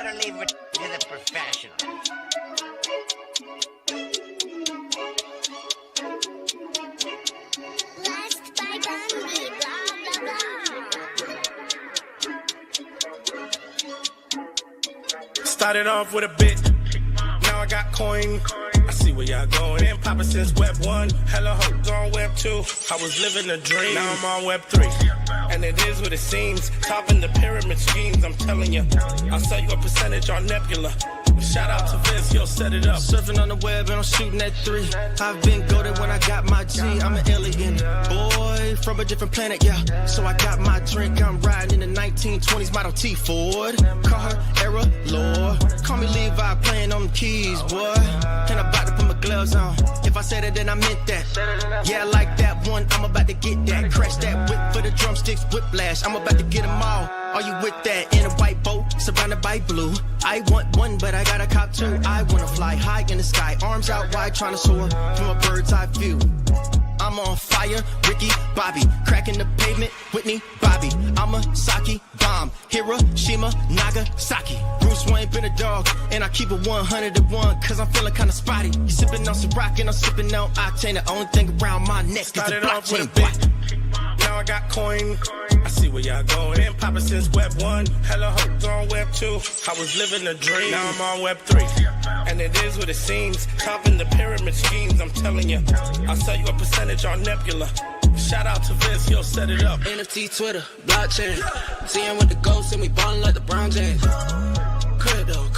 gotta leave it to the professionals. Blessed by Gandhi, blah, blah, blah. Started off with a bit, now I got coin. I see where y'all going. Been poppin' since Web 1, hella hoes on Web 2. I was living a dream, now I'm on Web 3. And it is what it seems, topping the pyramid schemes, I'm telling you. I'll sell you a percentage on Nebula. Shout out to Vince, yo, set it up. Surfing on the web and I'm shooting at 3. I've been goated when I got my G. I'm an alien boy from a different planet, yeah. So I got my drink, I'm riding in the 1920s Model T Ford. Call her Era Lord. Call me Levi, playing on the keys, boy. And I'm about to put my gloves on. If I said it, then I meant that. Yeah, I like that one, I'm about to get that. Crash that whip for the drumsticks, whiplash. I'm about to get them all. Are you with that? In a white boat, surrounded by blue. I want one, but I got a cop too. I wanna fly high in the sky, arms out wide, trying to soar from a bird's eye view. I'm on fire, Ricky, Bobby, cracking the pavement, Whitney, Bobby. I'm a Saki bomb, Hiroshima, Nagasaki. Bruce Wayne been a dog, and I keep it 101, cause I'm feeling kinda spotty. You sipping on some rock, and I'm sipping on octane. The only thing around my neck is the Started off with a blockchain. bit, now I got coin. I see where y'all going. Been poppin' since Web 1, hella hoes on Web 2. I was living a dream, now I'm on Web 3. And it is what it seems, topping the pyramid schemes, I'm telling you. I'll sell you a percentage on Nebula. Shout out to Vince, yo, set it up. NFT, Twitter, blockchain. Seeing with the ghosts and we ballin' like the Brown James. Crypto.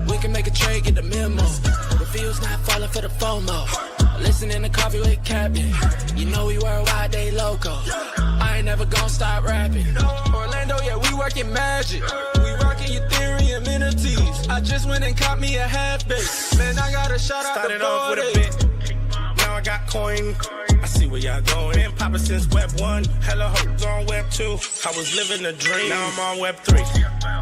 We can make a trade, get the memo. The feels not falling for the FOMO. Listening to coffee with Captain. You know we worldwide, they loco. I ain't never gonna stop rapping. Orlando, yeah, we working magic. We rocking Ethereum entities. I just went and caught me a half base. Man, I got a shout out Started to off with a 40. bit, now I got coin. I see where y'all going. Been poppin' since Web 1, hella hoes on Web 2. I was living a dream, now I'm on Web 3.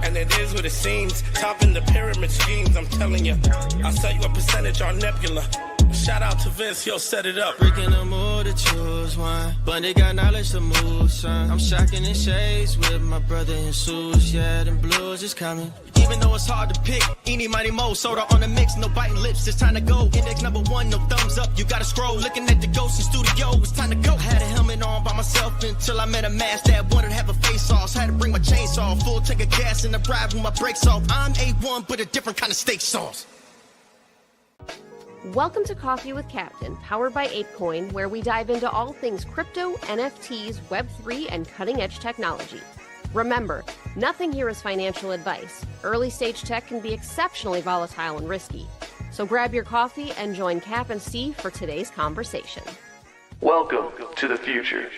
And it is what it seems, topping the pyramid schemes, I'm telling you. I'll sell you a percentage on Nebula. Shout out to Vince, yo, set it up. Freaking the mood to choose one, but they got knowledge to move, son. I'm shocking in shades with my brother in shoes. Yeah, them blues is coming. Even though it's hard to pick, eeny, mighty, mo, soda on the mix, no biting lips, it's time to go. Index number 1, no thumbs up, you gotta scroll. Looking at the ghost in studio, it's time to go. Had a helmet on by myself until I met a mask that wanted to have a face off. Had to bring my chainsaw, full tank of gas in the drive with my brakes off. I'm A1, but a different kind of steak sauce. Welcome to Coffee with Captain, powered by ApeCoin, where we dive into all things crypto, NFTs, Web3, and cutting-edge technology. Remember, nothing here is financial advice. Early-stage tech can be exceptionally volatile and risky. So grab your coffee and join Cap and Steve for today's conversation. Welcome to the future.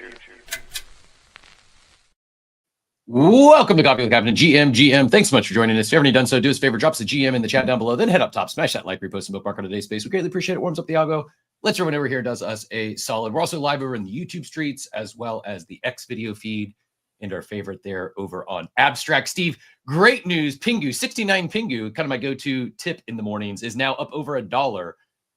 Welcome to Coffee with Captain. GM. Thanks so much for joining us. If you haven't done so, do us a favor, drop us a GM in the chat down below, then head up top, smash that like, repost, and bookmark on today's space. We greatly appreciate it. Warms up the algo. Lets everyone over here does us a solid. We're also live over in the YouTube streets, as well as the X video feed, and our favorite there over on Abstract. Steve, great news. Pingu, 69 Pingu, kind of my go-to tip in the mornings, is now up over $1.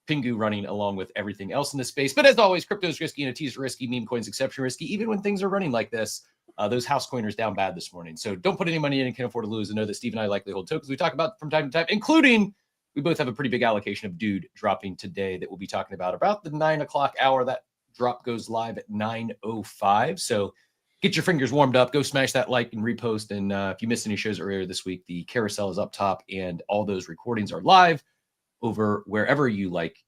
Pingu running along with everything else in this space. But as always, crypto is risky, NFTs are risky, meme coins exception risky, even when things are running like this. Those house coiners down bad this morning. So don't put any money in and can't afford to lose. And know that Steve and I likely hold tokens we talk about from time to time, including we both have a pretty big allocation of DOOD dropping today that we'll be talking about the 9 o'clock hour. That drop goes live at 9:05. So get your fingers warmed up. Go smash that like and repost. And if you missed any shows earlier this week, the carousel is up top and all those recordings are live over wherever you like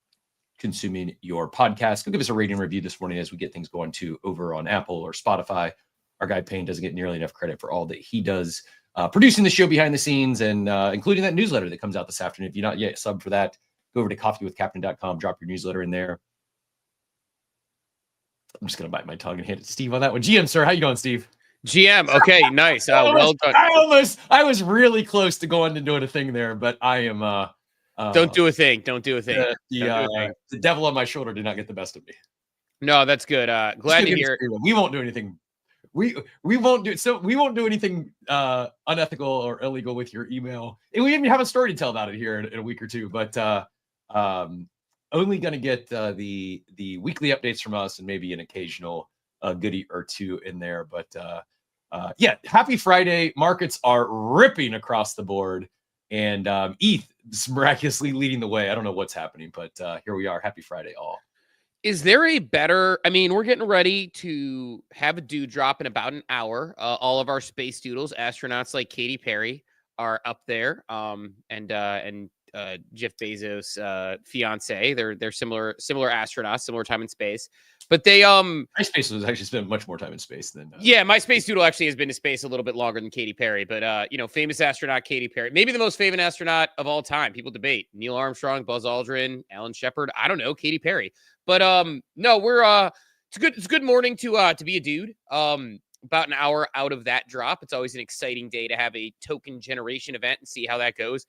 consuming your podcast. Go give us a rating and review this morning as we get things going too over on Apple or Spotify. Our guy Payne doesn't get nearly enough credit for all that he does producing the show behind the scenes and including that newsletter that comes out this afternoon. If you're not yet sub for that, go over to coffeewithcaptain.com, drop your newsletter in there. I'm just going to bite my tongue and hand it to Steve on that one. GM, sir. How you doing, Steve? GM. Okay, nice. Well done. I was really close to going and doing a thing there, but I am. Don't do a thing. Don't do a thing. The devil on my shoulder did not get the best of me. No, that's good. Glad to hear. We won't do anything. We won't do anything unethical or illegal with your email. And we even have a story to tell about it here in a week or two. But only going to get the weekly updates from us and maybe an occasional goodie or two in there. But Yeah, happy Friday. Markets are ripping across the board, and ETH is miraculously leading the way. I don't know what's happening, but here we are. Happy Friday, all. Is there a better? I mean, we're getting ready to have a DOOD drop in about an hour. All of our space doodles, astronauts like Katy Perry, are up there. And Jeff Bezos' fiance. They're similar astronauts, similar time in space. But they My space has actually spent much more time in space than yeah, my space doodle actually has been to space a little bit longer than Katy Perry. But famous astronaut Katy Perry, maybe the most famous astronaut of all time. People debate Neil Armstrong, Buzz Aldrin, Alan Shepard. I don't know, Katy Perry. But no, we're it's a good morning to be a dude. About an hour out of that drop. It's always an exciting day to have a token generation event and see how that goes.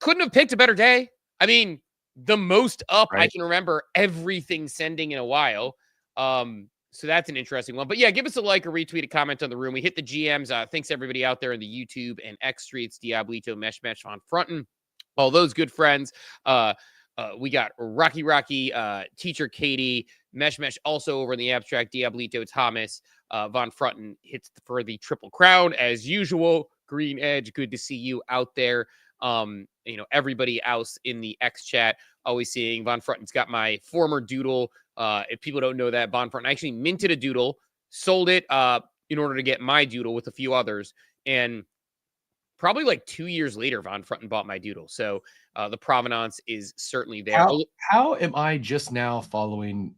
Couldn't have picked a better day. I mean, the most up I can remember everything sending in a while. So that's an interesting one. But yeah, give us a like, a retweet, a comment on the room. We hit the GMs. Thanks everybody out there in the YouTube and X streets, Diablito, Mesh Von Fronten, all those good friends. We got Rocky, Teacher Katie, Mesh also over in the abstract, Diablito Thomas, Von Fronten hits for the triple crown as usual. Green Edge, good to see you out there. Everybody else in the X chat, always seeing Von Fronten's got my former doodle. If people don't know that, Von Fronten actually minted a doodle, sold it in order to get my doodle with a few others. And probably like 2 years later, Von Fronten bought my doodle. So the provenance is certainly there. How am I just now following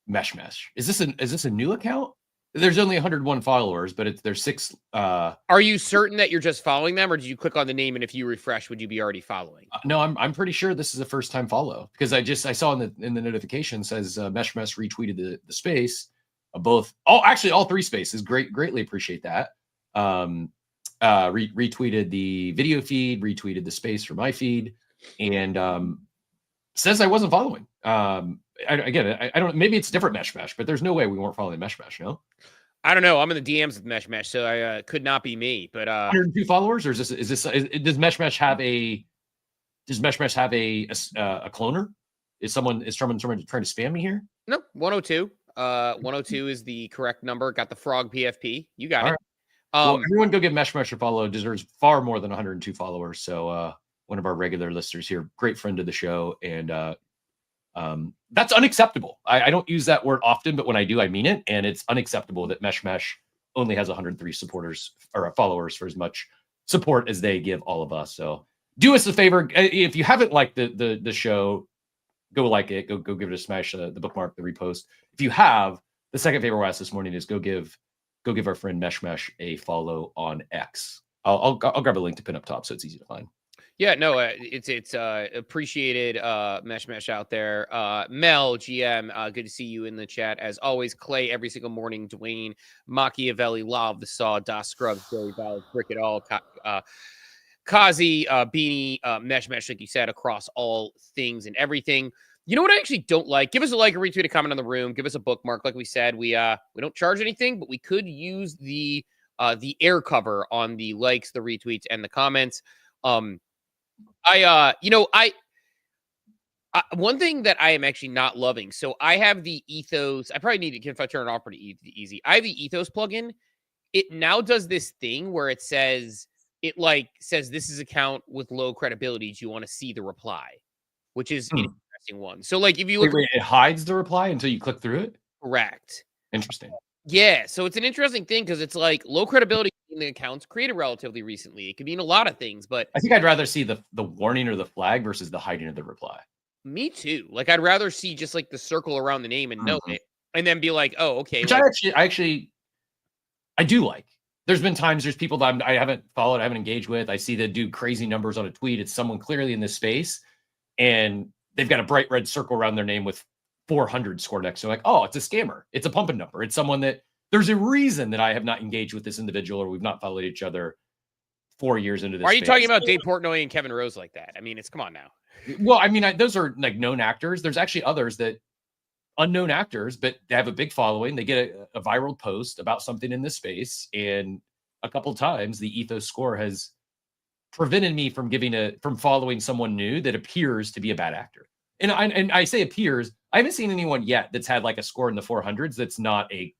Mesh? Is this a new account? There's only 101 followers, but there's 6. Are you certain that you're just following them, or did you click on the name and if you refresh, would you be already following? No, I'm pretty sure this is a first time follow because I saw in the notification says Mesh retweeted the space of both. Actually, all 3 spaces. Greatly appreciate that. Retweeted the video feed, retweeted the space for my feed, and says I wasn't following. I don't. Maybe it's different Mesh, but there's no way we weren't following Mesh. No. I don't know. I'm in the DMs with Mesh, so I could not be me. But 102 followers, or does Mesh have a cloner? Is someone trying to spam me here? No, 102. 102 is the correct number. Got the frog PFP. You got it. Right. Well, everyone go give Mesh a follow. Deserves far more than 102 followers. So one of our regular listeners here, great friend of the show, and that's unacceptable. I don't use that word often, but when I do, I mean it. And it's unacceptable that Mesh only has 103 supporters or followers for as much support as they give all of us. So do us a favor. If you haven't liked the show, go like it. Go give it a smash, the bookmark, the repost. If you have, the second favor we asked this morning is go give our friend Mesh a follow on X. I'll grab a link to pin up top so it's easy to find. Yeah, no, it's appreciated. Mesh out there. Mel GM, good to see you in the chat as always. Clay every single morning. Dwayne Machiavelli, Law of the Saw, Das Scrubs, Joey Valid, Brick It All, Kazi, Beanie, Mesh, like you said, across all things and everything. You know what I actually don't like? Give us a like, a retweet, a comment on the room. Give us a bookmark. Like we said, we don't charge anything, but we could use the air cover on the likes, the retweets, and the comments. One thing that I am actually not loving. So I have the Ethos. I probably need to, if I turn it off pretty easy. I have the Ethos plugin. It now does this thing where it says this is account with low credibility. Do you want to see the reply? Which is an interesting one. So like if you look, it hides the reply until you click through it. Correct. Interesting. Yeah. So it's an interesting thing because it's like low credibility in the accounts created relatively recently. It could mean a lot of things, but I think I'd rather see the warning or the flag versus the hiding of the reply. Me too. Like I'd rather see just like the circle around the name and know it, and then be like, oh, okay. Which I do like. There's been times there's people that I haven't followed, I haven't engaged with. I see them do crazy numbers on a tweet. It's someone clearly in this space, and they've got a bright red circle around their name with 400 scored next to it. Like, oh, it's a scammer. It's a pumping number. It's someone that there's a reason that I have not engaged with this individual or we've not followed each other 4 years into this. Why are you talking about Dave Portnoy and Kevin Rose like that? I mean, come on now. Well, I mean, those are like known actors. There's actually others that unknown actors, but they have a big following. They get a viral post about something in this space. And a couple times the Ethos score has prevented me from from following someone new that appears to be a bad actor. And I say appears, I haven't seen anyone yet that's had like a score in the 400s that's not a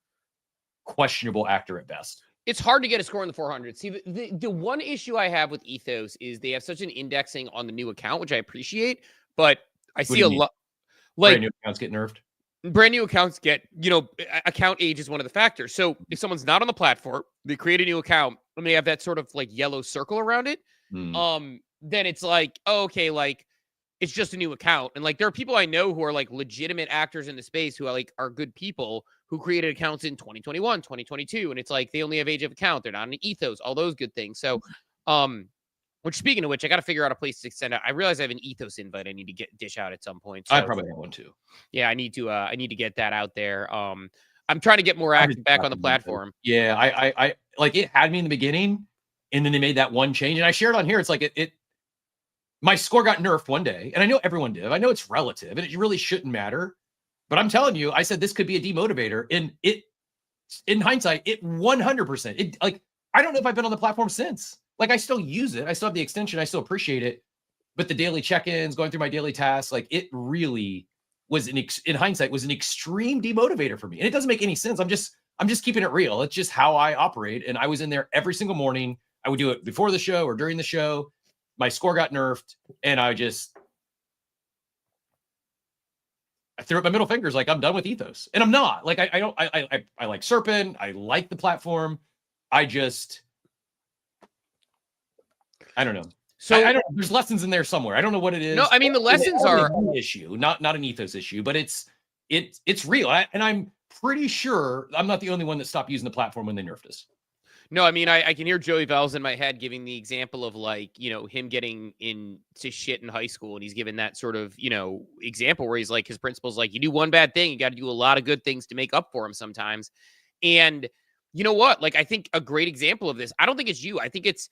questionable actor at best. It's hard to get a score in the 400s. See, the one issue I have with Ethos is they have such an indexing on the new account, which I appreciate, but I see a lot like brand new accounts get nerfed. Brand new accounts get, account age is one of the factors. So if someone's not on the platform, they create a new account and they have that sort of like yellow circle around it, then it's like, oh, okay, like it's just a new account. And like there are people I know who are like legitimate actors in the space who are good people who created accounts in 2021, 2022. And it's like they only have age of account. They're not in Ethos, all those good things. So which, speaking of which, I got to figure out a place to extend out. I realize I have an Ethos invite I need to dish out at some point. So, I probably have one too. Yeah, I need to get that out there. I'm trying to get more active back on the platform. Yeah, I like it had me in the beginning, and then they made that one change, and I shared on here. It's like my score got nerfed one day, and I know everyone did. I know it's relative, and it really shouldn't matter. But I'm telling you, I said this could be a demotivator, and in hindsight, it 100%. It like I don't know if I've been on the platform since. Like I still use it. I still have the extension. I still appreciate it. But the daily check-ins, going through my daily tasks, like it really was in hindsight was an extreme demotivator for me. And it doesn't make any sense. I'm just keeping it real. It's just how I operate. And I was in there every single morning. I would do it before the show or during the show. My score got nerfed, and I threw up my middle fingers like I'm done with Ethos. And I'm not. Like I like Serpent. I like the platform. I don't know. So I don't. There's lessons in there somewhere. I don't know what it is. No, I mean the lessons are an issue, not an Ethos issue, but it's real. And I'm pretty sure I'm not the only one that stopped using the platform when they nerfed us. No, I mean I can hear Joey Valls in my head giving the example of like him getting into shit in high school, and he's given that sort of example where he's like his principal's like you do one bad thing, you got to do a lot of good things to make up for him sometimes. And you know what? Like I think a great example of this. I don't think it's you. I think it's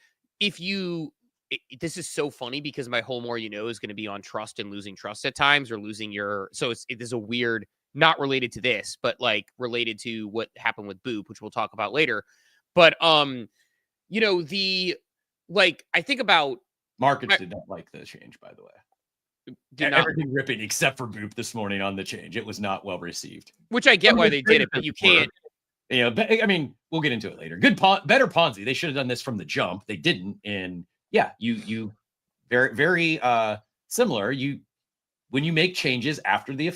this is so funny because my whole more is going to be on trust and losing trust at times or losing your. So it is a weird, not related to this, but like related to what happened with Boop, which we'll talk about later. But I think about markets did not like the change, by the way. Everything ripping except for Boop this morning on the change. It was not well received. Which I get why they did it, but you can't. I mean, we'll get into it later. Better Ponzi. They should have done this from the jump. They didn't. And yeah, you very, very similar. When you make changes after the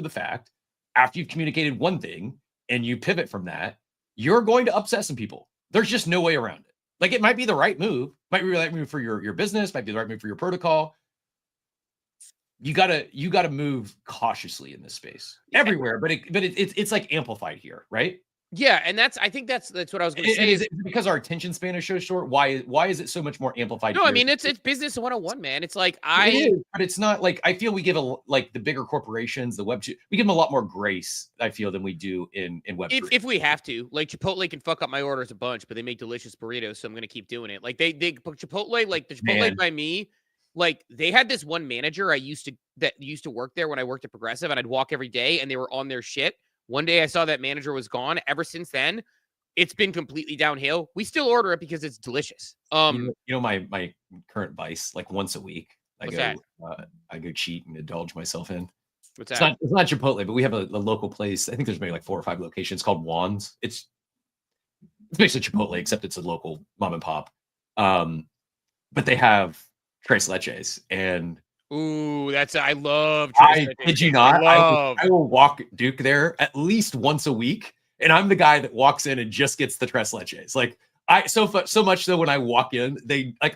fact, after you've communicated one thing and you pivot from that, you're going to upset some people. There's just no way around it. Like it might be the right move, might be the right move for your business, might be the right move for your protocol. You gotta move cautiously in this space everywhere, but it's like amplified here, right? Yeah, and I think that's what I was going to say. Is it because our attention span is so short? Why is it so much more amplified? No, I mean it's business 101, man. It's like it is, but it's not like I feel we give the bigger corporations, the Web2, we give them a lot more grace. I feel than we do in Web. If we have to, like Chipotle can fuck up my orders a bunch, but they make delicious burritos, so I'm going to keep doing it. Like they Chipotle, like the Chipotle by me. Like they had this one manager that used to work there when I worked at Progressive, and I'd walk every day, and they were on their shit. One day I saw that manager was gone. Ever since then, it's been completely downhill. We still order it because it's delicious. My current vice, like once a week, I go cheat and indulge myself in. What's that? It's not Chipotle, but we have a local place. I think there's maybe like 4 or 5 locations called Juan's. It's basically Chipotle, except it's a local mom and pop. But they have tres leches, and ooh, I love. I kid you not. I will walk Duke there at least once a week, and I'm the guy that walks in and just gets the tres leches. Like so much so when I walk in,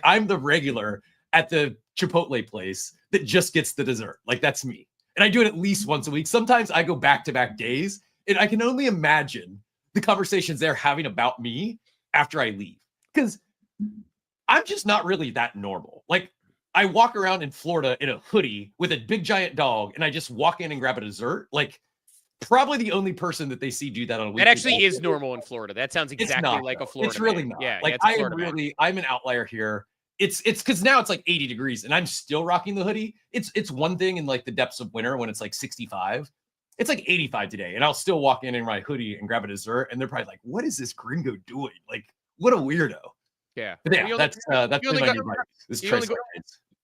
I'm the regular at the Chipotle place that just gets the dessert. Like that's me, and I do it at least once a week. Sometimes I go back-to-back days, and I can only imagine the conversations they're having about me after I leave, because I'm just not really that normal. Like I walk around in Florida in a hoodie with a big giant dog, and I just walk in and grab a dessert. Like probably the only person that they see do that on a weekly. That actually is normal in Florida. That sounds exactly like a Florida. It's really not. Yeah, like I'm an outlier here. It's because now it's like 80 degrees and I'm still rocking the hoodie. It's one thing in like the depths of winter when it's like 65. It's like 85 today, and I'll still walk in my hoodie and grab a dessert, and they're probably like, "What is this gringo doing? Like, what a weirdo." Yeah, but yeah, that's really my new advice.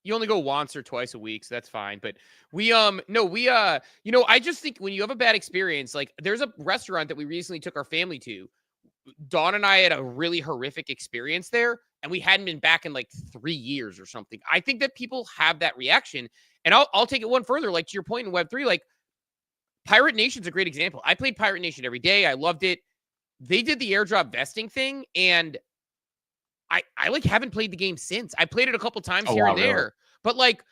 You only go once or twice a week, so that's fine. But I just think when you have a bad experience, like there's a restaurant that we recently took our family to. Dawn and I had a really horrific experience there, and we hadn't been back in like 3 years or something. I think that people have that reaction, and I'll take it one further. Like to your point in Web3, like Pirate Nation's a great example. I played Pirate Nation every day. I loved it. They did the airdrop vesting thing, and I like haven't played the game since. I played it a couple times here and there, really? But like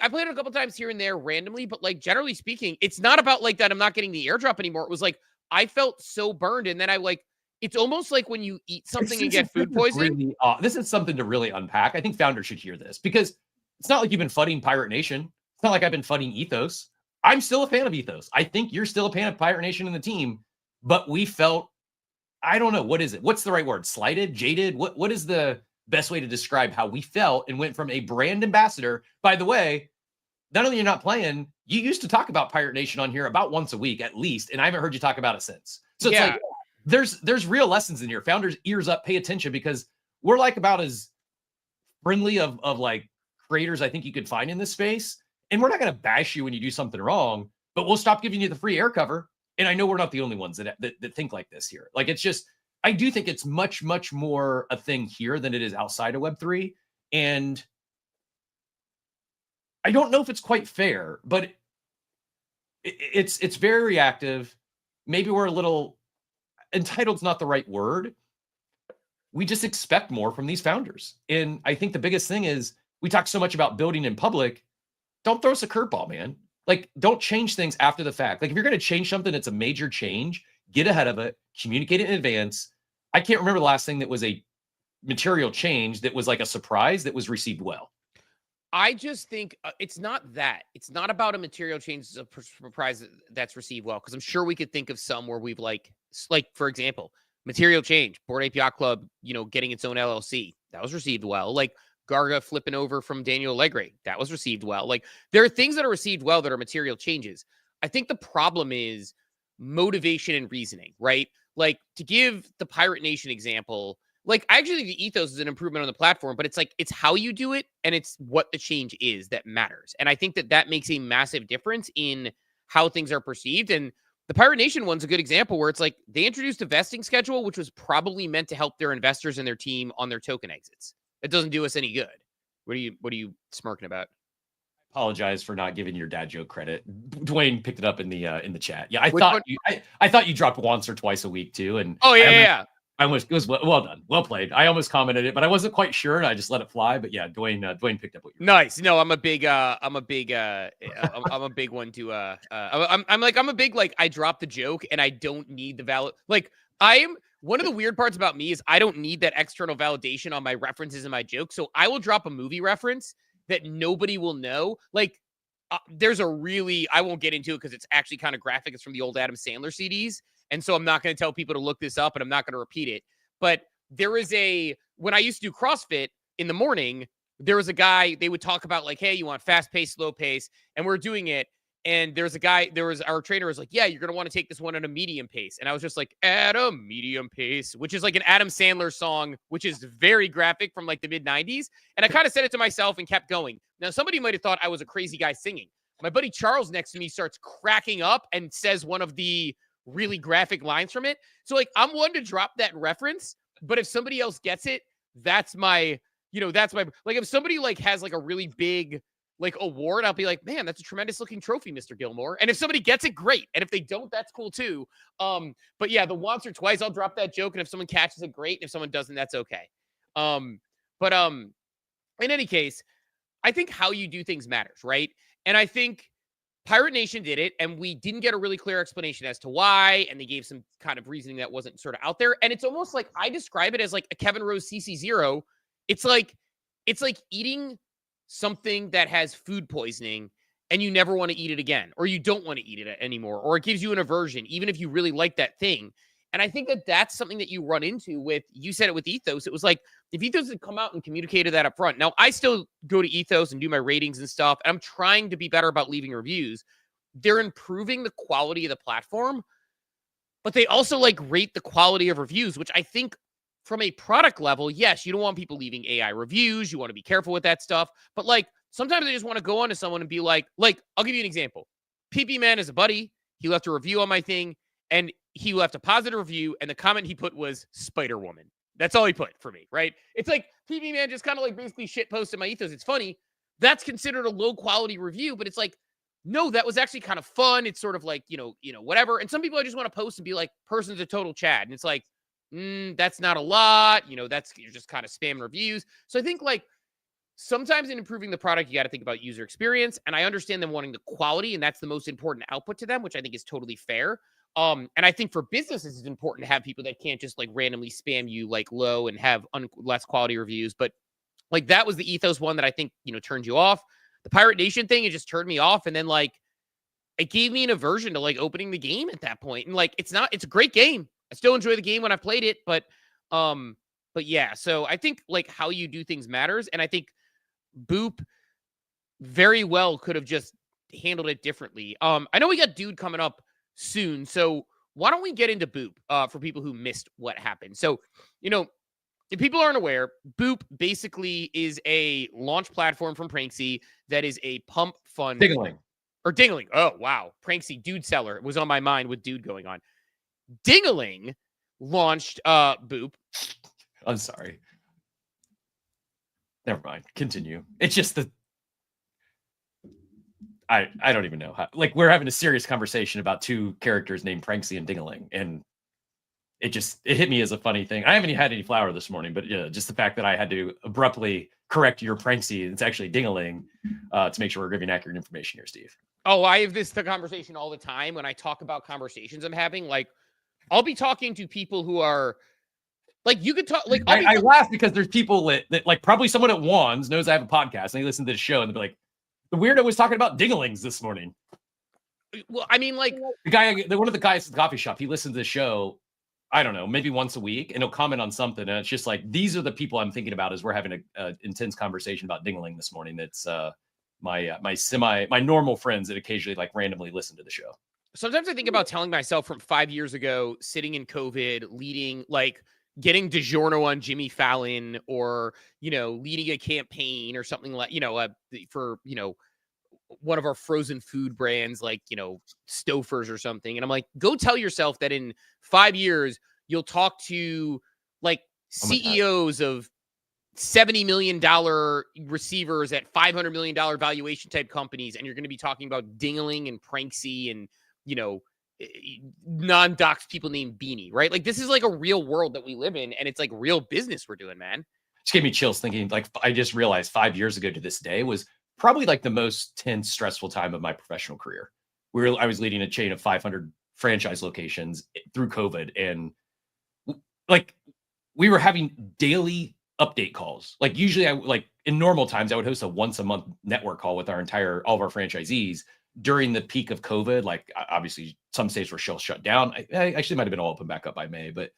I played it a couple times here and there randomly, but like generally speaking, it's not about like that I'm not getting the airdrop anymore. It was like I felt so burned, and then I like it's almost like when you eat something and get food poisoning. Really, this is something to really unpack. I think founders should hear this because it's not like you've been fudding Pirate Nation. It's not like I've been fudding Ethos. I'm still a fan of Ethos. I think you're still a fan of Pirate Nation and the team, but we felt, I don't know, what is it? What's the right word? Slighted, jaded? What is the best way to describe how we felt and went from a brand ambassador? By the way, not only you're not playing, you used to talk about Pirate Nation on here about once a week at least, and I haven't heard you talk about it since. So it's like there's real lessons in here. Founders, ears up, pay attention, because we're like about as friendly of like creators I think you could find in this space. And we're not going to bash you when you do something wrong, but we'll stop giving you the free air cover. And I know we're not the only ones that think like this here. Like, it's just, I do think it's much, much more a thing here than it is outside of Web3. And I don't know if it's quite fair, but it's very reactive. Maybe we're a little, entitled's not the right word. We just expect more from these founders. And I think the biggest thing is we talk so much about building in public. Don't throw us a curveball, man. Like, don't change things after the fact. Like, if you're going to change something, it's a major change. Get ahead of it. Communicate it in advance. I can't remember the last thing that was a material change that was like a surprise that was received well. I just think it's not that. It's not about a material change as a surprise that's received well, because I'm sure we could think of some where we've like, for example, material change, Bored Ape Yacht Club, getting its own LLC. That was received well. Like, Garga flipping over from Daniel Allegre. That was received well. Like, there are things that are received well that are material changes. I think the problem is motivation and reasoning, right? Like, to give the Pirate Nation example, like, I actually think the ethos is an improvement on the platform, but it's like, it's how you do it and it's what the change is that matters. And I think that makes a massive difference in how things are perceived. And the Pirate Nation one's a good example where it's like they introduced a vesting schedule, which was probably meant to help their investors and their team on their token exits. It doesn't do us any good. What are you smirking about? I apologize for not giving your dad joke credit. Dwayne picked it up in the chat. Yeah, I thought you dropped once or twice a week too. And yeah. I almost, it was well done, well played. I almost commented it, but I wasn't quite sure, and I just let it fly. But yeah, Dwayne picked up what you're nice. No, I'm a big I'm a big one to I'm a big like I dropped the joke and I don't need the valid like one of the weird parts about me is I don't need that external validation on my references and my jokes. So I will drop a movie reference that nobody will know. Like there's a really, I won't get into it because it's actually kind of graphic. It's from the old Adam Sandler CDs. And so I'm not going to tell people to look this up and I'm not going to repeat it. But there is when I used to do CrossFit in the morning, there was a guy, they would talk about like, hey, you want fast pace, slow pace. And we're doing it. And our trainer was like, yeah, you're going to want to take this one at a medium pace. And I was just like, at a medium pace, which is like an Adam Sandler song, which is very graphic from like the mid 90s. And I kind of said it to myself and kept going. Now, somebody might have thought I was a crazy guy singing. My buddy Charles next to me starts cracking up and says one of the really graphic lines from it. So like, I'm one to drop that reference, but if somebody else gets it, that's my, like if somebody like has like a really big like award, I'll be like, man, that's a tremendous looking trophy, Mr. Gilmore. And if somebody gets it, great. And if they don't, that's cool too. But yeah, the once or twice I'll drop that joke. And if someone catches it, great. And if someone doesn't, that's okay. But in any case, I think how you do things matters, right? And I think Pirate Nation did it, and we didn't get a really clear explanation as to why, and they gave some kind of reasoning that wasn't sort of out there. And it's almost like I describe it as like a Kevin Rose CC0. It's like eating something that has food poisoning and you never want to eat it again, or you don't want to eat it anymore, or it gives you an aversion, even if you really like that thing. And I think that that's something that you run into with, you said it with Ethos. It was like, if Ethos had come out and communicated that up front. Now, I still go to Ethos and do my ratings and stuff, and I'm trying to be better about leaving reviews. They're improving the quality of the platform, but they also like rate the quality of reviews, which I think from a product level, yes, you don't want people leaving AI reviews. You want to be careful with that stuff. But like, sometimes I just want to go on to someone and be like, I'll give you an example. PP Man is a buddy. He left a review on my thing. and he left a positive review, and the comment he put was Spider-Woman. That's all he put for me, right? It's like PB Man just kind of like basically shit posted my ethos. It's funny. That's considered a low quality review, but it's like, no, that was actually kind of fun. It's sort of like, whatever. And some people I just want to post and be like, person's a total Chad. And it's like, that's not a lot. You're just kind of spamming reviews. So I think like sometimes in improving the product, you got to think about user experience. And I understand them wanting the quality, and that's the most important output to them, which I think is totally fair. And I think for businesses, it's important to have people that can't just like randomly spam you like low and have less quality reviews. But like that was the ethos one that I think, turned you off. The Pirate Nation thing, it just turned me off. And then like it gave me an aversion to like opening the game at that point. And like it's a great game. I still enjoy the game when I've played it, but yeah. So I think like how you do things matters. And I think Boop very well could have just handled it differently. I know we got Dude coming up soon, so why don't we get into Boop for people who missed what happened? So, if people aren't aware, Boop basically is a launch platform from Pranksy that is a pump fund. Dingaling. Oh, wow. Pranksy Dude seller. It was on my mind with Dude going on. Dingaling launched Boop. I'm sorry. Never mind. Continue. It's just I don't even know how. Like, we're having a serious conversation about two characters named Pranksy and Dingaling, and it hit me as a funny thing. I haven't had any flour this morning, but yeah, just the fact that I had to abruptly correct your Pranksy, it's actually Dingaling, to make sure we're giving accurate information here, Steve. Oh, I have the conversation all the time when I talk about conversations I'm having. Like, I'll be talking to people who are like, you could talk like I laugh because there's people that like probably someone at Wands knows I have a podcast and they listen to the show and they'll be like, the weirdo was talking about Dingalings this morning. Well, I mean, like one of the guys at the coffee shop, he listens to the show, I don't know, maybe once a week, and he'll comment on something. And it's just like, these are the people I'm thinking about as we're having a intense conversation about Dingaling this morning. That's my normal friends that occasionally like randomly listen to the show. Sometimes I think about telling myself from 5 years ago, sitting in COVID, leading, like getting DiGiorno on Jimmy Fallon, or, leading a campaign or something like, for, one of our frozen food brands, like, Stouffer's or something. And I'm like, go tell yourself that in 5 years, you'll talk to like CEOs of $70 million receivers at $500 million valuation type companies. And you're going to be talking about Dingaling and Pranksy and, non-doxed people named Beanie, right? Like, this is like a real world that we live in, and it's like real business we're doing, man. Just gave me chills thinking, like, I just realized 5 years ago to this day was probably like the most tense, stressful time of my professional career. I was leading a chain of 500 franchise locations through COVID, and like we were having daily update calls. Like, usually in normal times, I would host a once a month network call with all of our franchisees. During the peak of COVID, like obviously some states were still shut down. I actually might have been all open back up by May, but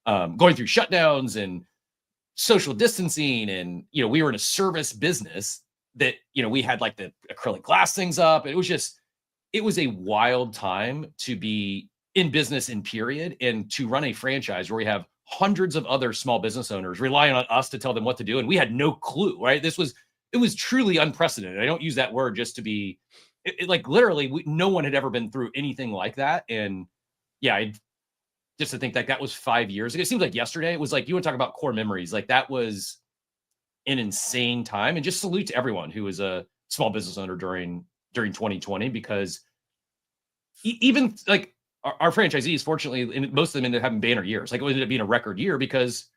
going through shutdowns and social distancing, and we were in a service business that we had like the acrylic glass things up. It was a wild time to be in business in period, and to run a franchise where we have hundreds of other small business owners relying on us to tell them what to do, and we had no clue. Right? It was truly unprecedented. I don't use that word just to be. Like literally, no one had ever been through anything like that. And yeah, just to think that was 5 years ago. It seems like yesterday. It was like, you want to talk about core memories. Like, that was an insane time. And just salute to everyone who was a small business owner during 2020, because even like our franchisees, fortunately, and most of them ended up having banner years. Like, it ended up being a record year because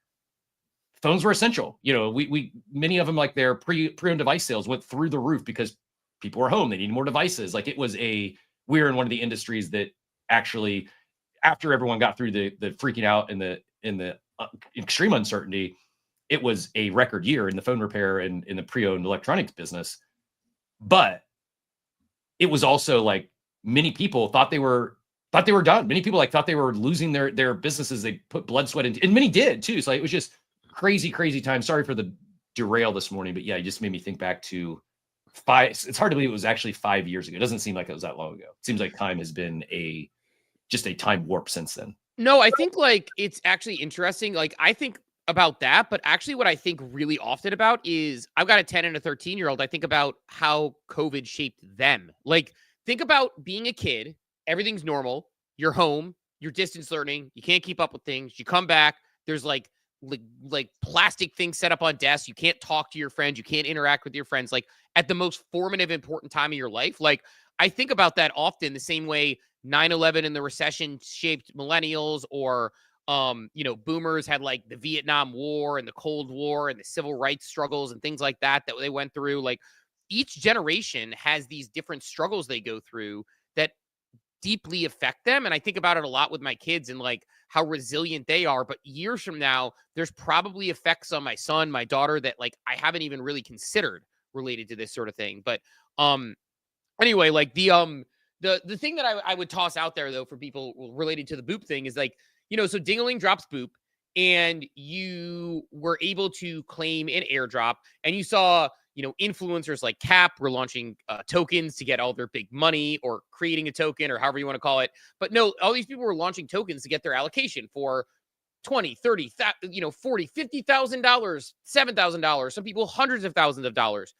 phones were essential. We many of them, like their pre-owned device sales went through the roof because people were home. They needed more devices. Like, we're in one of the industries that actually, after everyone got through the freaking out and the extreme uncertainty, it was a record year in the phone repair and in the pre-owned electronics business. But it was also like, many people thought they were done. Many people thought they were losing their businesses. They put blood, sweat into, and many did too. So it was just crazy time. Sorry for the derail this morning, but yeah, it just made me think back to it's hard to believe it was actually 5 years ago. It doesn't seem like it was that long ago. It seems like time has been just a time warp since then. No, I think like it's actually interesting. Like, I think about that, but actually what I think really often about is, I've got a 10 and a 13-year-old. I think about how COVID shaped them. Like, think about being a kid, everything's normal, you're home, you're distance learning. You can't keep up with things. You come back. There's like plastic things set up on desks. You can't talk to your friends. You can't interact with your friends. Like at the most formative, important time of your life. Like I think about that often the same way 9/11 and the recession shaped millennials, or boomers had like the Vietnam War and the Cold War and the civil rights struggles and things like that they went through. Like each generation has these different struggles they go through that deeply affect them. And I think about it a lot with my kids and like how resilient they are. But years from now, there's probably effects on my son, my daughter that like I haven't even really considered related to this sort of thing. But anyway, like the thing that I would toss out there though for people related to the Boop thing is like, so Dingaling drops Boop and you were able to claim an airdrop, and you saw, influencers like Cap were launching tokens to get all their big money, or creating a token, or however you want to call it. But no, all these people were launching tokens to get their allocation for $20, $30, $40, $50,000, $7,000, some people hundreds of thousands of dollars.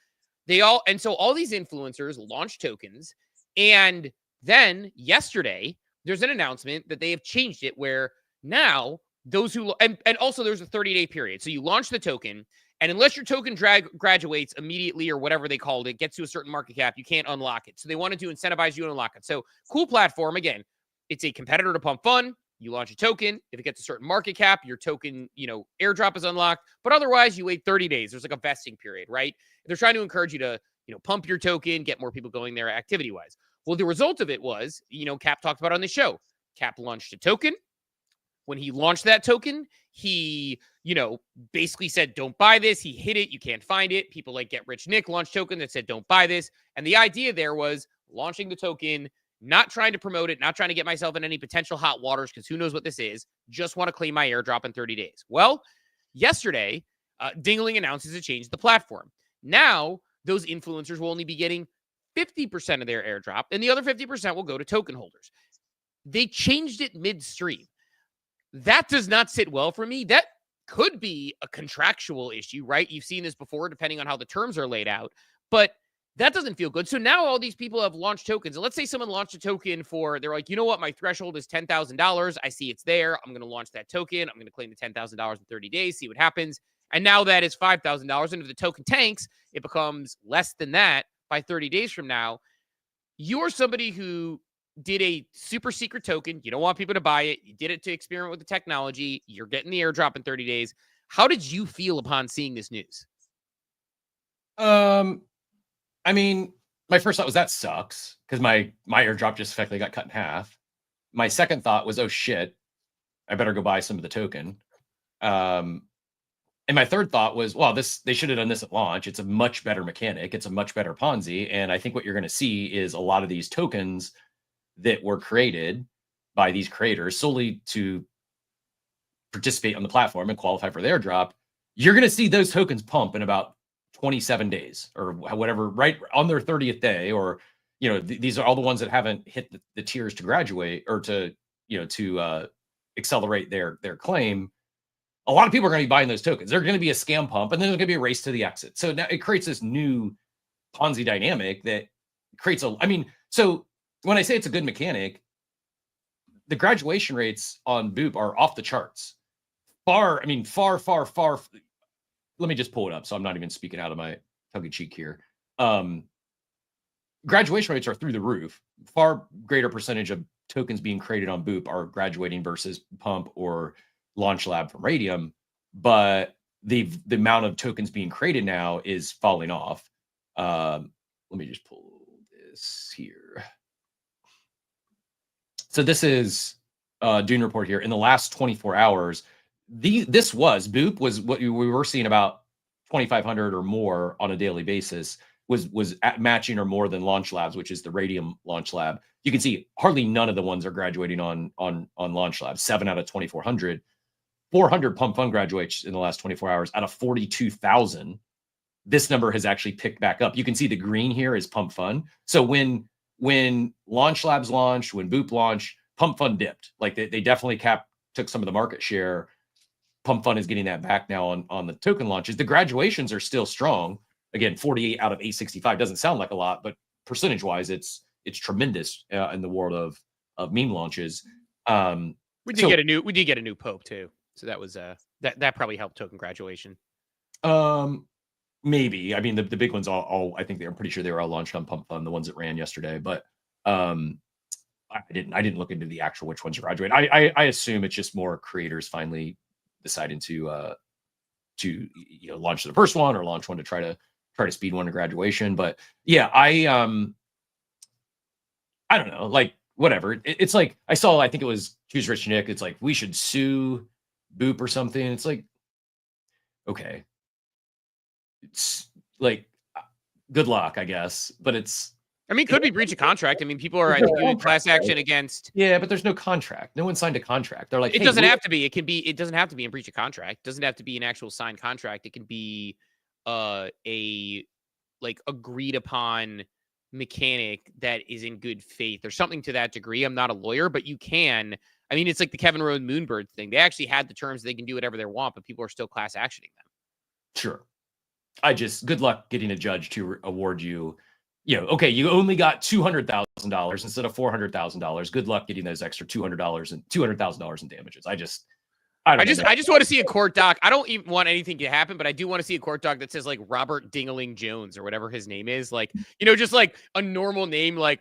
And so all these influencers launched tokens. And then yesterday, there's an announcement that they have changed it where now those who, and also there's a 30-day period. So you launch the token, and unless your token graduates immediately, or whatever they called it, gets to a certain market cap, you can't unlock it. So they wanted to incentivize you to unlock it. So cool platform. Again, it's a competitor to Pump Fun. You launch a token. If it gets a certain market cap, your token, airdrop is unlocked. But otherwise, you wait 30 days. There's like a vesting period, right? They're trying to encourage you to, pump your token, get more people going there activity-wise. Well, the result of it was, Cap talked about on the show. Cap launched a token. When he launched that token, he, basically said, don't buy this. He hid it. You can't find it. People like Get Rich Nick launched token that said, don't buy this. And the idea there was launching the token, not trying to promote it, not trying to get myself in any potential hot waters, because who knows what this is. Just want to claim my airdrop in 30 days. Well, yesterday, Dingaling announces a change to the platform. Now, those influencers will only be getting 50% of their airdrop, and the other 50% will go to token holders. They changed it midstream. That does not sit well for me. That could be a contractual issue, right? You've seen this before, depending on how the terms are laid out, but that doesn't feel good. So now all these people have launched tokens. And let's say someone launched a token they're like, you know what? My threshold is $10,000. I see it's there. I'm going to launch that token. I'm going to claim the $10,000 in 30 days, see what happens. And now that is $5,000. And if the token tanks, it becomes less than that by 30 days from now. You're somebody who did a super secret token. You don't want people to buy it. You did it to experiment with the technology. You're getting the airdrop in 30 days. How did you feel upon seeing this news? I mean, my first thought was that sucks, because my airdrop just effectively got cut in half. My second thought was, oh shit, I better go buy some of the token. And my third thought was, well, they should have done this at launch. It's a much better mechanic. It's a much better Ponzi. And I think what you're going to see is a lot of these tokens that were created by these creators solely to participate on the platform and qualify for the airdrop. You're going to see those tokens pump in about 27 days or whatever, right on their 30th day, or, these are all the ones that haven't hit the tiers to graduate or to accelerate their claim. A lot of people are going to be buying those tokens. They're going to be a scam pump, and then there's going to be a race to the exit. So now it creates this new Ponzi dynamic that creates so when I say it's a good mechanic, the graduation rates on Boop are off the charts. Far. Let me just pull it up, so I'm not even speaking out of my tongue-in-cheek here. Graduation rates are through the roof. Far greater percentage of tokens being created on Boop are graduating versus Pump or Launch Lab from Radium, but the amount of tokens being created now is falling off. Let me just pull this here. So this is Dune report here. In the last 24 hours, Boop was what we were seeing about 2,500 or more on a daily basis was at matching or more than Launch Labs, which is the Radium Launch Lab. You can see hardly none of the ones are graduating on Launch Labs. 7 out of 2,400. 400 Pump Fund graduates in the last 24 hours out of 42,000. This number has actually picked back up. You can see the green here is Pump Fund. So when Launch Labs launched, when Boop launched, Pump Fund dipped. Like they definitely took some of the market share. Pump Fund is getting that back now on the token launches. The graduations are still strong. Again, 48 out of 865 doesn't sound like a lot, but percentage-wise, it's tremendous in the world of meme launches. We did get a new pope too. So that was that probably helped token graduation. Maybe. I mean, the big ones all I think I'm pretty sure they were all launched on Pump Fund, the ones that ran yesterday, but I didn't look into the actual which ones graduate. I assume it's just more creators finally deciding to launch the first one or launch one to try to speed one to graduation. But yeah, I don't know, like whatever. It's like I think it was Choose Rich Nick. It's like we should sue Boop or something. It's like, okay, it's like good luck, I guess, but it's. I mean, could be breach of contract. I mean, people are doing class action against. Yeah, but there's no contract. No one signed a contract. They're like, it doesn't have to be. It doesn't have to be in breach of contract. It doesn't have to be an actual signed contract. It can be a like agreed upon mechanic that is in good faith or something to that degree. I'm not a lawyer, but you can. I mean, it's like the Kevin Rowan Moonbird thing. They actually had the terms. They can do whatever they want, but people are still class actioning them. Sure. Good luck getting a judge to award you. Okay, you only got $200,000 instead of $400,000. Good luck getting those extra $200,000 in damages. I just want to see a court doc. I don't even want anything to happen, but I do want to see a court doc that says like Robert Dingaling Jones or whatever his name is. Like, just like a normal name, like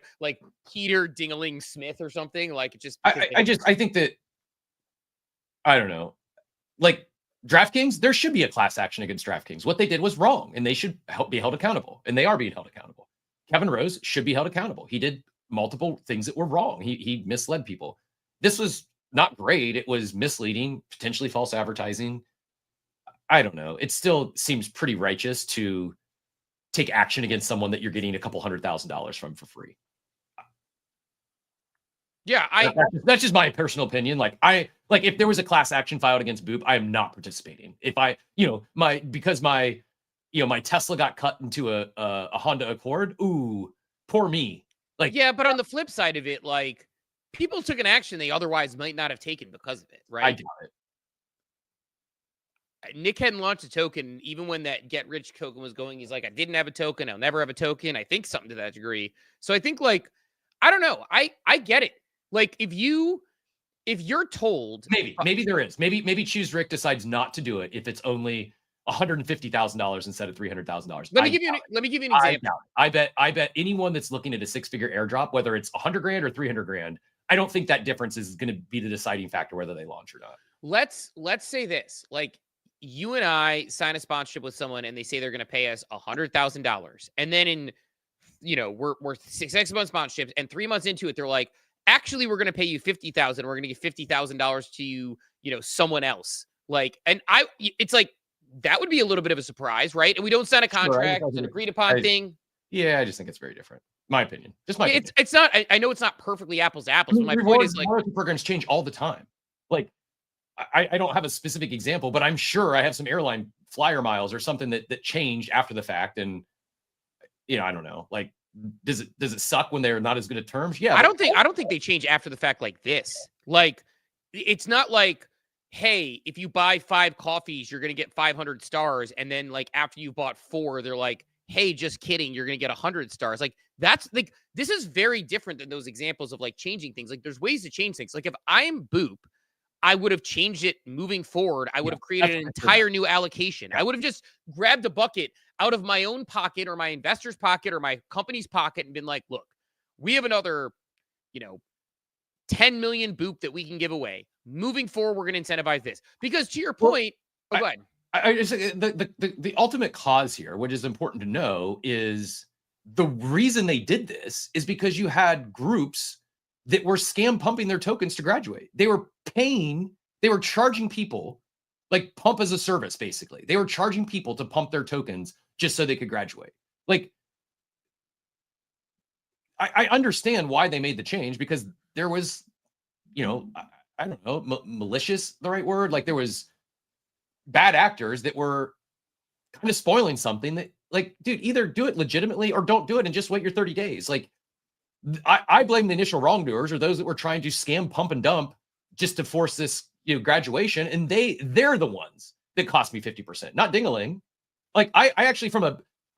Peter Dingaling Smith or something. Like, it just. I think that. I don't know, like. DraftKings, there should be a class action against DraftKings. What they did was wrong, and they should be held accountable, and they are being held accountable. Kevin Rose should be held accountable. He did multiple things that were wrong. He misled people. This was not great. It was misleading, potentially false advertising. I don't know. It still seems pretty righteous to take action against someone that you're getting a couple $100,000 from for free. Yeah, that's just my personal opinion. Like if there was a class action filed against Boop, I am not participating. If my Tesla got cut into a Honda Accord, ooh, poor me. Like, yeah, but on the flip side of it, like people took an action they otherwise might not have taken because of it, right? I doubt it. Nick hadn't launched a token even when that get rich token was going. He's like, I didn't have a token. I'll never have a token. I think something to that degree. So I think I don't know. I get it. Like if you're told maybe there is maybe Choose Rick decides not to do it if it's only $150,000 instead of $300,000. Let me give you an example. I bet anyone that's looking at a 6-figure airdrop, whether it's $100,000 or $300,000, I don't think that difference is going to be the deciding factor whether they launch or not. Let's say this: like you and I sign a sponsorship with someone, and they say they're going to pay us $100,000, and then we're 6 months sponsorships, and 3 months into it, they're like, actually, we're going to pay you $50,000. We're going to give $50,000 to you, someone else. Like, and it's like, that would be a little bit of a surprise, right? And we don't sign a contract. It's an agreed upon thing. Yeah, I just think it's very different. My opinion. Just my opinion. It's not, I know it's not perfectly apples to apples, but my point is like. Programs change all the time. Like, I don't have a specific example, but I'm sure I have some airline flyer miles or something that changed after the fact. And, I don't know. Like, does it suck when they're not as good at terms? Yeah. I don't think they change after the fact like this. Like, it's not like, hey, if you buy 5 coffees, you're going to get 500 stars. And then like after you bought 4, they're like, hey, just kidding. You're going to get 100 stars. Like that's like, this is very different than those examples of like changing things. Like there's ways to change things. Like if I'm Boop, I would have changed it moving forward. I would have created an entire new allocation. I would have just grabbed a bucket out of my own pocket or my investor's pocket or my company's pocket and been like, look, we have another, 10 million Boop that we can give away. Moving forward, we're going to incentivize this. Because to your point, go ahead. The ultimate cause here, which is important to know, is the reason they did this is because you had groups that were scam pumping their tokens to graduate. They were charging people, like pump as a service, basically. They were charging people to pump their tokens just so they could graduate. Like, I understand why they made the change, because there was, I don't know, malicious, the right word? Like there was bad actors that were kind of spoiling something that, like, dude, either do it legitimately or don't do it and just wait your 30 days. Like, I blame the initial wrongdoers or those that were trying to scam, pump, and dump just to force this, graduation. And they're the ones that cost me 50%, not Dingaling. Like, I actually,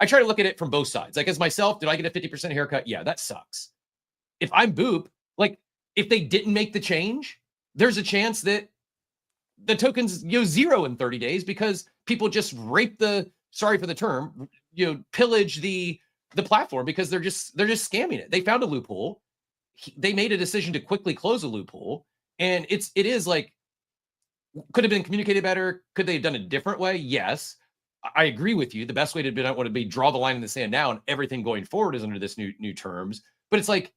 I try to look at it from both sides. Like, as myself, did I get a 50% haircut? Yeah, that sucks. If I'm Boop, like, if they didn't make the change, there's a chance that the tokens zero in 30 days because people just rape the, sorry for the term, pillage the platform because they're just scamming it. They found a loophole. They made a decision to quickly close a loophole, and it is like, could have been communicated better. Could they have done it a different way? Yes, I agree with you. The best way to be draw the line in the sand now, and everything going forward is under this new terms. But it's like,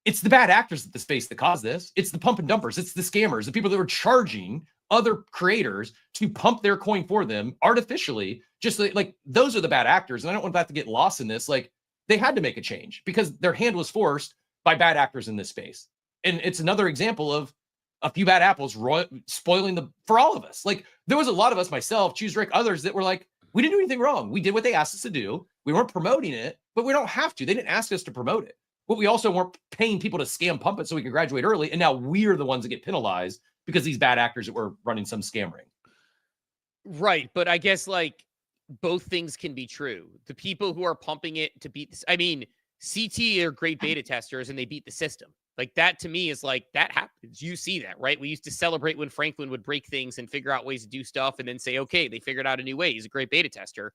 it's the bad actors at the space that caused this. It's the pump and dumpers. It's the scammers, the people that were charging other creators to pump their coin for them artificially. Just like those are the bad actors. And I don't want that to get lost in this. Like, they had to make a change because their hand was forced by bad actors in this space. And it's another example of a few bad apples spoiling for all of us. Like, there was a lot of us, myself, Choose Rick, others that were like, we didn't do anything wrong. We did what they asked us to do. We weren't promoting it, but we don't have to. They didn't ask us to promote it. But we also weren't paying people to scam pump it so we could graduate early. And now we're the ones that get penalized because these bad actors that were running some scam ring. Right. But I guess like both things can be true. The people who are pumping it to beat this, I mean, CT are great beta testers and they beat the system. Like, that to me is like, that happens. You see that, right? We used to celebrate when Franklin would break things and figure out ways to do stuff and then say, okay, they figured out a new way. He's a great beta tester.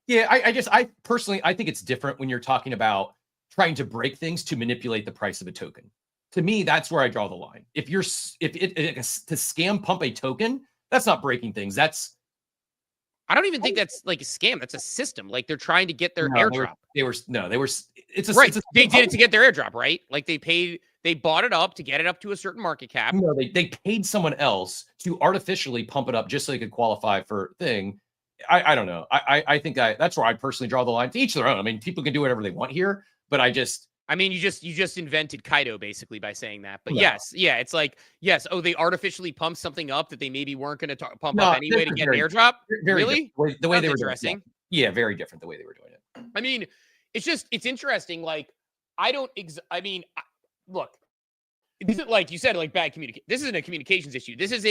Yeah, I personally think it's different when you're talking about trying to break things to manipulate the price of a token. To me, that's where I draw the line. If to scam pump a token, that's not breaking things. I don't even think that's like a scam. That's a system. Like, they're trying to get their airdrop. They did it to get their airdrop, right? Like, they bought it up to get it up to a certain market cap. No, they paid someone else to artificially pump it up just so they could qualify for thing. I don't know. I think that's where I personally draw the line. To each their own. I mean, people can do whatever they want here, but you just invented Kaido basically by saying that. But yes, it's like, yes. Oh, they artificially pumped something up that they maybe weren't going to pump up anyway to get an airdrop. Really? The way they were doing it. Yeah, very different the way they were doing it. I mean, it's interesting. Like, look, this isn't like you said, like bad communication. This isn't a communications issue. This is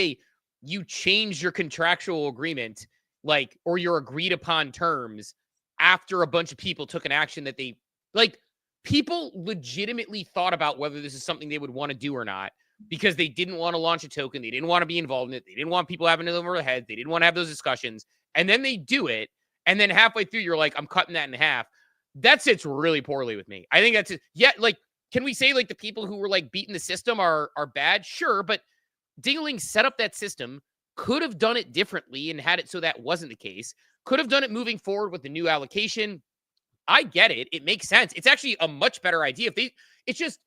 you change your contractual agreement, like, or your agreed upon terms after a bunch of people took an action that they like. People legitimately thought about whether this is something they would want to do or not because they didn't want to launch a token. They didn't want to be involved in it. They didn't want people having it over their heads. They didn't want to have those discussions. And then they do it. And then halfway through, you're like, I'm cutting that in half. That sits really poorly with me. I think that's it. Yeah. Like, can we say like the people who were like beating the system are bad? Sure. But Dingaling set up that system, could have done it differently and had it so that wasn't the case. Could have done it moving forward with the new allocation. I get it. It makes sense. It's actually a much better idea. It's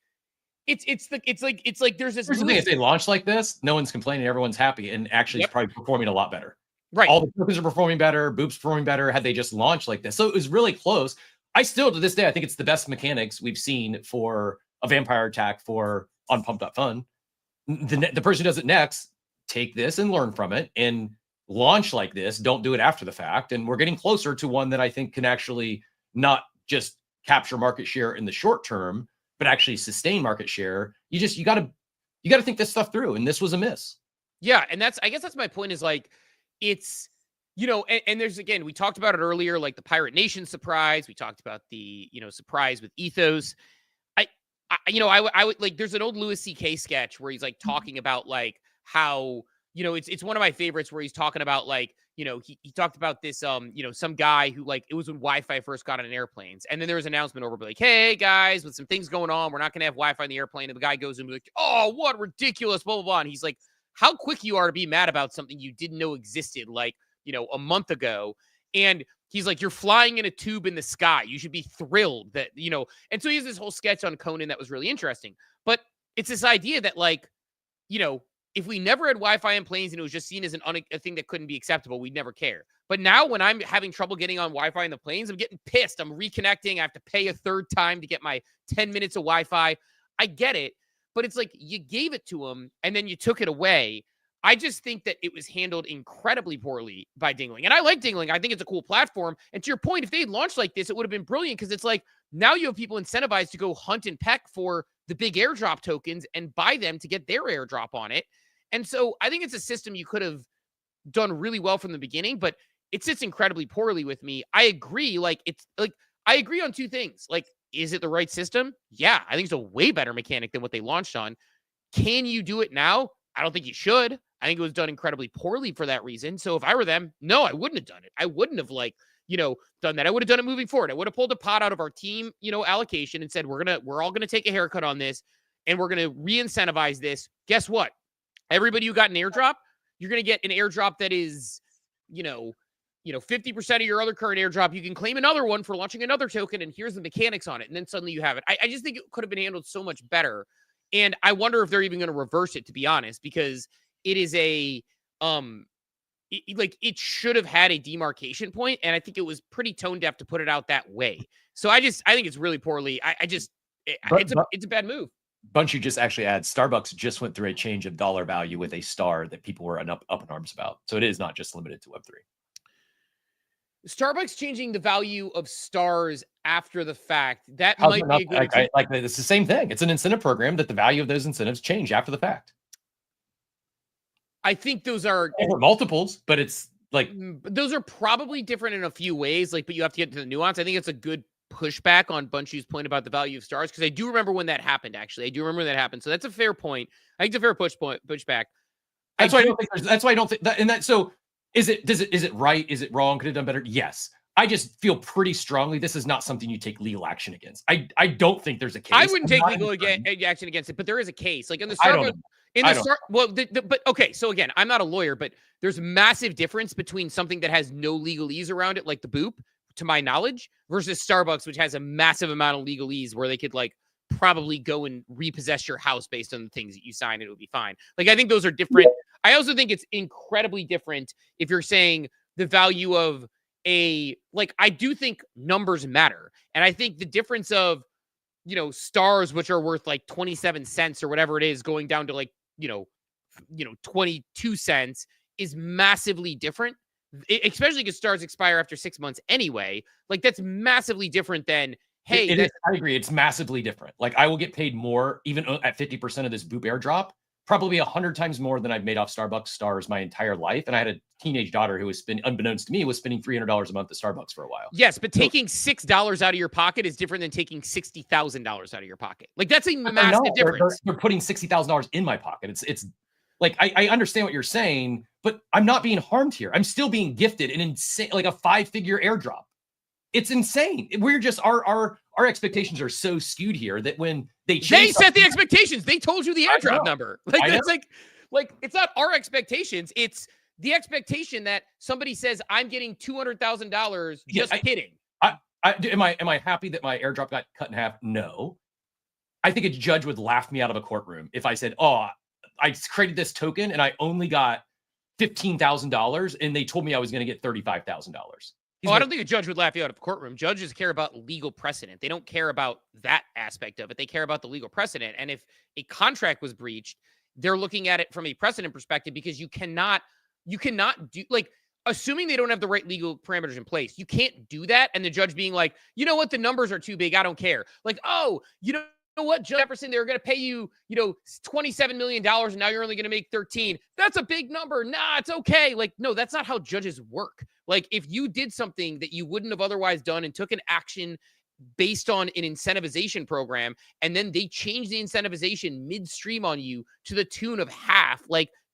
like there's this. Here's the thing: if they launch like this, no one's complaining, everyone's happy, and actually it's probably performing a lot better. Right. All the tokens are performing better. Boop's performing better. Had they just launched like this, so it was really close. I still, to this day, I think it's the best mechanics we've seen for a vampire attack for on Pump.Fun. The person who does it next, take this and learn from it, and launch like this. Don't do it after the fact. And we're getting closer to one that I think can actually not just capture market share in the short term, but actually sustain market share. You got to think this stuff through. And this was a miss. Yeah. And I guess that's my point is like, it's, and there's, again, we talked about it earlier, like the Pirate Nation surprise. We talked about the, surprise with Ethos. I would like, there's an old Louis C.K. sketch where he's like talking about like how, it's one of my favorites where he's talking about like, he talked about this, some guy who like, it was when Wi-Fi first got on airplanes. And then there was an announcement over like, hey guys, with some things going on, we're not going to have Wi-Fi in the airplane. And the guy goes and be like, oh, what ridiculous, blah, blah, blah. And he's like, how quick you are to be mad about something you didn't know existed like, a month ago. And he's like, you're flying in a tube in the sky. You should be thrilled that, and so he has this whole sketch on Conan that was really interesting. But it's this idea that like, if we never had Wi-Fi in planes and it was just seen as a thing that couldn't be acceptable, we'd never care. But now when I'm having trouble getting on Wi-Fi in the planes, I'm getting pissed. I'm reconnecting. I have to pay a third time to get my 10 minutes of Wi-Fi. I get it. But it's like you gave it to them and then you took it away. I just think that it was handled incredibly poorly by Dingaling. And I like Dingaling. I think it's a cool platform. And to your point, if they had launched like this, it would have been brilliant because it's like now you have people incentivized to go hunt and peck for the big airdrop tokens and buy them to get their airdrop on it. And so I think it's a system you could have done really well from the beginning, but it sits incredibly poorly with me. I agree. Like, it's like, I agree on two things. Like, Is it the right system? Yeah, I think it's a way better mechanic than what they launched on. Can you do it now? I don't think you should. I think it was done incredibly poorly for that reason. So if I were them, no, I wouldn't have done it. I wouldn't have done that. I would have done it moving forward. I would have pulled a pot out of our team, allocation and said, we're all gonna take a haircut on this and we're gonna re-incentivize this. Guess what? Everybody who got an airdrop, you're gonna get an airdrop that is, 50% of your other current airdrop. You can claim another one for launching another token, and here's the mechanics on it. And then suddenly you have it. I just think it could have been handled so much better. And I wonder if they're even going to reverse it, to be honest, because it is it should have had a demarcation point, and I think it was pretty tone deaf to put it out that way. So I think it's really poorly. It's a bad move. Bunchy just actually adds Starbucks just went through a change of dollar value with a star that people were up in arms about. So it is not just limited to Web3. Starbucks changing the value of stars after the fact. That might be a good it's the same thing. It's an incentive program that the value of those incentives change after the fact. I think those are multiples, but it's like those are probably different in a few ways. But you have to get to the nuance. I think it's a good pushback on Bunchy's point about the value of stars, because I do remember when that happened. Actually, I do remember when that happened. So that's a fair point. I think it's a fair pushback. That's why I don't think that. And that so. Is it right? Is it wrong? Could it have done better? Yes. I just feel pretty strongly this is not something you take legal action against. I don't think there's a case. I wouldn't take legal action against it, but there is a case. Like in the Starbucks, but okay. So again, I'm not a lawyer, but there's massive difference between something that has no legalese around it, like the Boop, to my knowledge, versus Starbucks, which has a massive amount of legalese where they could probably go and repossess your house based on the things that you sign, and it would be fine. I think those are different. I also think it's incredibly different if you're saying the value of I do think numbers matter. And I think the difference of, stars, which are worth 27 cents or whatever it is, going down to 22 cents is massively different, especially because stars expire after 6 months anyway. That's massively different than, hey, I agree. It's massively different. I will get paid more even at 50% of this Boop airdrop, probably 100 times more than I've made off Starbucks stars my entire life. And I had a teenage daughter who was unbeknownst to me, was spending $300 a month at Starbucks for a while. Yes, but taking $6 out of your pocket is different than taking $60,000 out of your pocket. That's a massive difference. They're putting $60,000 in my pocket. It's I understand what you're saying, but I'm not being harmed here. I'm still being gifted an insane, a 5-figure airdrop. It's insane. We're just our expectations are so skewed here that when they set the expectations, they told you the airdrop number. It's not our expectations. It's the expectation that somebody says I'm getting $200,000. Just kidding. Am I happy that my airdrop got cut in half? No. I think a judge would laugh me out of a courtroom if I said, "Oh, I created this token and I only got $15,000, and they told me I was going to get $35,000." I don't think a judge would laugh you out of a courtroom. Judges care about legal precedent. They don't care about that aspect of it. They care about the legal precedent. And if a contract was breached, they're looking at it from a precedent perspective, because you cannot do, assuming they don't have the right legal parameters in place, you can't do that. And the judge being like, you know what, the numbers are too big, I don't care. You know what, Jefferson, they were going to pay you, $27 million, and now you're only going to make 13. That's a big number. Nah, it's okay. No, that's not how judges work. If you did something that you wouldn't have otherwise done and took an action based on an incentivization program, and then they change the incentivization midstream on you to the tune of half,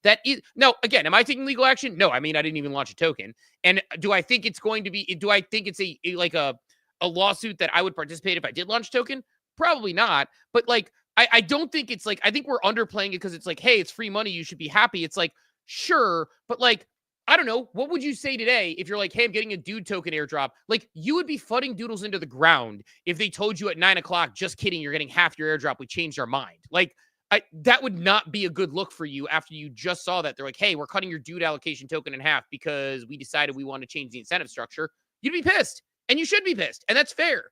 that is, now, again, am I taking legal action? No, I didn't even launch a token. And do I think it's a lawsuit that I would participate if I did launch a token? Probably not. But I don't think it's I think we're underplaying it because it's hey, it's free money, you should be happy. It's sure, but I don't know. What would you say today if you're hey, I'm getting a DOOD token airdrop? You would be fudding Doodles into the ground if they told you at 9:00, just kidding, you're getting half your airdrop. We changed our mind. That would not be a good look for you after you just saw that. They're hey, we're cutting your DOOD allocation token in half because we decided we want to change the incentive structure. You'd be pissed, and you should be pissed, and that's fair.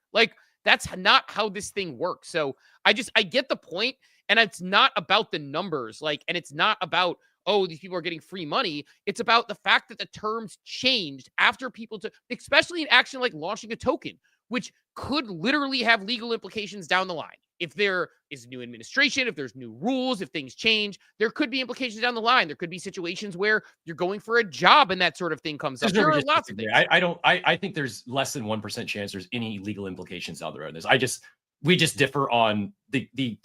That's not how this thing works. So I get the point, and it's not about the numbers, and it's not about, oh, these people are getting free money. It's about the fact that the terms changed after people especially in action like launching a token, which could literally have legal implications down the line. If there is new administration, if there's new rules, if things change, there could be implications down the line. There could be situations where you're going for a job and that sort of thing comes up. There are lots of things. I think there's less than 1% chance there's any legal implications down the road. We just differ on the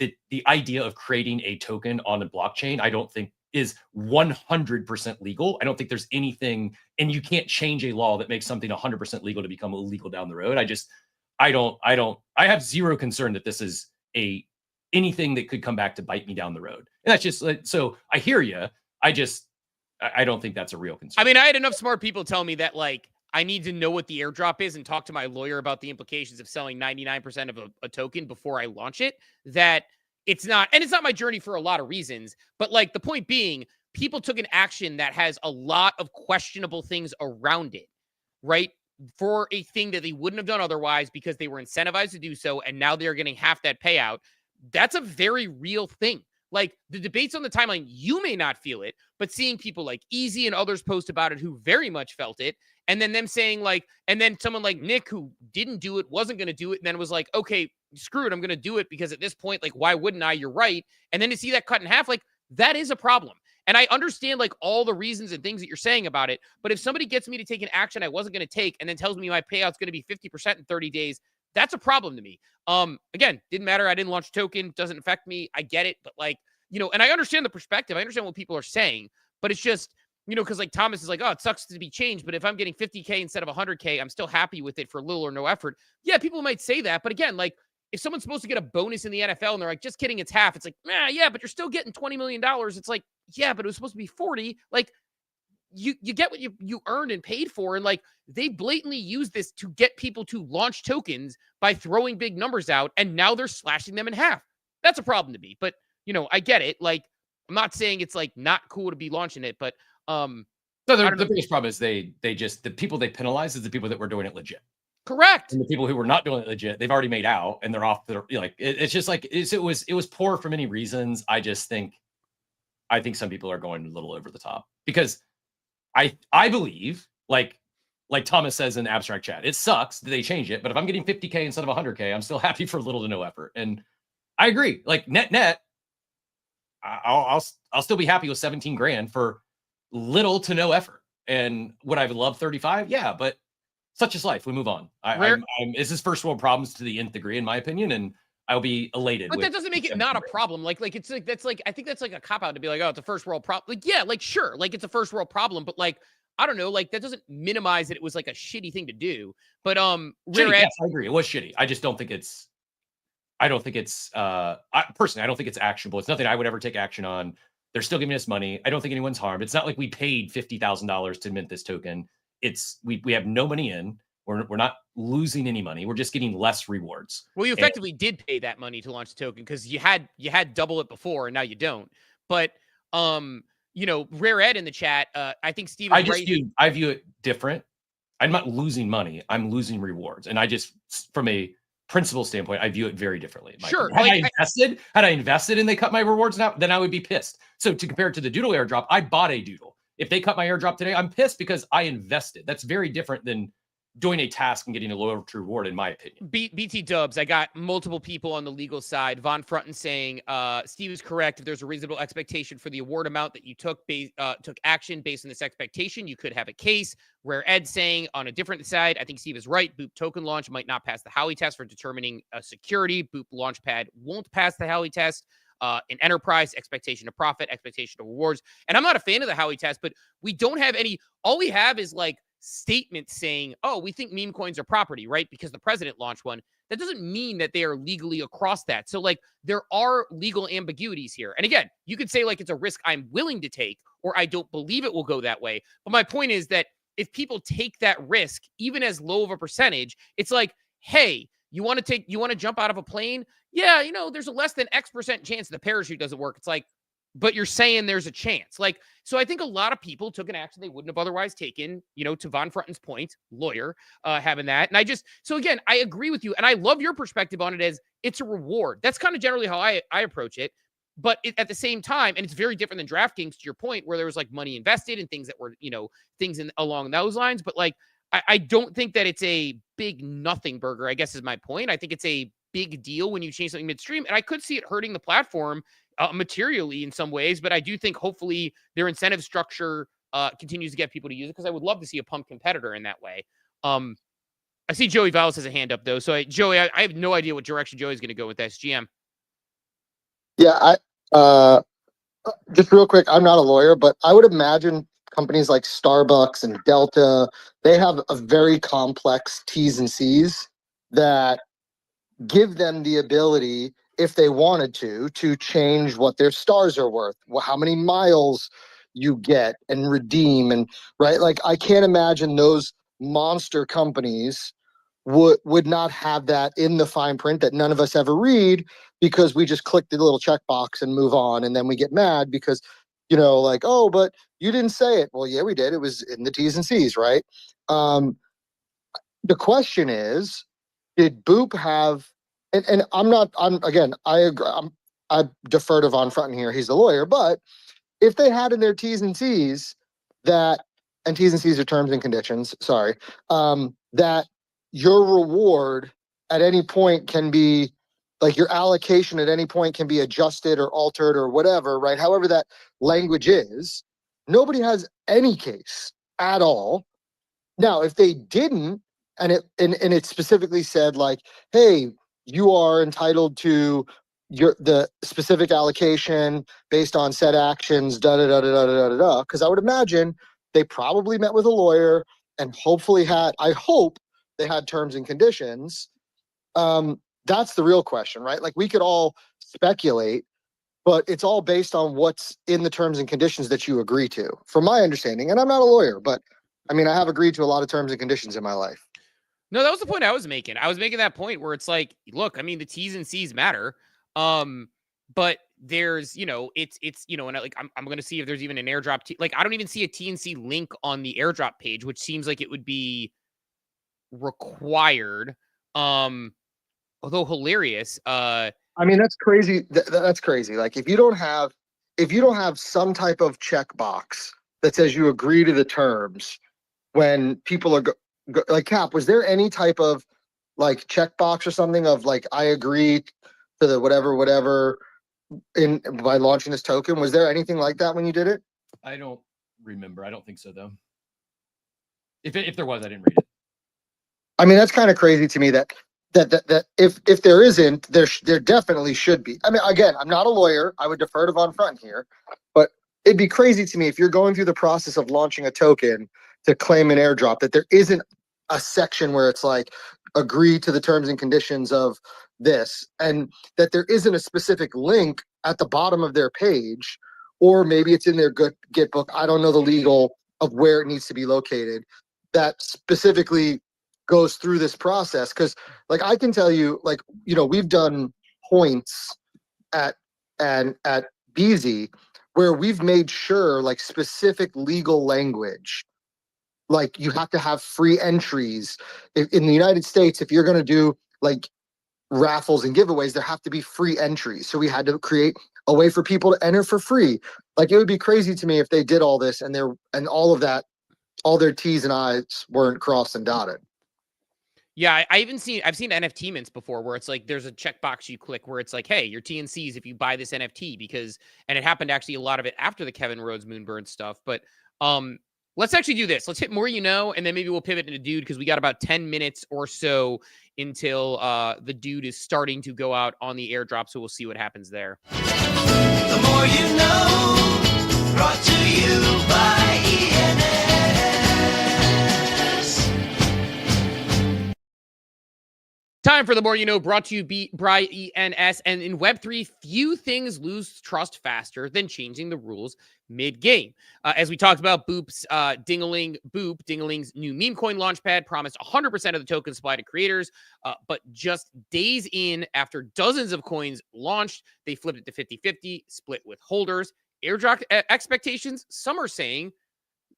idea of creating a token on a blockchain. I don't think is 100% legal. I don't think there's anything, and you can't change a law that makes something 100% legal to become illegal down the road. I have zero concern that this is anything that could come back to bite me down the road. And that's just so I hear you. I don't think that's a real concern. I mean, I had enough smart people tell me that like I need to know what the airdrop is and talk to my lawyer about the implications of selling 99% of a token before I launch it. That it's not my journey for a lot of reasons, but like the point being, people took an action that has a lot of questionable things around it, right? For a thing that they wouldn't have done otherwise because they were incentivized to do so, and now they're getting half that payout. That's a very real thing. Like the debates on the timeline, you may not feel it, but seeing people like Easy and others post about it who very much felt it, and then them saying like, and then someone like Nick who didn't do it, wasn't going to do it, and then was like, okay, screw it, I'm going to do it because at this point, like, why wouldn't I? You're right. And then to see that cut in half, like that is a problem. And I understand like all the reasons and things that you're saying about it. But if somebody gets me to take an action I wasn't going to take and then tells me my payout's going to be 50% in 30 days, that's a problem to me. Again, didn't matter. I didn't launch a token. Doesn't affect me. I get it. But like, you know, and I understand the perspective. I understand what people are saying, but it's just, you know, because like Thomas is like, oh, it sucks to be changed. But if I'm getting 50K instead of 100K, I'm still happy with it for little or no effort. Yeah, people might say that. But again, like if someone's supposed to get a bonus in the NFL and they're like, just kidding, it's half. It's like, yeah, but you're still getting $20 million. It's like, yeah, but it was supposed to be 40. Like you get what you earned and paid for. And like they blatantly use this to get people to launch tokens by throwing big numbers out. And now they're slashing them in half. That's a problem to me. But, you know, I get it. Like, I'm not saying it's like not cool to be launching it, but so the biggest problem is the people they penalize is the people that were doing it legit. Correct. And the people who were not doing it legit, they've already made out and they're off. It's just like it was poor for many reasons. I think some people are going a little over the top because I believe like Thomas says in abstract chat, it sucks that they change it, but if I'm getting 50K instead of 100K, I'm still happy for little to no effort. And I agree. Like net, I'll still be happy with 17 grand for little to no effort. And would I love 35? Yeah, but such is life. We move on. This is first world problems to the nth degree, in my opinion, and I'll be elated. But that doesn't make it not a problem. Like it's like that's like I think that's like a cop out to be like, oh, it's a first world problem. Like yeah, like sure, like it's a first world problem, but like I don't know, like that doesn't minimize that it was like a shitty thing to do. But yes, I agree. It was shitty. I just don't think it's. I don't think it's personally. I don't think it's actionable. It's nothing I would ever take action on. They're still giving us money. I don't think anyone's harmed. It's not like we paid $50,000 to mint this token. It's we have no money in. We're not losing any money. We're just getting less rewards. Well, you effectively did pay that money to launch the token because you had double it before and now you don't. But you know, Rare Ed in the chat, I think Steve. I view it different. I'm not losing money. I'm losing rewards, and I just from a principle standpoint, I view it very differently. Sure. Had I invested and they cut my rewards now, then I would be pissed. So to compare it to the Doodle airdrop, I bought a Doodle. If they cut my airdrop today, I'm pissed because I invested. That's very different than doing a task and getting a lower reward, in my opinion. BT Dubs, I got multiple people on the legal side. Von Frunten saying, Steve is correct. If there's a reasonable expectation for the award amount that you took action based on this expectation, you could have a case. Rare Ed saying on a different side, I think Steve is right. Boop token launch might not pass the Howey test for determining security. Boop Launchpad won't pass the Howey test. In enterprise, expectation of profit, expectation of rewards. And I'm not a fan of the Howey test, but we don't have any. All we have is like statements saying, oh, we think meme coins are property, right? Because the president launched one. That doesn't mean that they are legally across that. So like there are legal ambiguities here. And again, you could say like it's a risk I'm willing to take, or I don't believe it will go that way. But my point is that if people take that risk, even as low of a percentage, it's like, hey, you want to jump out of a plane? Yeah, you know, there's a less than X% chance the parachute doesn't work. It's like, but you're saying there's a chance. Like, so I think a lot of people took an action they wouldn't have otherwise taken, you know, to Von Frunten's point, lawyer, having that. And so again, I agree with you. And I love your perspective on it as it's a reward. That's kind of generally how I approach it. But at the same time, and it's very different than DraftKings, to your point, where there was like money invested and things that were, you know, things along those lines. But like, I don't think that it's a big nothing burger, I guess is my point. I think it's a big deal when you change something midstream. And I could see it hurting the platform materially in some ways, but I do think hopefully their incentive structure continues to get people to use it, because I would love to see a pump competitor in that way. I see Joey Valles has a hand up, though. So, Joey, I have no idea what direction Joey's going to go with this. GM. Yeah, just real quick, I'm not a lawyer, but I would imagine companies like Starbucks and Delta, they have a very complex T's and C's that give them the ability, if they wanted to change what their stars are worth, how many miles you get and redeem, and right. Like, I can't imagine those monster companies would not have that in the fine print that none of us ever read, because we just click the little checkbox and move on, and then we get mad because, like, oh, but you didn't say it. Well, yeah, we did. It was in the T's and C's, right? The question is, did Boop have? And I agree. I defer to Von Frunten here. He's the lawyer, but if they had in their T's and C's and T's and C's are terms and conditions, sorry, that your reward at any point can be, like, your allocation at any point can be adjusted or altered or whatever, right? However that language is, nobody has any case at all. Now, if they didn't, and it specifically said, like, hey, you are entitled to the specific allocation based on said actions, because I would imagine they probably met with a lawyer and hopefully I hope they had terms and conditions. That's the real question, right? Like, we could all speculate, but it's all based on what's in the terms and conditions that you agree to, from my understanding. And I'm not a lawyer, but I mean, I have agreed to a lot of terms and conditions in my life. No, that was the point I was making. I was making that point where it's like, look, I mean, the T's and C's matter. But there's, it's, and I'm going to see if there's even an airdrop. Like, I don't even see a T and C link on the airdrop page, which seems like it would be required. Although hilarious. I mean, that's crazy. That's crazy. Like, if you don't have some type of checkbox that says you agree to the terms, when people are like, Cap, was there any type of, like, checkbox or something of, like, I agree to the whatever by launching this token? Was there anything like that when you did it? I don't remember. I don't think so, though. If there was, I didn't read it. I mean, that's kind of crazy to me that if there isn't, there definitely should be. I mean, again, I'm not a lawyer. I would defer to Von Frunten here, but it'd be crazy to me if you're going through the process of launching a token to claim an airdrop, that there isn't a section where it's like, agree to the terms and conditions of this, and that there isn't a specific link at the bottom of their page, or maybe it's in their Git book. I don't know the legal of where it needs to be located, that specifically goes through this process. Because, like, I can tell you, like, we've done points at BZ where we've made sure, like, specific legal language, like, you have to have free entries. In the United States, if you're going to do, like, raffles and giveaways, there have to be free entries. So we had to create a way for people to enter for free. Like, it would be crazy to me if they did all this and all of that, all their T's and I's weren't crossed and dotted. Yeah, I've seen NFT mints before where it's like there's a checkbox you click where it's like, hey, your T and C's if you buy this NFT, and it happened actually a lot of it after the Kevin Rhodes Moonbird stuff. But let's actually do this. Let's hit more, and then maybe we'll pivot into Dude, because we got about 10 minutes or so until the Dude is starting to go out on the airdrop. So we'll see what happens there. The more you know, brought to you by ENS. Time for the More You Know, brought to you by ENS. And in Web3, few things lose trust faster than changing the rules mid-game. As we talked about, Boop's Dingaling's new meme coin launchpad promised 100% of the token supply to creators, but just days in, after dozens of coins launched, they flipped it to 50-50, split with holders. Airdrop expectations, some are saying,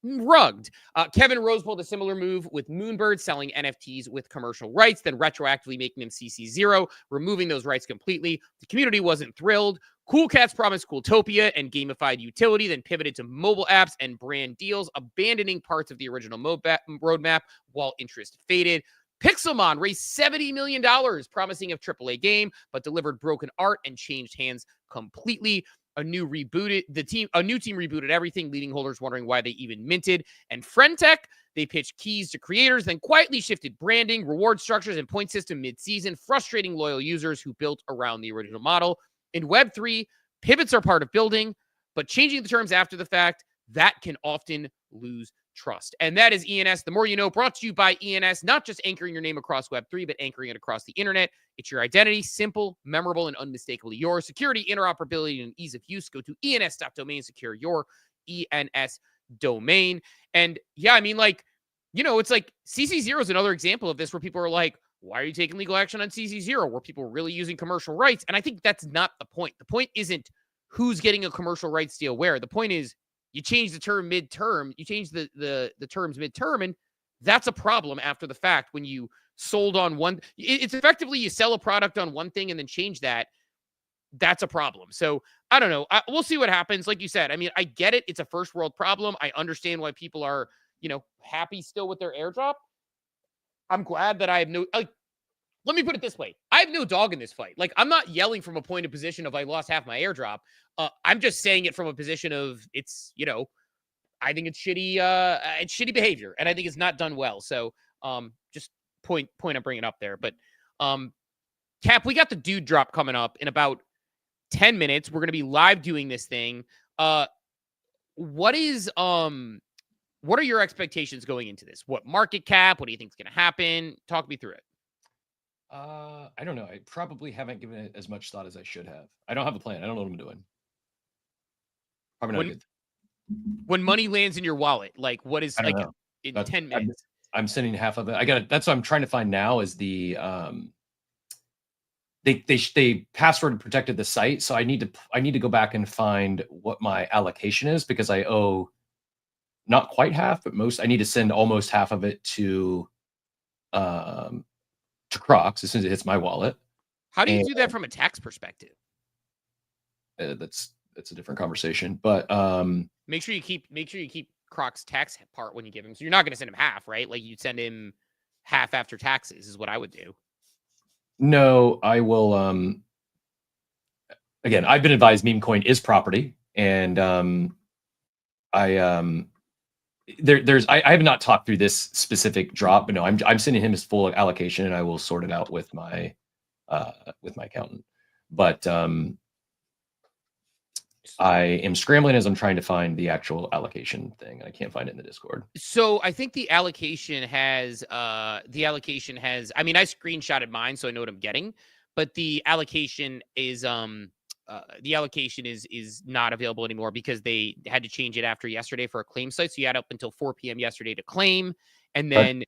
rugged. Kevin Rose pulled a similar move with Moonbird, selling NFTs with commercial rights, then retroactively making them CC0, removing those rights completely. The community wasn't thrilled. Cool Cats promised Cooltopia and gamified utility, then pivoted to mobile apps and brand deals, abandoning parts of the original roadmap while interest faded. Pixelmon raised $70 million, promising a AAA game, but delivered broken art and changed hands completely. A new team rebooted everything, leading holders wondering why they even minted. And Friendtech, they pitched keys to creators, then quietly shifted branding, reward structures, and point system mid-season, frustrating loyal users who built around the original model. In Web3, pivots are part of building, but changing the terms after the fact, that can often lose trust. And that is ENS, The More You Know, brought to you by ENS, not just anchoring your name across Web3, but anchoring it across the internet. It's your identity, simple, memorable, and unmistakably yours. Security, interoperability, and ease of use. Go to ens.domain, secure your ENS domain. And yeah, I mean, like, you know, it's like CC0 is another example of this where people are like, why are you taking legal action on CC0? Where people are really using commercial rights. And I think that's not the point. The point isn't who's getting a commercial rights deal where. The point is you change the term midterm, you change the terms midterm, and that's a problem after the fact when you sold on one. It's effectively you sell a product on one thing and then change that. That's a problem. So I don't know. We'll see what happens. Like you said, I mean, I get it. It's a first world problem. I understand why people are, you know, happy still with their airdrop. I'm glad that I have no, like, let me put it this way. I have no dog in this fight. Like, I'm not yelling from a point of position of I lost half my airdrop. I'm just saying it from a position of it's, you know, I think it's shitty behavior, and I think it's not done well. So just point I'm bringing up there. But Cap, we got the DOOD drop coming up in about 10 minutes. We're going to be live doing this thing. What are your expectations going into this? What market cap? What do you think is going to happen? Talk me through it. I don't know. I probably haven't given it as much thought as I should have. I don't have a plan. I don't know what I'm doing. Probably not good. When money lands in your wallet, like what is like in That's, 10 minutes? I'm sending half of it. That's what I'm trying to find now is the they password protected the site, so I need to go back and find what my allocation is because I owe not quite half, but I need to send almost half of it to Crocs as soon as it hits my wallet. How do you do that from a tax perspective? That's a different conversation, but make sure you keep Croc's tax part when you give him. So you're not going to send him half, right? Like you'd send him half after taxes is what I would do. No, I will. Again, I've been advised meme coin is property, and I have not talked through this specific drop, but no, I'm sending him his full allocation, and I will sort it out with my accountant. But I am scrambling as I'm trying to find the actual allocation thing, and I can't find it in the Discord. So I think the allocation has I mean, I screenshotted mine, so I know what I'm getting, but the allocation is not available anymore because they had to change it after yesterday for a claim site. So you had up until 4 p.m. yesterday to claim, and then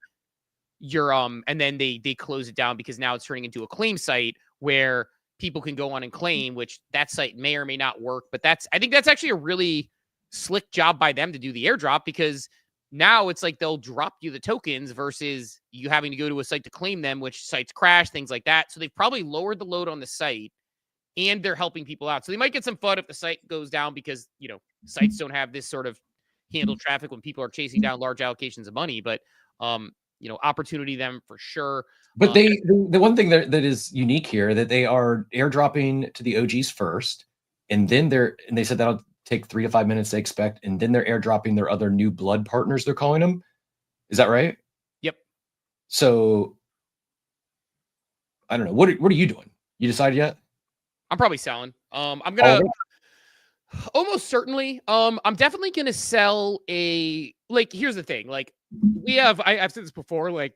they close it down because now it's turning into a claim site where people can go on and claim, which that site may or may not work. But I think that's actually a really slick job by them to do the airdrop, because now it's like they'll drop you the tokens versus you having to go to a site to claim them, which sites crash, things like that. So they've probably lowered the load on the site, and they're helping people out. So they might get some FUD if the site goes down because, you know, sites don't have this sort of handle traffic when people are chasing down large allocations of money. But, you know, opportunity them for sure. But the one thing that is unique here, that they are airdropping to the OGs first, and then they said that'll take 3 to 5 minutes, they expect, and then they're airdropping their other new blood partners, they're calling them. Is that right? Yep. So I don't know. What are you doing? You decided yet? I'm probably selling. I'm gonna almost certainly. I'm definitely gonna sell here's the thing. Like I've said this before, like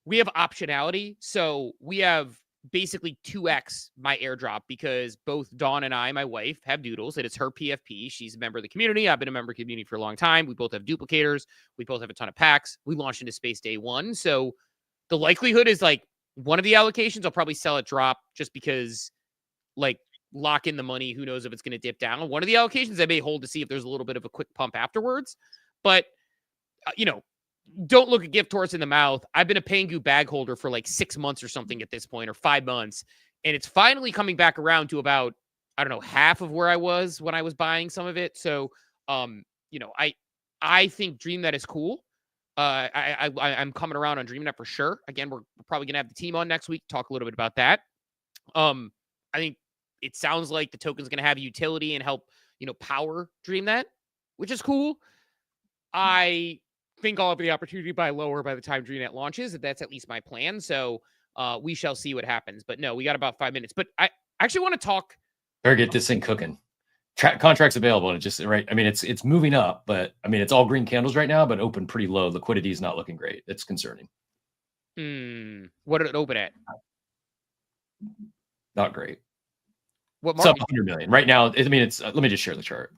we have optionality. So we have basically 2x my airdrop because both Dawn and I, my wife, have Doodles, and it's her PFP. She's a member of the community. I've been a member of the community for a long time. We both have duplicators. We both have a ton of packs. We launched into space day one. So the likelihood is like one of the allocations I'll probably sell at drop just because like lock in the money. Who knows if it's going to dip down. One of the allocations I may hold to see if there's a little bit of a quick pump afterwards. But, you know, don't look a gift horse in the mouth. I've been a Pangu bag holder for like 6 months or something at this point, or 5 months. And it's finally coming back around to about I don't know, half of where I was when I was buying some of it. So, you know, I think DreamNet is cool. I'm coming around on DreamNet for sure. Again, we're probably gonna have the team on next week, talk a little bit about that. I think it sounds like the token's gonna have utility and help, you know, power DreamNet, which is cool. I think I'll have the opportunity to buy lower by the time DreamNet launches. That's at least my plan. So we shall see what happens. But no, we got about 5 minutes. But I actually want to talk. Better get this thing cooking. Contracts available, and it just right. I mean, it's moving up, but I mean, it's all green candles right now, but open pretty low. Liquidity is not looking great. It's concerning. What did it open at? Not great. What It's up market? 100 million right now. I mean, it's. Let me just share the chart.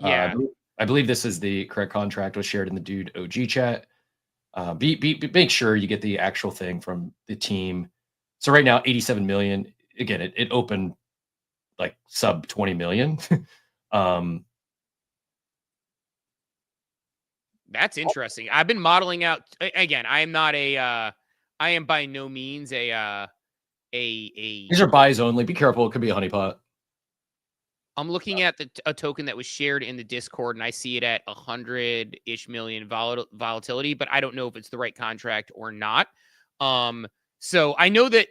Yeah. I believe this is the correct contract. Was shared in the Dude OG chat. Make sure you get the actual thing from the team. So right now, 87 million. Again, it opened like sub 20 million. That's interesting. I've been modeling out again. I am not I am by no means a. These are buys only. Be careful. It could be a honeypot. I'm looking at a token that was shared in the Discord, and I see it at 100-ish million volatility, but I don't know if it's the right contract or not. So I know that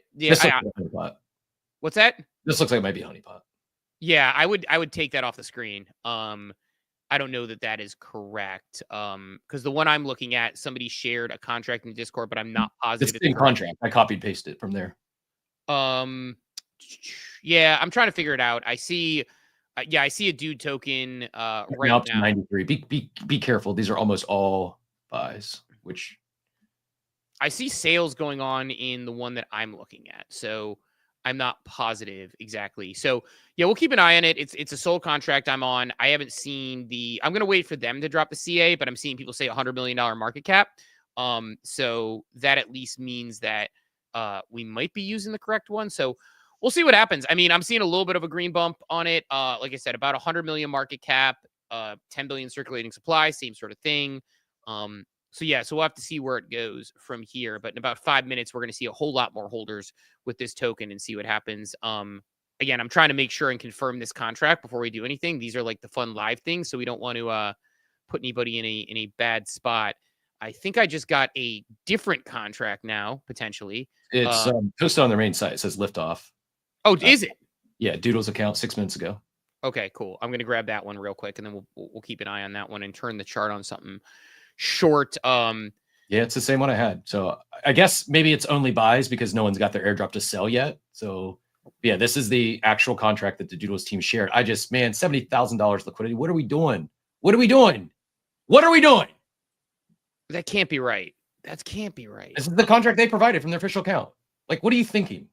what's that? This looks like it might be a honeypot. Yeah, I would take that off the screen. I don't know that that is correct. Because the one I'm looking at, somebody shared a contract in Discord, but I'm not positive. It's the same contract. I copied pasted it from there. Yeah, I'm trying to figure it out. I see. Yeah, I see a Dude token right up to now. 93. Be careful. These are almost all buys, which I see sales going on in the one that I'm looking at. So I'm not positive exactly. So yeah, we'll keep an eye on it. It's a sole contract I'm on. I haven't seen I'm going to wait for them to drop the CA, but I'm seeing people say $100 million market cap. So that at least means that we might be using the correct one. So we'll see what happens. I mean, I'm seeing a little bit of a green bump on it. Like I said, about 100 million market cap, 10 billion circulating supply, same sort of thing. So yeah, so we'll have to see where it goes from here. But in about 5 minutes, we're going to see a whole lot more holders with this token and see what happens. Again, I'm trying to make sure and confirm this contract before we do anything. These are like the fun live things, so we don't want to put anybody in a bad spot. I think I just got a different contract now, potentially. it's posted on their main site. It says liftoff. Oh, is it? Yeah, Doodles account 6 minutes ago. Okay, cool. I'm going to grab that one real quick, and then we'll keep an eye on that one and turn the chart on something short. Yeah, it's the same one I had. So I guess maybe it's only buys because no one's got their airdrop to sell yet. So yeah, this is the actual contract that the Doodles team shared. Man, $70,000 liquidity. What are we doing? What are we doing? What are we doing? That can't be right. That can't be right. This is the contract they provided from their official account. Like, what are you thinking?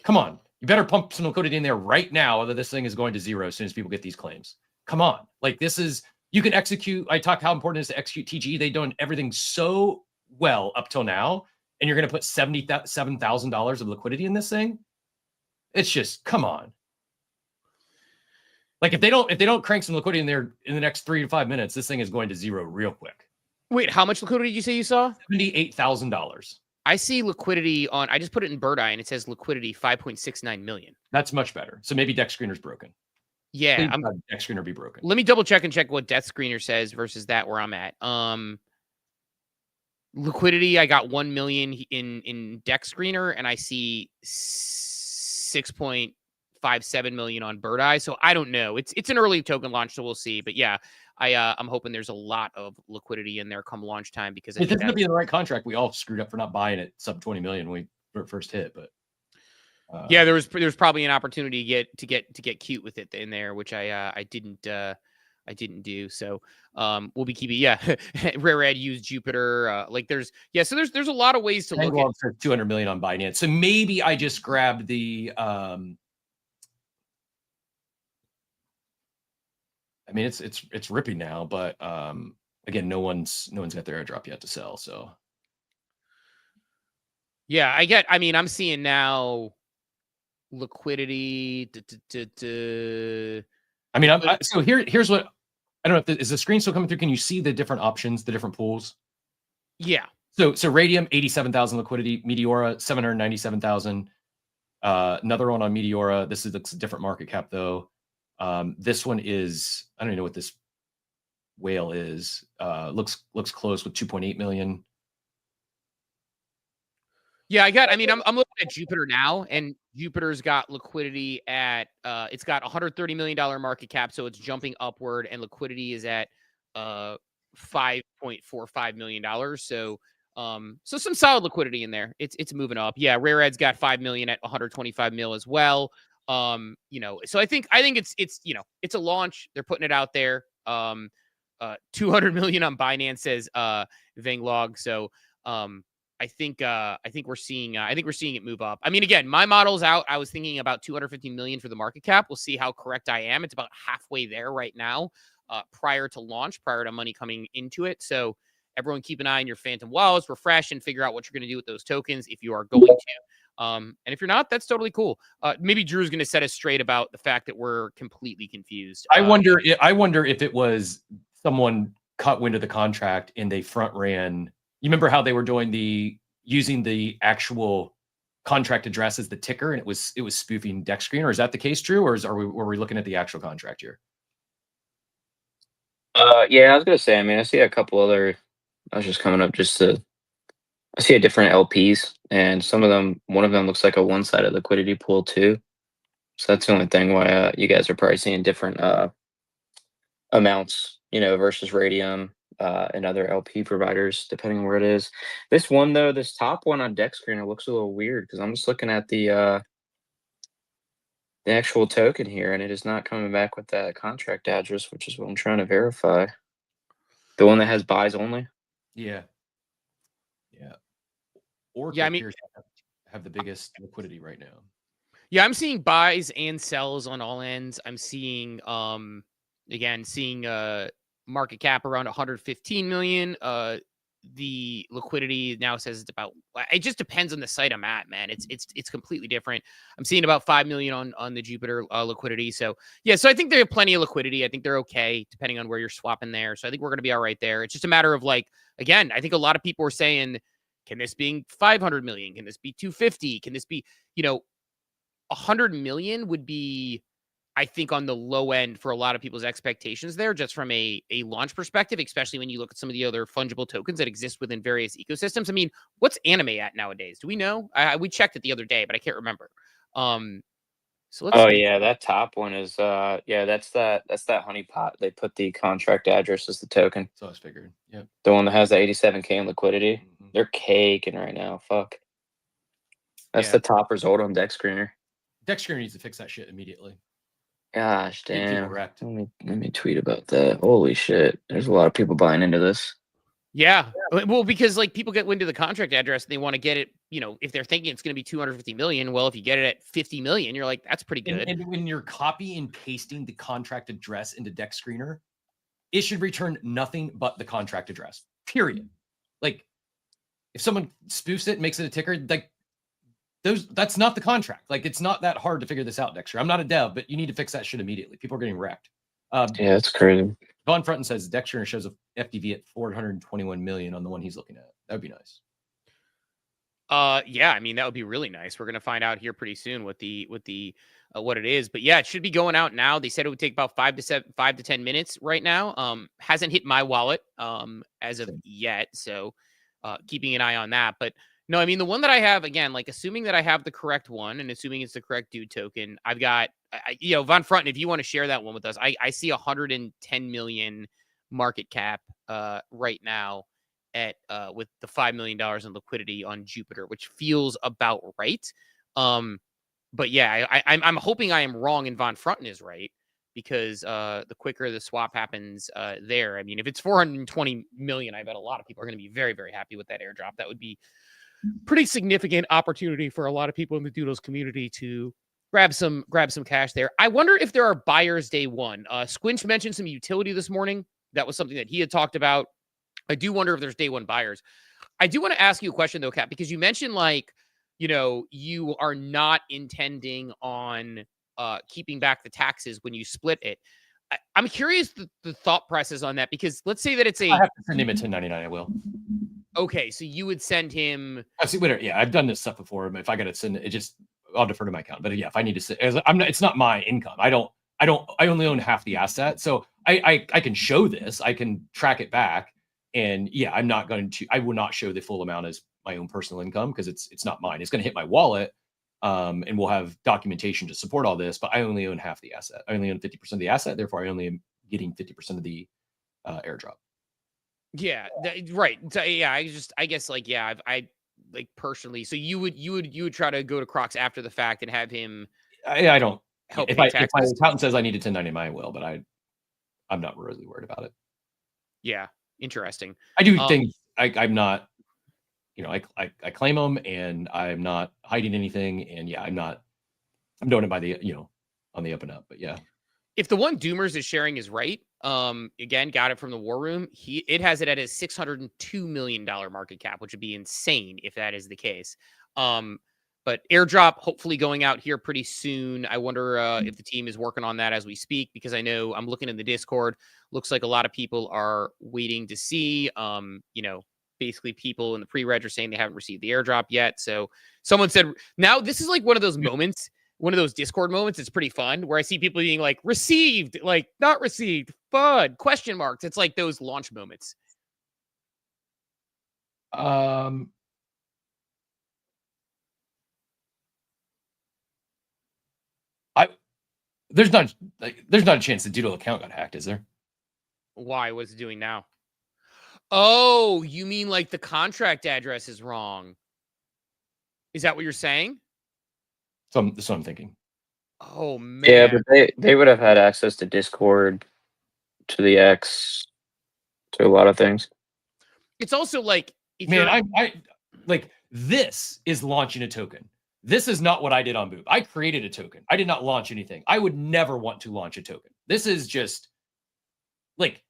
Come on. You better pump some liquidity in there right now, whether this thing is going to zero as soon as people get these claims. Come on. Like, this is, you can execute. I talked how important it is to execute TGE. They've done everything so well up till now, and you're going to put $77,000 of liquidity in this thing? It's just, come on. Like, if they don't crank some liquidity in there in the next 3 to 5 minutes, this thing is going to zero real quick. Wait, how much liquidity did you say you saw? $78,000. I see liquidity on, I just put it in Bird Eye and it says liquidity 5.69 million. That's much better. So maybe Deck Screener's broken. Yeah. Deck Screener be broken. Let me double check what Death Screener says versus that where I'm at. Liquidity, I got 1 million in Deck Screener and I see 6.57 million on Bird Eye. So I don't know. It's an early token launch, so we'll see. But yeah, I'm hoping there's a lot of liquidity in there come launch time because if it's going to be the right contract, we all screwed up for not buying it sub 20 million when we first hit. But yeah, there's probably an opportunity to get cute with it in there, which I didn't do. So we'll be keeping Rare Ed use Jupiter. So there's a lot of ways to look at 200 million on Binance. So maybe I just grabbed the I mean, it's ripping now, but again, no one's got their airdrop yet to sell. So yeah, I'm seeing now liquidity. I mean, so here's what I don't know. Is the screen still coming through? Can you see the different options, the different pools? Yeah. So Radium 87,000 liquidity, Meteora 797,000, Another one on Meteora. This is a different market cap though. This one is, I don't even know what this whale is. Looks close with 2.8 million. Yeah, I'm looking at Jupiter now, and Jupiter's got liquidity at it's got $130 million market cap, so it's jumping upward, and liquidity is at $5.45 million. So so some solid liquidity in there. It's moving up. Yeah, Rare Ed's got 5 million at 125 mil as well. So I think it's it's a launch. They're putting it out there. 200 million on Binance, says Vanglog. So I think we're seeing it move up. I mean, again, my model's out. I was thinking about 250 million for the market cap. We'll see how correct I am. It's about halfway there right now, prior to launch, prior to money coming into it. So everyone keep an eye on your Phantom wallets, refresh, and figure out what you're going to do with those tokens if you are going to. And if you're not, that's totally cool. Maybe Drew's going to set us straight about the fact that we're completely confused. I wonder if it was someone caught wind of the contract and they front ran. You remember how they were doing using the actual contract address as the ticker, and it was spoofing DEX screener? Is that the case, Drew, or were we looking at the actual contract here? Yeah, I was gonna say. I mean, I see a couple other. I was just coming up just to. I see a different LPs, and one of them looks like a one-sided liquidity pool too. So that's the only thing why you guys are probably seeing different amounts, versus Radium. And other LP providers, depending on where it is. This one, though, this top one on DEX screener looks a little weird because I'm just looking at the actual token here, and it is not coming back with that contract address, which is what I'm trying to verify. The one that has buys only. Yeah. Or have the biggest liquidity right now. Yeah, I'm seeing buys and sells on all ends. I'm seeing market cap around 115 million. The liquidity now says it's about. It just depends on the site I'm at, man. It's completely different. I'm seeing about 5 million on the Jupiter liquidity. So yeah, so I think they have plenty of liquidity. I think they're okay depending on where you're swapping there. So I think we're going to be all right there. It's just a matter of again, I think a lot of people are saying, can this be 500 million? Can this be 250? Can this be 100 million would be, I think, on the low end for a lot of people's expectations there, just from a launch perspective, especially when you look at some of the other fungible tokens that exist within various ecosystems. I mean, what's Anime at nowadays? Do we know? We checked it the other day, but I can't remember. So let's. Oh yeah, that top one is that's that honeypot. They put the contract address as the token. So I was figured. Yeah. The one that has the 87K in liquidity. Mm-hmm. They're caking right now. Fuck. That's the top result on DEX screener. DEX screener needs to fix that shit immediately. Gosh damn. Let me tweet about that. Holy shit. There's a lot of people buying into this. Yeah. Well, because people get wind of the contract address and they want to get it, if they're thinking it's going to be 250 million, well, if you get it at 50 million, you're like, that's pretty good. And when you're copy and pasting the contract address into DEX screener, it should return nothing but the contract address, period. If someone spoofs it and makes it a ticker, that's not the contract. It's not that hard to figure this out, Dexter. I'm not a dev, but you need to fix that shit immediately. People are getting wrecked. Yeah, it's crazy. Von Frunton says Dexter shows a FDV at 421 million on the one he's looking at. That would be nice. Yeah, I mean, that would be really nice. We're going to find out here pretty soon what it is, but yeah, it should be going out now. They said it would take about 5 to 10 minutes right now. Hasn't hit my wallet, as of yet. So, keeping an eye on that, but no, I mean, the one that I have, again, assuming that I have the correct one and assuming it's the correct DOOD token, I've got, Von Frunton, if you want to share that one with us, I see 110 million market cap right now at with the $5 million in liquidity on Jupiter, which feels about right. But yeah, I'm hoping I am wrong and Von Frunton is right, because the quicker the swap happens there, I mean, if it's 420 million, I bet a lot of people are going to be very, very happy with that airdrop. That would be pretty significant opportunity for a lot of people in the Doodles community to grab some cash there. I wonder if there are buyers day one. Squinch mentioned some utility this morning. That was something that he had talked about. I do wonder if there's day one buyers. I do want to ask you a question though, Cap, because you mentioned you are not intending on keeping back the taxes when you split it. I'm curious the thought process on that, because let's say that it's I have to send him a 1099. I will. Okay, so you would send him. Yeah, I've done this stuff before. If I got to send it, I'll defer to my account. But yeah, if I need to say, it's not my income. I only own half the asset. So I can show this, I can track it back. And yeah, I will not show the full amount as my own personal income because it's not mine. It's going to hit my wallet. And we'll have documentation to support all this, but I only own half the asset. I only own 50% of the asset. Therefore, I only am getting 50% of the airdrop. Yeah, right. So, yeah, I guess like, yeah, I like personally. So you would try to go to Crocs after the fact and have him. I don't help if pay my taxes. accountant says I need a 1099, I will, but I'm not really worried about it. Yeah, interesting. I do things. I'm not. I claim them, and I'm not hiding anything. And yeah, I'm doing it by the on the up and up. But yeah, if the one Doomers is sharing is right, again, got it from the War Room. It has it at his $602 million market cap, which would be insane if that is the case. But airdrop hopefully going out here pretty soon. I wonder if the team is working on that as we speak, because I know I'm looking in the Discord. Looks like a lot of people are waiting to see, basically people in the pre-reg are saying they haven't received the airdrop yet. So someone said, now this is like one of those moments, one of those Discord moments. It's pretty fun where I see people being like received, like not received, fun, question marks. It's like those launch moments. There's not a chance the Doodle account got hacked, is there? Why? What's it doing now? Oh, you mean like the contract address is wrong? Is that what you're saying? That's what I'm thinking. Oh man. Yeah, but they would have had access to Discord, to the X, to a lot of things. It's also like, I like this is launching a token. This is not what I did on Boop. I created a token. I did not launch anything. I would never want to launch a token. This is just like,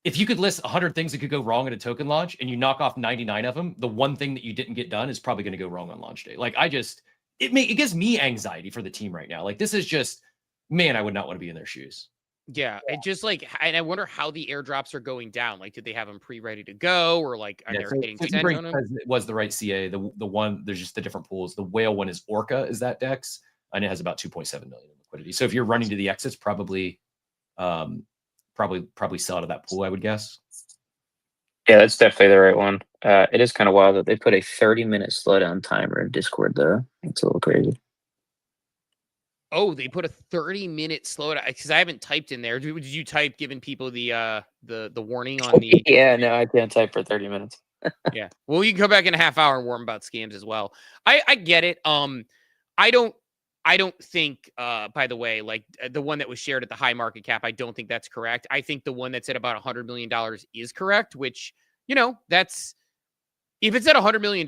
if you could list 100 things that could go wrong at a token launch and you knock off 99 of them, the one thing that you didn't get done is probably going to go wrong on launch day. Like it gives me anxiety for the team right now. Like this is just, man, I would not want to be in their shoes. Yeah, it just like, and I wonder how the airdrops are going down. Like, did they have them pre-ready to go, or like, are they getting sent on them? It was the right CA. The one, there's just the different pools. The whale one is Orca, is that DEX, and it has about 2.7 million in liquidity. So if you're running to the exits, probably sell out of that pool, I would guess. Yeah, that's definitely the right one. It is kind of wild that they put a 30-minute slowdown timer in Discord, though. It's a little crazy. Oh, they put a 30-minute slowdown because I haven't typed in there. Did you type giving people the warning on the? Yeah, no, I can't type for 30 minutes. Yeah, well, you can come back in a half hour and warn about scams as well. I get it. I don't think. By the way, like the one that was shared at the high market cap, I don't think that's correct. I think the one that's at about $100 million is correct. Which that's if it's at $100 million,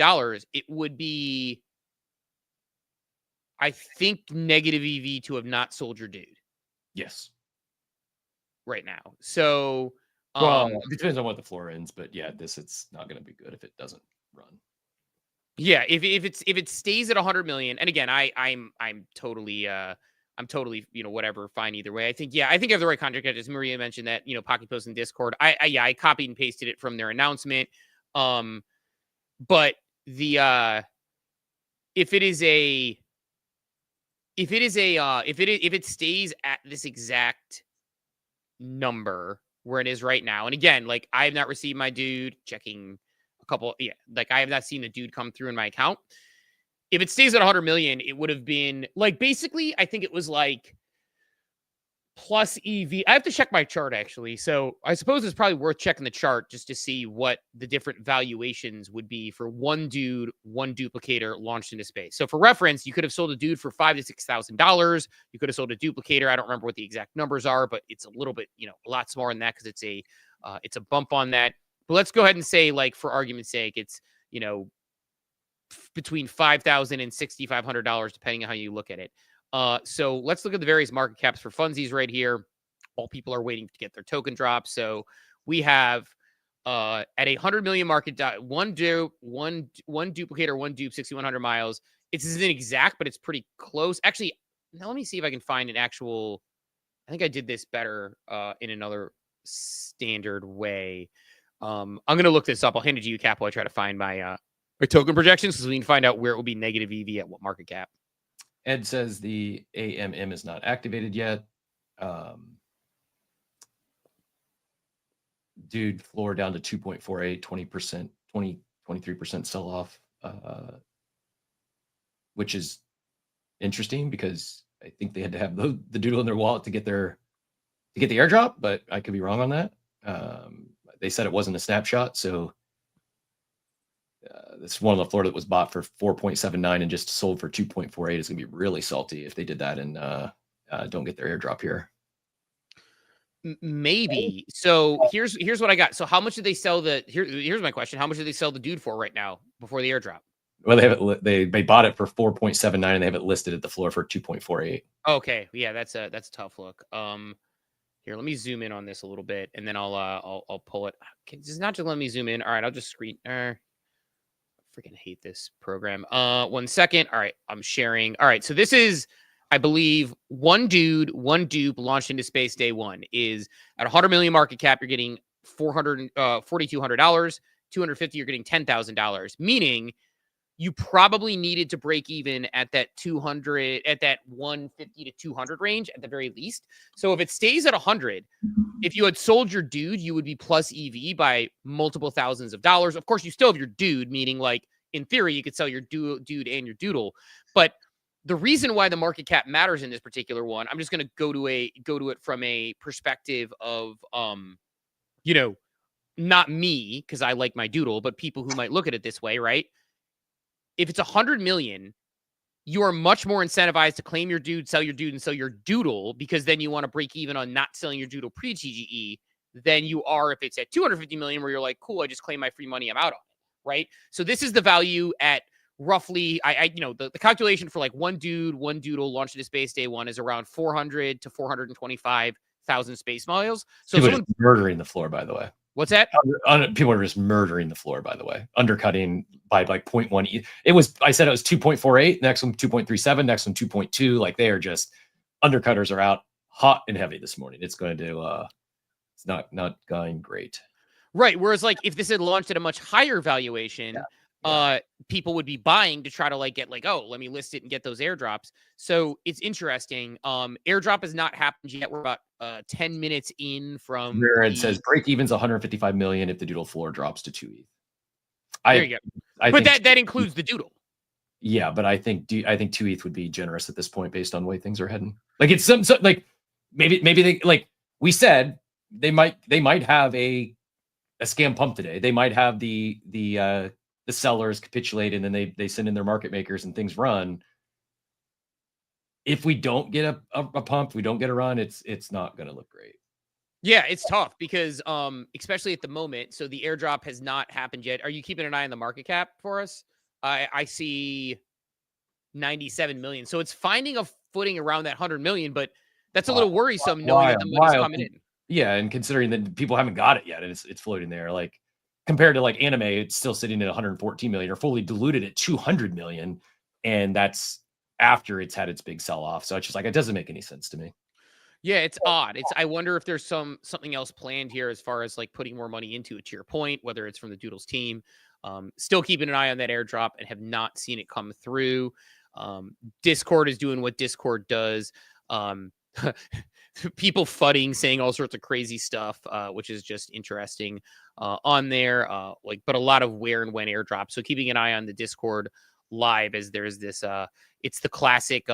it would be, I think, negative EV to have not sold your dude. Yes. Right now. So, it depends on what the floor ends, but yeah, it's not going to be good if it doesn't run. Yeah, if it stays at 100 million, and again, I'm totally whatever, fine either way. I think I have the right contract. As Maria mentioned that, Pocket Post in Discord. I copied and pasted it from their announcement. But if it stays at this exact number where it is right now, and again, like I have not received my dude, checking a couple, like I have not seen the dude come through in my account. If it stays at 100 million, it would have been like, basically, I think it was like plus EV. I have to check my chart actually. So I suppose it's probably worth checking the chart just to see what the different valuations would be for one dude, one duplicator launched into space. So for reference, you could have sold a dude for $5,000 to $6,000. You could have sold a duplicator. I don't remember what the exact numbers are, but it's a little bit, a lot smaller than that because it's a bump on that. But let's go ahead and say, like, for argument's sake, it's, between $5,000 and $6,500, depending on how you look at it. So let's look at the various market caps for funsies right here. While people are waiting to get their token drop. So we have at a 100 million market, one duplicator, one dupe, 6,100 miles. It's isn't exact, but it's pretty close. Actually, now let me see if I can find an actual. I think I did this better in another standard way. I'm gonna look this up. I'll hand it to you, Cap, while I try to find my Or token projections, because we can find out where it will be negative EV at what market cap. Ed says the AMM is not activated yet. Dude, floor down to 2.48, 20%, 23% sell off, which is interesting because I think they had to have the doodle in their wallet to get the airdrop, but I could be wrong on that. They said it wasn't a snapshot, so this one on the floor that was bought for 4.79 and just sold for 2.48 is going to be really salty if they did that and don't get their airdrop here. Maybe. So here's what I got. So how much did they sell here's my question. How much did they sell the dude for right now before the airdrop? Well, they have it. They bought it for 4.79 and they have it listed at the floor for 2.48. Okay, yeah, that's a tough look. Here, let me zoom in on this a little bit, and then I'll pull it. It's not just let me zoom in. All right, I'll just screen. Freaking hate this program. 1 second. All right, I'm sharing. All right, so this is, I believe, one dude, one dupe launched into space day one is at 100 million market cap. You're getting $4,200. 250, you're getting $10,000. Meaning, you probably needed to break even at that 200, at that 150 to 200 range at the very least. So if it stays at 100, if you had sold your dude, you would be plus EV by multiple thousands of dollars. Of course, you still have your dude, meaning like in theory, you could sell your dude and your doodle. But the reason why the market cap matters in this particular one, I'm just going to go to it from a perspective of, not me, because I like my doodle, but people who might look at it this way, right? If it's 100 million, you are much more incentivized to claim your dude, sell your dude, and sell your doodle, because then you want to break even on not selling your doodle pre-TGE than you are if it's at 250 million, where you're like, cool, I just claim my free money, I'm out on it, right? So this is the value at roughly, the calculation for like one dude, one doodle launched into space day one is around 400 to 425,000 space miles. So people are murdering the floor, by the way. What's that? People are just murdering the floor, by the way, undercutting by like 0.1. I said it was 2.48, next one 2.37, next one 2.2. Like they are just, undercutters are out hot and heavy this morning. It's going to, it's not going great. Right. Whereas like if this had launched at a much higher valuation, people would be buying to try to like get like, oh, let me list it and get those airdrops. So it's interesting. Airdrop has not happened yet. We're about 10 minutes in from where it says break even's 155 million if the doodle floor drops to 2 ETH. There you go. But that includes the doodle. Yeah, but I think 2 ETH would be generous at this point based on the way things are heading. Like it's like maybe they, like we said, they might have a scam pump today. They might have the sellers capitulate and then they send in their market makers and things run. If we don't get a pump, we don't get a run, it's not going to look great. Yeah, it's tough because especially at the moment. So the airdrop has not happened yet. Are you keeping an eye on the market cap for us? I see 97 million. So it's finding a footing around that 100 million, but that's a little worrisome knowing that the money's coming in. Yeah, and considering that people haven't got it yet and it's floating there, like compared to like anime, it's still sitting at 114 million or fully diluted at 200 million, and that's after it's had its big sell-off. So it's just like, it doesn't make any sense to me. Yeah, it's odd. I wonder if there's something else planned here as far as like putting more money into it, to your point, whether it's from the Doodles team. Still keeping an eye on that airdrop and have not seen it come through. Discord is doing what Discord does. People fudding, saying all sorts of crazy stuff, which is just interesting on there. But a lot of where and when airdrops. So keeping an eye on the Discord live as there's this, it's the classic,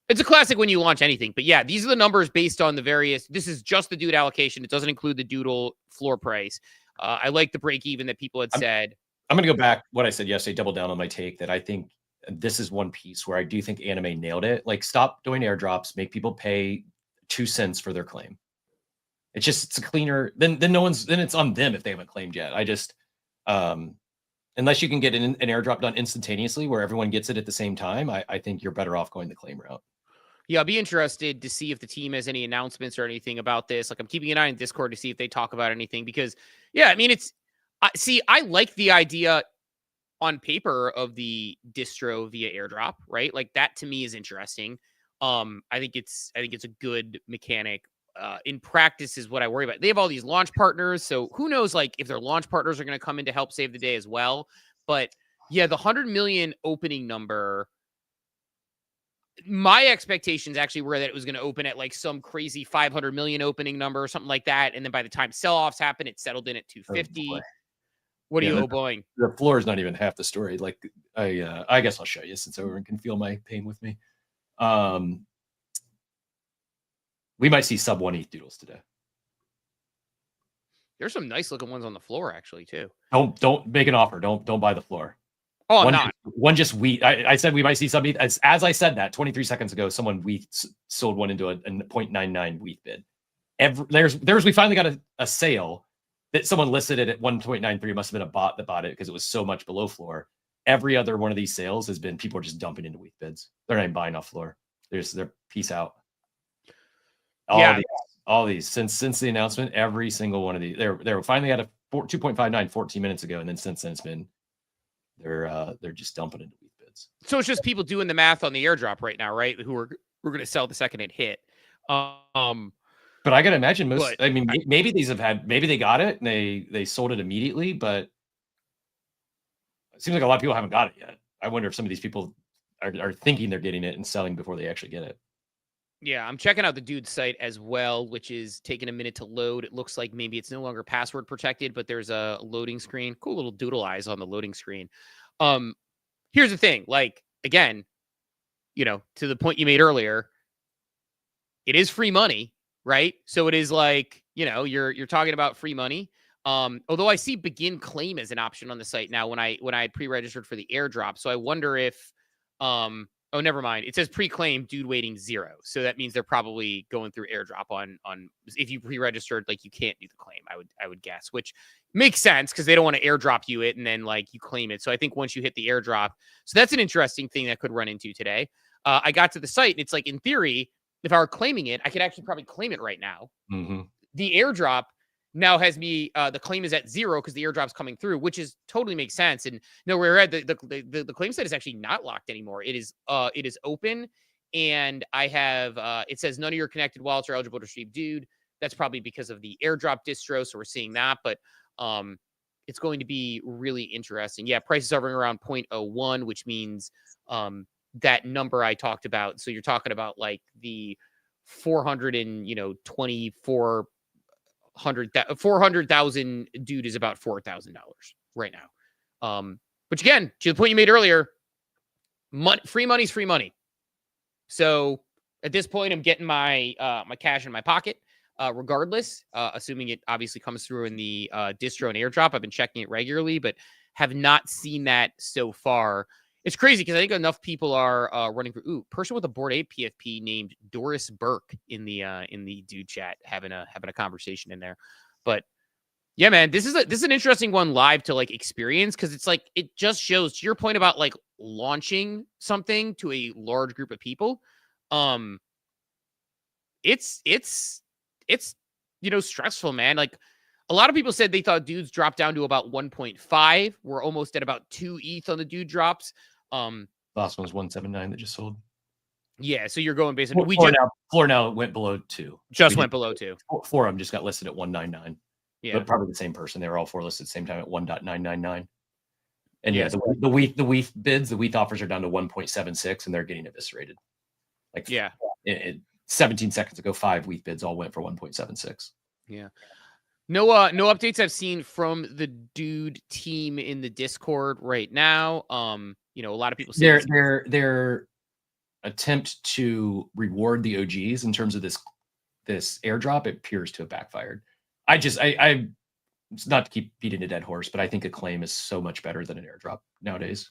it's a classic when you launch anything. But yeah, these are the numbers based on the various, this is just the dude allocation. It doesn't include the doodle floor price. I like the break even that people had said. I'm going to go back what I said yesterday, double down on my take that I think this is one piece where I do think anime nailed it. Like, stop doing airdrops, make people pay 2 cents for their claim. It's a cleaner, then it's on them if they haven't claimed yet. I just, unless you can get an airdrop done instantaneously where everyone gets it at the same time, I think you're better off going the claim route. Yeah, I'll be interested to see if the team has any announcements or anything about this. Like, I'm keeping an eye on Discord to see if they talk about anything because, yeah, I mean, I like the idea on paper of the distro via airdrop, right? Like, that to me is interesting. I think it's a good mechanic. In practice is what I worry about. They have all these launch partners, so who knows, like, if their launch partners are going to come in to help save the day as well. But Yeah, the 100 million opening number. My expectations actually were that it was going to open at like some crazy 500 million opening number or something like that. And then by the time sell-offs happened, it settled in at 250. What are you oboing? The floor is not even half the story. Like I guess I'll show you since everyone can feel my pain with me. We might see sub 1 ETH doodles today. There's some nice looking ones on the floor actually too. Don't make an offer. Don't buy the floor. Oh, I'm not. One just wheat. I said we might see some ETH. As I said that 23 seconds ago, someone sold one into a 0.99 wheat bid. We finally got a sale that someone listed it at 1.93. It must have been a bot that bought it because it was so much below floor. Every other one of these sales has been people are just dumping into wheat bids. They're not even buying off floor. They're peace out. All these since the announcement, every single one of these. They're finally at a 2.59 14 minutes ago, and then since then it's been they're just dumping into wheat bids. So it's just people doing the math on the airdrop right now, right? Who are going to sell the second it hit. But I gotta imagine maybe these have had, maybe they got it and they sold it immediately, but it seems like a lot of people haven't got it yet. I wonder if some of these people are thinking they're getting it and selling before they actually get it. Yeah, I'm checking out the DOOD site as well, which is taking a minute to load. It looks like maybe it's no longer password protected, but there's a loading screen. Cool little doodle eyes on the loading screen. Here's the thing, like, again, to the point you made earlier, it is free money, right? So it is like, you're talking about free money. Although I see begin claim as an option on the site now when I had pre-registered for the airdrop. So I wonder if, oh, never mind. It says pre-claim DOOD waiting 0. So that means they're probably going through airdrop on if you pre-registered, like you can't do the claim, I would guess, which makes sense because they don't want to airdrop you it and then like you claim it. So I think once you hit the airdrop, so that's an interesting thing that could run into today. I got to the site and it's like, in theory, if I were claiming it, I could actually probably claim it right now. Mm-hmm. The airdrop now has me, the claim is at 0 because the airdrop's coming through, which is totally makes sense. And no, we're at the claim site is actually not locked anymore. It is open, and I have it says none of your connected wallets are eligible to receive DOOD. That's probably because of the airdrop distro, so we're seeing that. But it's going to be really interesting. Yeah, price is hovering around 0.01, which means that number I talked about. So you're talking about like the 400,000 DOOD is about $4,000 right now. Which again, to the point you made earlier, free money's free money. So at this point, I'm getting my my cash in my pocket, regardless, assuming it obviously comes through in the distro and airdrop. I've been checking it regularly, but have not seen that so far. It's crazy because I think enough people are running through. Person with a Bored Ape PFP named Doris Burke in the DOOD chat having a conversation in there. But yeah, man, this is an interesting one live to like experience because it's like it just shows, to your point about like launching something to a large group of people. It's stressful, man. Like a lot of people said they thought DOODs dropped down to about 1.5. We're almost at about 2 ETH on the DOOD drops. Last one was 179 that just sold. Yeah, so you're going basically. Floor now went below 2. Went below 2. 4 of them just got listed at 199. Yeah, but probably the same person. They were all 4 listed at the same time at 1.999. And yeah, the WETH bids, the WETH offers are down to 1.76, and they're getting eviscerated. Like 17 seconds ago, 5 WETH bids all went for 1.76. Yeah. No updates I've seen from the DOOD team in the Discord right now. A lot of people say their attempt to reward the OGs in terms of this airdrop, it appears to have backfired. I it's not to keep beating a dead horse, but I think a claim is so much better than an airdrop nowadays.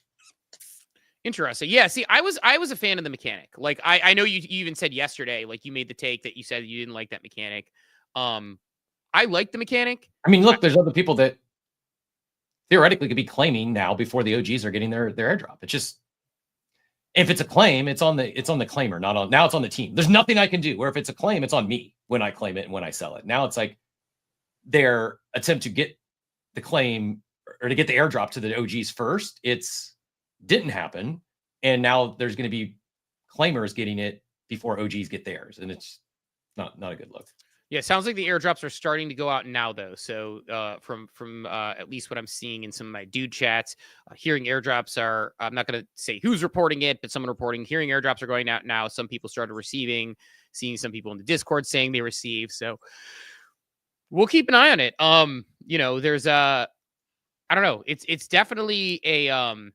Interesting. Yeah. See, I was a fan of the mechanic. Like I know you even said yesterday, like you made the take that you said you didn't like that mechanic. I like the mechanic. I mean, look, there's other people that theoretically could be claiming now before the OGs are getting their airdrop. It's just, if it's a claim, it's on the claimer, now it's on the team. There's nothing I can do. Where if it's a claim, it's on me when I claim it and when I sell it. Now it's like their attempt to get the claim or to get the airdrop to the OGs first, didn't happen. And now there's going to be claimers getting it before OGs get theirs. And it's not a good look. Yeah, sounds like the airdrops are starting to go out now, though. So from at least what I'm seeing in some of my dude chats, hearing airdrops are, I'm not going to say who's reporting it, but someone reporting, hearing airdrops are going out now. Some people started receiving, seeing some people in the Discord saying they received. So we'll keep an eye on it. There's I don't know. It's definitely a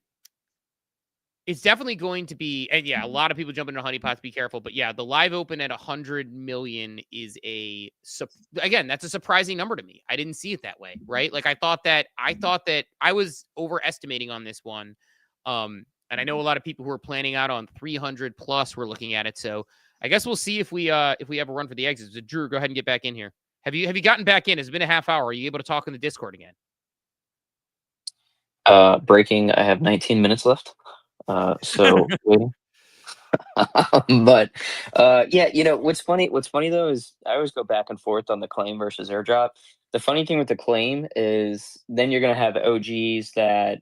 it's definitely going to be, and yeah, a lot of people jump into honeypots. Be careful, but yeah, the live open at 100 million is again, that's a surprising number to me. I didn't see it that way, right? Like I thought that I was overestimating on this one, and I know a lot of people who are planning out on 300 plus were looking at it. So I guess we'll see if we have a run for the exits. But Drew, go ahead and get back in here. Have you gotten back in? It's been a half hour. Are you able to talk in the Discord again? Breaking. I have 19 minutes left. So waiting. But yeah, what's funny though is I always go back and forth on the claim versus airdrop. The funny thing with the claim is then you're gonna have OGs that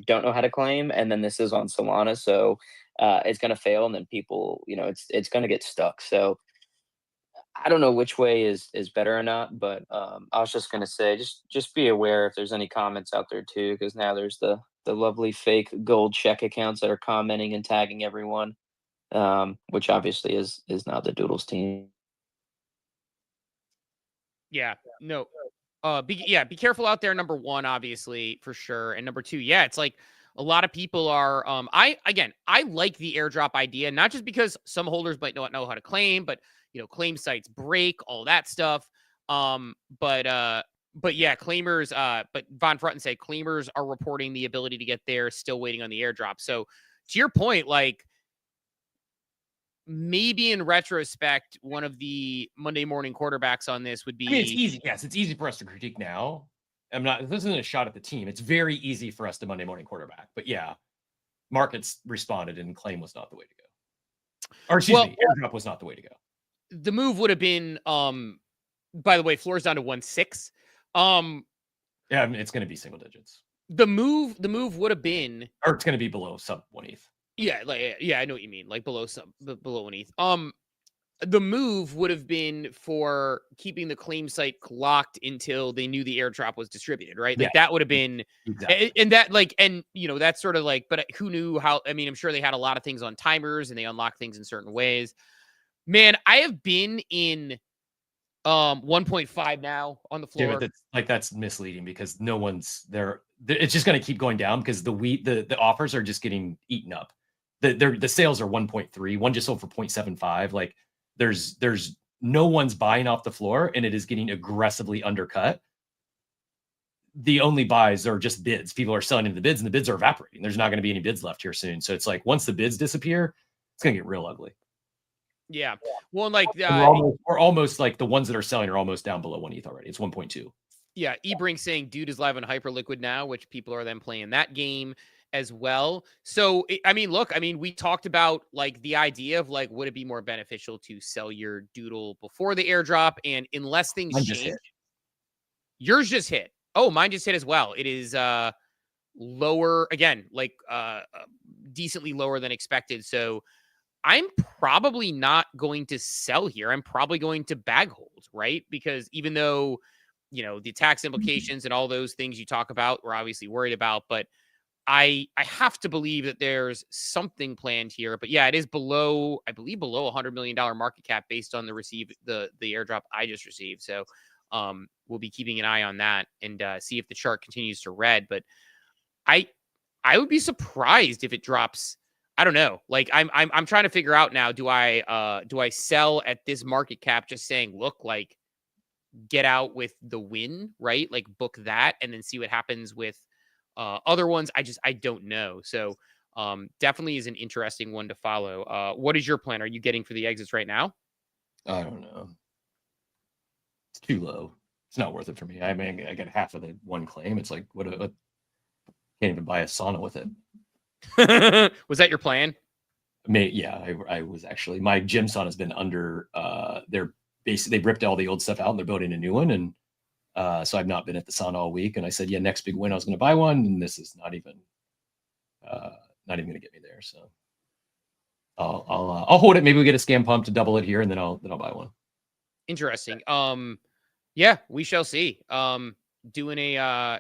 don't know how to claim, and then this is on Solana, so it's gonna fail, and then people, it's gonna get stuck. So I don't know which way is better or not, but I was just gonna say just be aware if there's any comments out there too, because now there's the lovely fake gold check accounts that are commenting and tagging everyone, which obviously is not the Doodles team. Yeah, no. Be careful out there. Number one, obviously, for sure. And number two, yeah, it's like a lot of people are I like the airdrop idea, not just because some holders might not know how to claim, but claim sites break, all that stuff. But yeah, claimers, but Von Frutton said claimers are reporting the ability to get there, still waiting on the airdrop. So to your point, like maybe in retrospect, one of the Monday morning quarterbacks on this would be. I mean, it's easy. Yes, it's easy for us to critique now. This isn't a shot at the team. It's very easy for us to Monday morning quarterback. But yeah, markets responded and claim was not the way to go. Or excuse me, airdrop was not the way to go. The move would have been, by the way, floor's down to 1.6. Yeah, I mean, it's going to be single digits. The move would have been, or it's going to be below sub 1 ETH. Yeah, I know what you mean, like below 1 ETH. The move would have been for keeping the claim site locked until they knew the airdrop was distributed, right? Like that would have been, exactly. And that that's sort of like, but who knew how? I mean, I'm sure they had a lot of things on timers and they unlock things in certain ways. Man, I have been in 1.5 now on the floor. Yeah, that's misleading because no one's there. It's just going to keep going down because the offers are just getting eaten up. The sales are 1.3. One just sold for 0.75. Like there's no one's buying off the floor, and it is getting aggressively undercut. The only buys are just bids. People are selling into the bids, and the bids are evaporating. There's not going to be any bids left here soon. So it's like once the bids disappear, it's going to get real ugly. Yeah. Well, like we're almost like the ones that are selling are almost down below 1 ETH already. It's 1.2. Yeah. Ebrink saying Dude is live on Hyperliquid now, which people are then playing that game as well. So, we talked about like the idea of like, would it be more beneficial to sell your doodle before the airdrop? And unless things change, yours just hit. Oh, mine just hit as well. It is lower again, like decently lower than expected. So I'm probably not going to sell here. I'm probably going to bag hold, right? Because even though, the tax implications and all those things you talk about, we're obviously worried about, but I have to believe that there's something planned here. But yeah, it is below $100 million market cap based on the airdrop I just received. So we'll be keeping an eye on that and see if the chart continues to red. But I would be surprised if it drops. I don't know. Like I'm trying to figure out now. Do I sell at this market cap, just saying, look, like get out with the win, right? Like book that and then see what happens with other ones. I don't know. So definitely is an interesting one to follow. What is your plan? Are you getting for the exits right now? I don't know. It's too low. It's not worth it for me. I mean, I get half of the one claim. It's like what can't even buy a sauna with it. Was that your plan? I was actually. My gym sauna has been under. They ripped all the old stuff out and they're building a new one, and so I've not been at the sauna all week. And I said, yeah, next big win I was going to buy one, and this is not even going to get me there. So I'll hold it. Maybe we get a scam pump to double it here, and then I'll buy one. Interesting. Yeah, we shall see. Doing a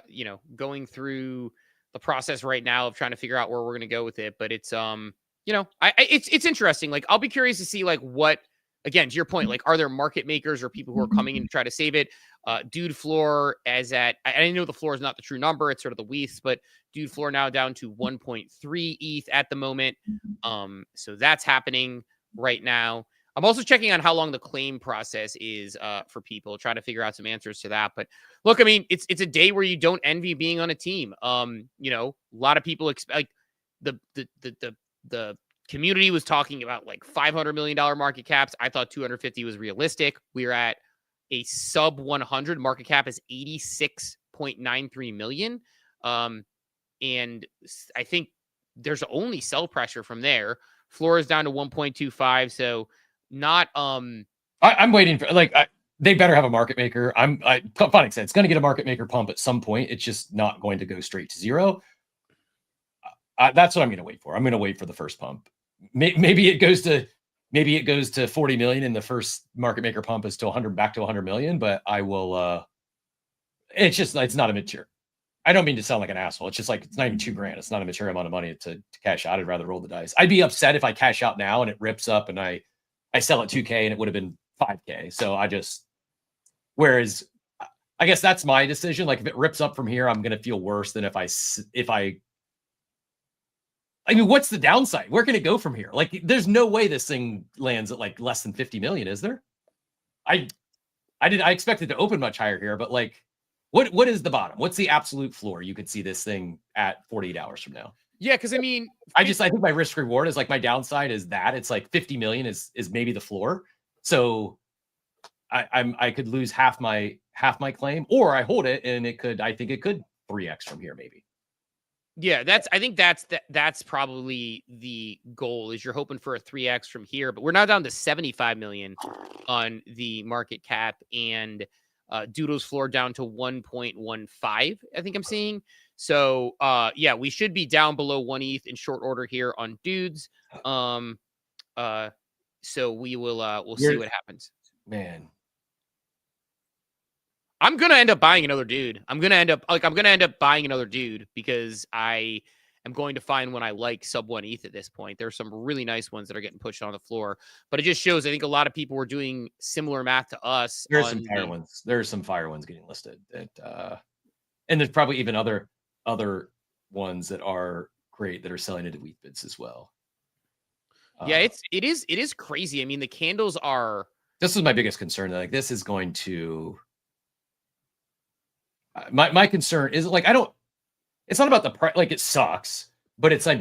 going through the process right now of trying to figure out where we're going to go with it, but it's it's interesting. Like, I'll be curious to see like what, again, to your point, like, are there market makers or people who are coming in to try to save it? Dude floor as at, I know the floor is not the true number, it's sort of the WETHs, but dude floor now down to 1.3 ETH at the moment. So that's happening right now. I'm also checking on how long the claim process is for people, trying to figure out some answers to that. But look, I mean, it's a day where you don't envy being on a team. A lot of people expect, like, the community was talking about like $500 million market caps. I thought 250 was realistic. We're at a sub 100 market cap is 86.93 million. And I think there's only sell pressure from there. Floor is down to 1.25. So not I'm waiting for, like, they better have a market maker. Phonics said it's going to get a market maker pump at some point. It's just not going to go straight to zero. That's what I'm going to wait for. I'm going to wait for the first pump. Maybe it goes to 40 million and the first market maker pump is to 100, back to 100 million, but I will it's not a mature. I don't mean to sound like an asshole. It's just like, it's not even $2,000. It's not a mature amount of money to cash out. I'd rather roll the dice. I'd be upset if I cash out now and it rips up and I sell at 2K and it would have been 5K. So whereas I guess that's my decision. Like, if it rips up from here, I'm going to feel worse than I mean, what's the downside? Where can it go from here? Like, there's no way this thing lands at like less than 50 million, is there? I expected to open much higher here, but like, what is the bottom? What's the absolute floor you could see this thing at 48 hours from now? Yeah, because I mean, I think my risk reward is like, my downside is that it's like 50 million is maybe the floor. So I could lose half my claim, or I hold it and I think it could 3x from here maybe. Yeah, I think that's probably the goal, is you're hoping for a 3x from here, but we're now down to 75 million on the market cap, and Doodles floor down to 1.15, I think I'm seeing. So yeah, we should be down below 1 ETH in short order here on Dudes. So we'll see what happens. Man, I'm going to end up buying another dude. I'm going to end up buying another dude because I am going to find one I like sub 1 ETH at this point. There's some really nice ones that are getting pushed on the floor, but it just shows, I think a lot of people were doing similar math to us. There's some fire ones. There's some fire ones getting listed that, and there's probably even other ones that are great that are selling into WETH bids as well. Yeah, it is crazy. I mean, the candles are. This is my biggest concern. Like, this is going to. My concern is, like, it's not about the price. Like, it sucks, but it's like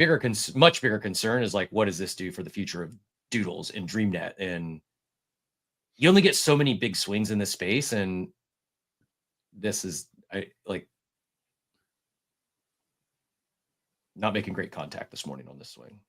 much bigger concern is like, what does this do for the future of Doodles and DreamNet? And you only get so many big swings in this space, and this is not making great contact this morning on this swing.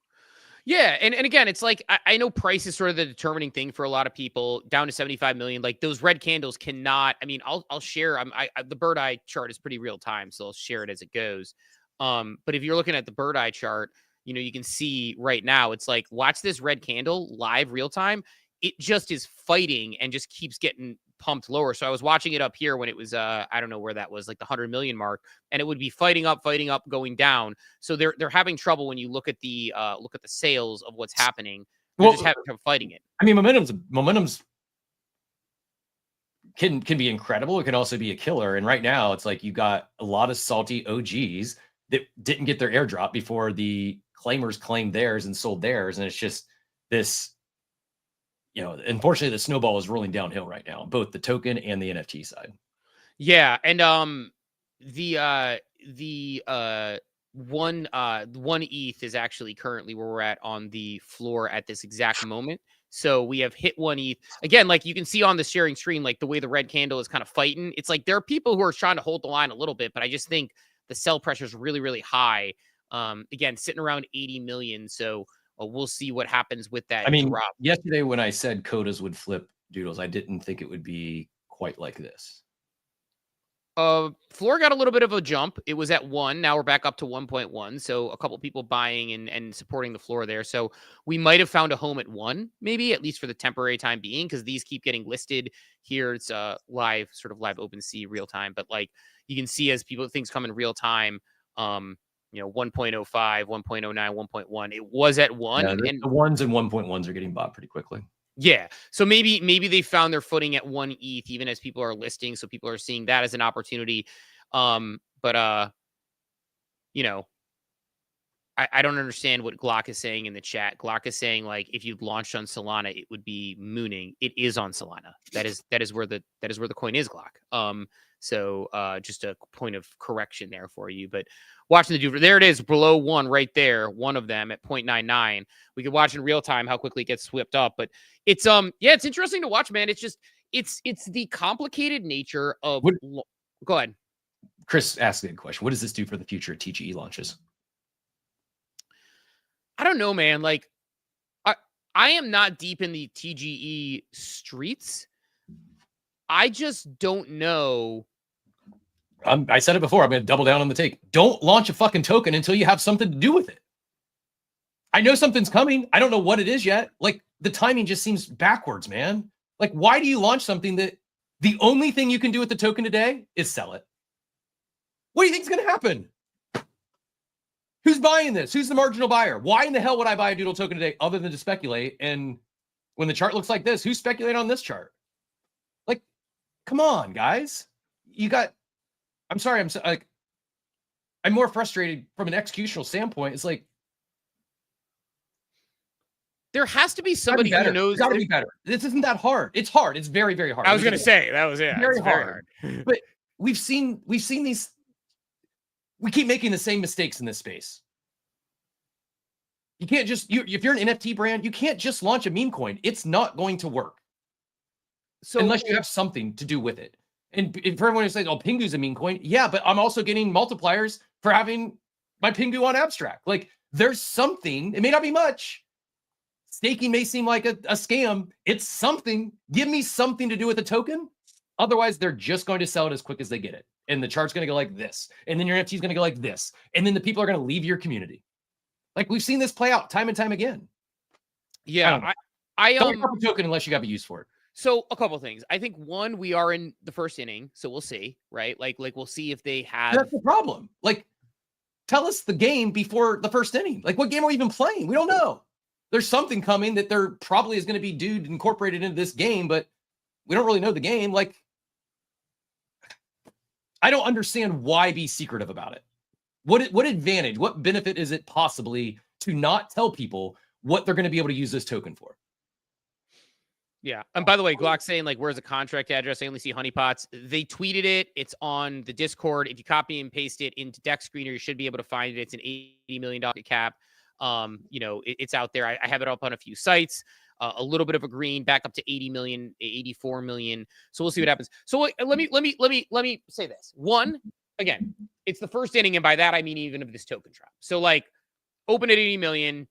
Yeah, and again, it's like, I know price is sort of the determining thing for a lot of people. Down to 75 million, like, those red candles cannot. I mean, I'll share. The bird eye chart is pretty real time, so I'll share it as it goes. But if you're looking at the bird eye chart, you can see right now, it's like, watch this red candle live real time. It just is fighting and just keeps getting pumped lower. So I was watching it up here when it was I don't know where that was, like the 100 million mark, and it would be fighting up, going down. So they're having trouble when you look at the sales of what's happening. They're just having trouble fighting it. I mean, momentum's can be incredible. It can also be a killer. And right now, it's like, you got a lot of salty OGs that didn't get their airdrop before the claimers claimed theirs and sold theirs, and it's just this. Unfortunately, the snowball is rolling downhill right now, both the token and the NFT side. Yeah, and the 1 ETH is actually currently where we're at on the floor at this exact moment. So we have hit 1 ETH again. Like, you can see on the sharing screen, like, the way the red candle is kind of fighting. It's like there are people who are trying to hold the line a little bit, but I just think the sell pressure is really, really high. Again, sitting around 80 million. So. We'll see what happens with that. I mean, drop. Yesterday when I said Codas would flip Doodles, I didn't think it would be quite like this. Floor got a little bit of a jump. It was at 1. Now we're back up to 1.1. So a couple people buying and supporting the floor there. So we might have found a home at 1, maybe at least for the temporary time being, because these keep getting listed here. It's live, sort of live OpenSea real time. But like you can see as things come in real time, 1.05, 1.09, 1.1. It was at 1. Yeah, and the 1s and 1.1s are getting bought pretty quickly. Yeah. So maybe they found their footing at 1 ETH, even as people are listing. So people are seeing that as an opportunity. But I don't understand what Glock is saying in the chat. Glock is saying, like, if you'd launched on Solana, it would be mooning. It is on Solana. That is where the coin is, Glock. So just a point of correction there for you. But watching the Doodle, there it is, below 1 right there, one of them at 0.99. We could watch in real time how quickly it gets swept up. But it's it's interesting to watch, man. It's just it's the complicated nature of go ahead. Chris asked a good question. What does this do for the future of TGE launches? I don't know, man. Like I am not deep in the TGE streets. I just don't know. I said it before. I'm going to double down on the take. Don't launch a fucking token until you have something to do with it. I know something's coming. I don't know what it is yet. Like, the timing just seems backwards, man. Like, why do you launch something that the only thing you can do with the token today is sell it? What do you think is going to happen? Who's buying this? Who's the marginal buyer? Why in the hell would I buy a Doodle token today other than to speculate? And when the chart looks like this, who's speculating on this chart? Like, come on, guys. I'm sorry. I'm more frustrated from an executional standpoint. It's like, there has to be somebody who knows. It's got to be better. This isn't that hard. It's hard. It's very, very hard. I was going to say that was very hard. But we've seen these. We keep making the same mistakes in this space. You can't just if you're an NFT brand, you can't just launch a meme coin. It's not going to work. So unless you have something to do with it. And for everyone who says, "Oh, Pingu's a meme coin," yeah, but I'm also getting multipliers for having my Pingu on Abstract. Like, there's something. It may not be much. Staking may seem like a scam. It's something. Give me something to do with the token. Otherwise, they're just going to sell it as quick as they get it. And the chart's going to go like this. And then your NFT is going to go like this. And then the people are going to leave your community. Like, we've seen this play out time and time again. Yeah. Don't have a token unless you got a use for it. So a couple of things. I think one, we are in the first inning, so we'll see, right? Like we'll see if they have. That's the problem. Like, tell us the game before the first inning. Like, what game are we even playing? We don't know. There's something coming that there probably is going to be DOOD incorporated into this game, but we don't really know the game. Like, I don't understand why be secretive about it. What advantage, what benefit is it possibly to not tell people what they're going to be able to use this token for? Yeah. And by the way, Glock saying, like, where's the contract address? I only see honeypots. They tweeted it. It's on the Discord. If you copy and paste it into Deck Screener, you should be able to find it. It's an $80 million cap. It's out there. I have it up on a few sites. A little bit of a green, back up to 80 million, 84 million. So we'll see what happens. So let me say this. One, again, it's the first inning, and by that I mean even of this token drop. So, like, open at 80 million.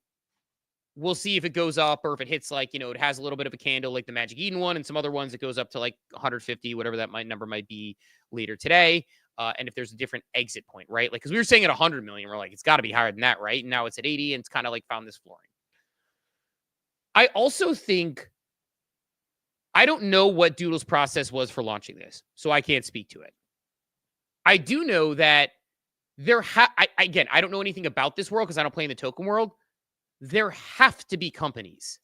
We'll see if it goes up or if it hits, like, it has a little bit of a candle like the Magic Eden one and some other ones. It goes up to like 150, whatever that number might be later today. And if there's a different exit point, right? Like, because we were saying at 100 million, we're like, it's got to be higher than that, right? And now it's at 80 and it's kind of like found this flooring. I also think, I don't know what Doodle's process was for launching this, so I can't speak to it. I do know that again, I don't know anything about this world because I don't play in the token world. There have to be companies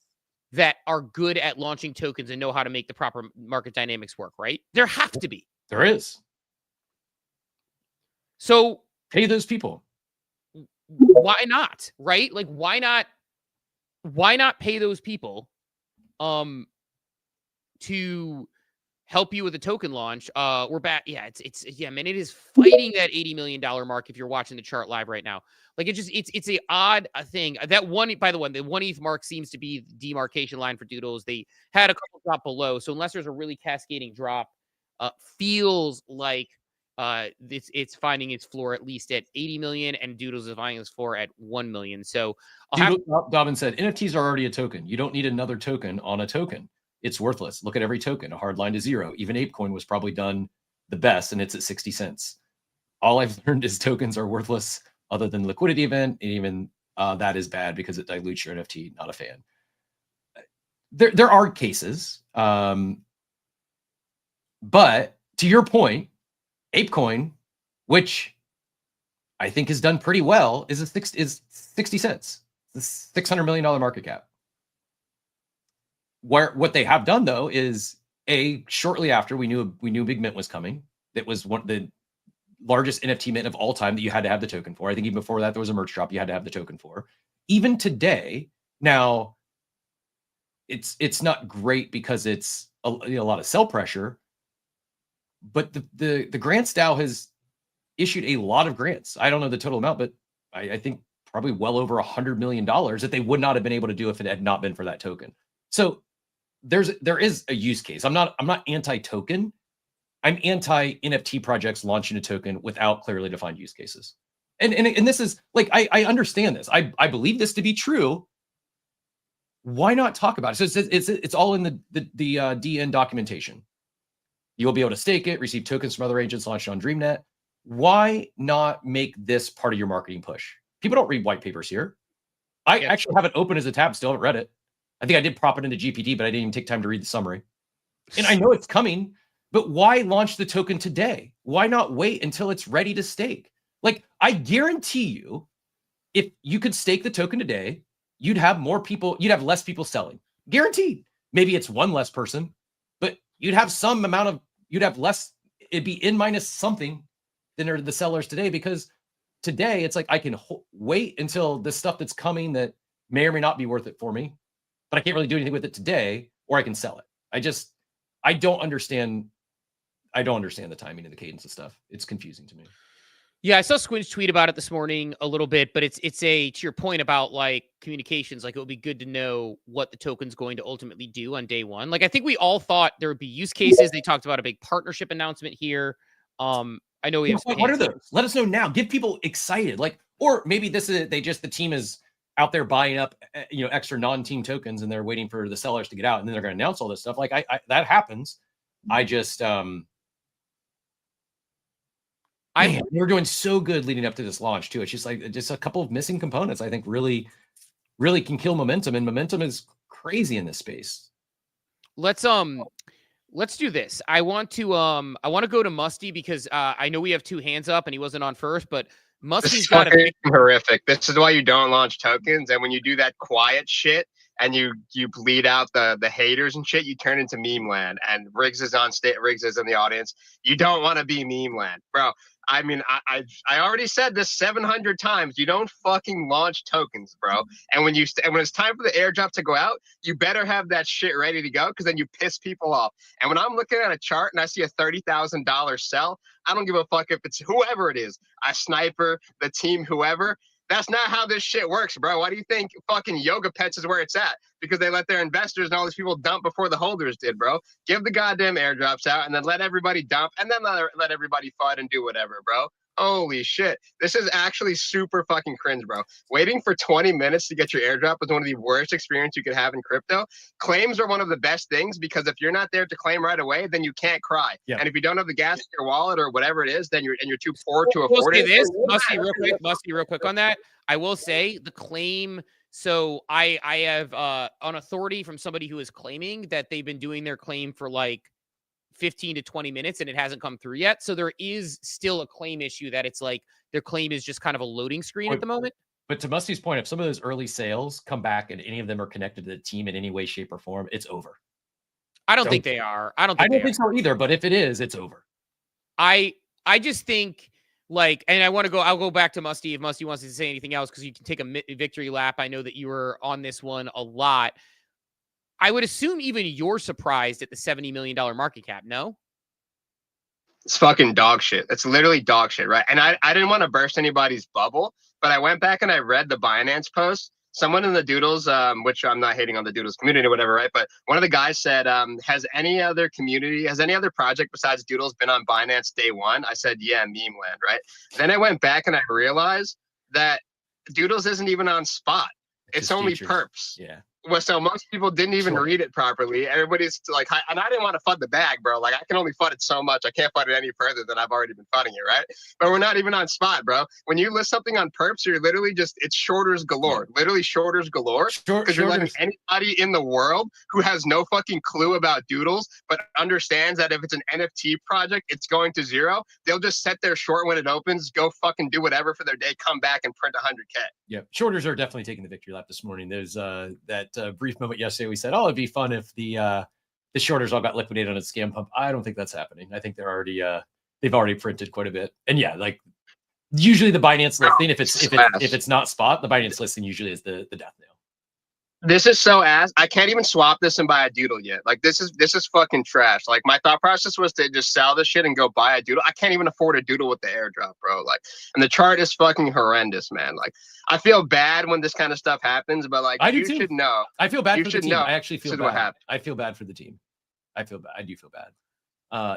that are good at launching tokens and know how to make the proper market dynamics work, right? There have to be. There is. So pay those people. Why not? Right? Like, why not pay those people to help you with a token launch? We're back. Yeah, man, it is fighting that $80 million mark if you're watching the chart live right now. Like, it's a odd thing. That one, by the way, the 1 ETH mark seems to be the demarcation line for Doodles. They had a couple drop below. So unless there's a really cascading drop, feels like it's finding its floor at least at 80 million, and Doodles is finding its floor at 1 million. So Dobbin said, NFTs are already a token. You don't need another token on a token. It's worthless. Look at every token, a hard line to zero. Even ApeCoin was probably done the best, and it's at 60 cents. All I've learned is tokens are worthless other than liquidity event, and even that is bad because it dilutes your NFT. Not a fan. There are cases, but to your point, ApeCoin, which I think has done pretty well, is 60 cents. It's a $600 million market cap. What they have done though is shortly after we knew a big mint was coming. That was one of the largest NFT mint of all time that you had to have the token for. I think even before that there was a merch drop you had to have the token for. Even today, now it's not great because it's a lot of sell pressure, but the grants DAO has issued a lot of grants. I don't know the total amount, but I think probably well over $100 million that they would not have been able to do if it had not been for that token. So there is a use case. I'm not anti-token. I'm anti-NFT projects launching a token without clearly defined use cases. And this is like, I understand this. I believe this to be true. Why not talk about it? So it's all in the DN documentation. You'll be able to stake it, receive tokens from other agents, launch it on DreamNet. Why not make this part of your marketing push? People don't read white papers here. I actually have it open as a tab, still haven't read it. I think I did prop it into GPT, but I didn't even take time to read the summary. And I know it's coming, but why launch the token today? Why not wait until it's ready to stake? Like, I guarantee you, if you could stake the token today, you'd have more people, you'd have less people selling. Guaranteed. Maybe it's one less person, but you'd have some amount of, you'd have less, it'd be in minus something than are the sellers today, because today it's like I can wait until the stuff that's coming that may or may not be worth it for me, but I can't really do anything with it today, or I can sell it. I don't understand the timing and the cadence of stuff. It's confusing to me. Yeah, I saw Squinch tweet about it this morning a little bit, but it's to your point about like communications, like it would be good to know what the token's going to ultimately do on day one. Like I think we all thought there would be use cases. They talked about a big partnership announcement here. I know we have. What are those? Let us know now. Get people excited. Like, or maybe this is the team is out there buying up, extra non-team tokens, and they're waiting for the sellers to get out, and then they're going to announce all this stuff. Like that happens. I just we're doing so good leading up to this launch too. It's just like a couple of missing components. I think really can kill momentum, and momentum is crazy in this space. Let's do this. I want to go to Musty because I know we have two hands up and he wasn't on first, but Musty's got a horrific. This is why you don't launch tokens, and when you do that quiet shit and you bleed out the haters and shit, you turn into meme land. And Riggs is on stage. Riggs is in the audience. You don't want to be meme land, bro. I mean, I already said this 700 times. You don't fucking launch tokens, bro. And when it's time for the airdrop to go out, you better have that shit ready to go, because then you piss people off. And when I'm looking at a chart and I see a $30,000 sell, I don't give a fuck if it's whoever it is, a sniper, the team, whoever. That's not how this shit works, bro. Why do you think fucking Yoga Pets is where it's at? Because they let their investors and all these people dump before the holders did, bro. Give the goddamn airdrops out and then let everybody dump and then let everybody FUD and do whatever, bro. Holy shit. This is actually super fucking cringe, bro. Waiting for 20 minutes to get your airdrop is one of the worst experiences you could have in crypto. Claims are one of the best things, because if you're not there to claim right away, then you can't cry. Yeah. And if you don't have the gas in your wallet or whatever it is, then you're too poor to afford it. Musty, real quick on that. I will say the claim. So I have on authority from somebody who is claiming that they've been doing their claim for like 15 to 20 minutes and it hasn't come through yet. So there is still a claim issue that it's like their claim is just kind of a loading screen at the moment. But to Musty's point, if some of those early sales come back and any of them are connected to the team in any way, shape, or form, it's over. I don't think they are. I don't think so either. But if it is, it's over. I just think and I'll go back to Musty if Musty wants to say anything else, because you can take a victory lap. I know that you were on this one a lot. I would assume even you're surprised at the $70 million market cap, no? It's fucking dog shit. It's literally dog shit, right? And I didn't want to burst anybody's bubble, but I went back and I read the Binance post. Someone in the Doodles, which I'm not hating on the Doodles community or whatever, right? But one of the guys said, has any other project besides Doodles been on Binance day one? I said, yeah, meme land, right? Then I went back and I realized that Doodles isn't even on spot. It's only features. perps. Yeah. Well, so most people didn't even read it properly. Everybody's like, and I didn't want to FUD the bag, bro. Like, I can only FUD it so much. I can't FUD it any further than I've already been FUDding it, right? But we're not even on spot, bro. When you list something on perps, you're literally just, it's shorters galore. Yeah. Literally shorters galore. Because you're letting anybody in the world who has no fucking clue about Doodles, but understands that if it's an NFT project, it's going to zero. They'll just set their short when it opens, go fucking do whatever for their day, come back and print 100K. Yeah, shorters are definitely taking the victory lap this morning. There's that brief moment yesterday. We said, "Oh, it'd be fun if the shorters all got liquidated on a scam pump." I don't think that's happening. I think they're already they've already printed quite a bit. And yeah, like usually the Binance listing, if it's not spot, the Binance listing usually is the death nail. This is so ass. I can't even swap this and buy a Doodle yet. Like this is fucking trash. Like my thought process was to just sell this shit and go buy a Doodle. I can't even afford a Doodle with the airdrop, bro. Like, and the chart is fucking horrendous, man. Like, I feel bad when this kind of stuff happens, but like, you should know. I feel bad for the team. I actually feel bad. I feel bad for the team. I feel bad. I do feel bad.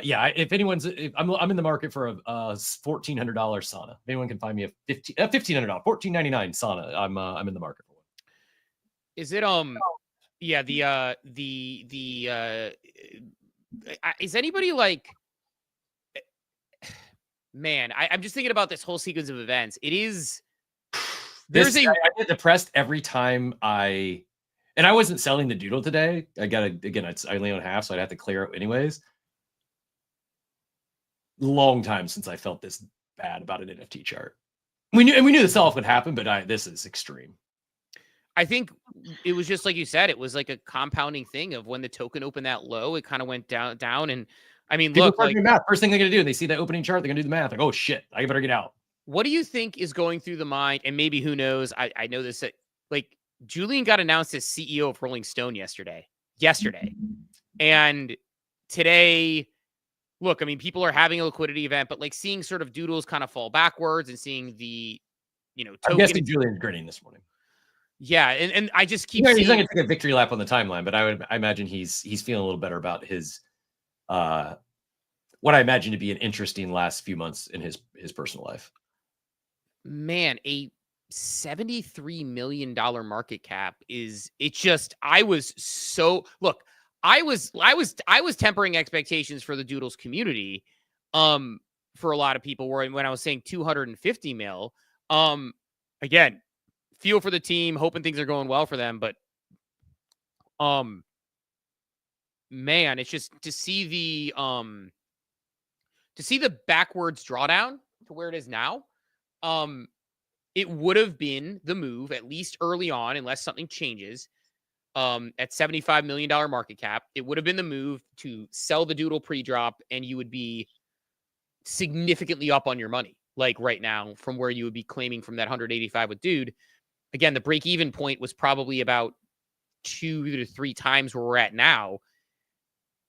Yeah. If anyone's, I'm in the market for a $1,400 sauna. If anyone can find me a $1,500, $1,499 sauna, I'm in the market for one. Is it yeah, is anybody like, man, I'm just thinking about this whole sequence of events. It is I get depressed every time and I wasn't selling the Doodle today. I only own half, so I'd have to clear it anyways. Long time since I felt this bad about an NFT chart. We knew the sell-off would happen, but this is extreme. I think it was just like you said, it was like a compounding thing of when the token opened that low, it kind of went down. And I mean, look, like math. First thing they're going to do, they see that opening chart, they're going to do the math. Like, oh shit, I better get out. What do you think is going through the mind? And maybe who knows? I know this, like Julian got announced as CEO of Rolling Stone yesterday. And today, look, I mean, people are having a liquidity event, but like seeing sort of Doodles kind of fall backwards and seeing the, token. I'm guessing Julian's grinning this morning. Yeah, and I just keep seeing... He's not going to take a victory lap on the timeline, but I imagine he's feeling a little better about his what I imagine to be an interesting last few months in his personal life. Man, a $73 million market cap I was tempering expectations for the Doodles community for a lot of people when I was saying 250 mil. Again, feel for the team, hoping things are going well for them, but man, it's just to see the backwards drawdown to where it is now. It would have been the move, at least early on, unless something changes, at $75 million market cap. It would have been the move to sell the Doodle pre-drop, and you would be significantly up on your money, like right now, from where you would be claiming from that 185 with Dude. Again, the break-even point was probably about 2 to 3 times where we're at now.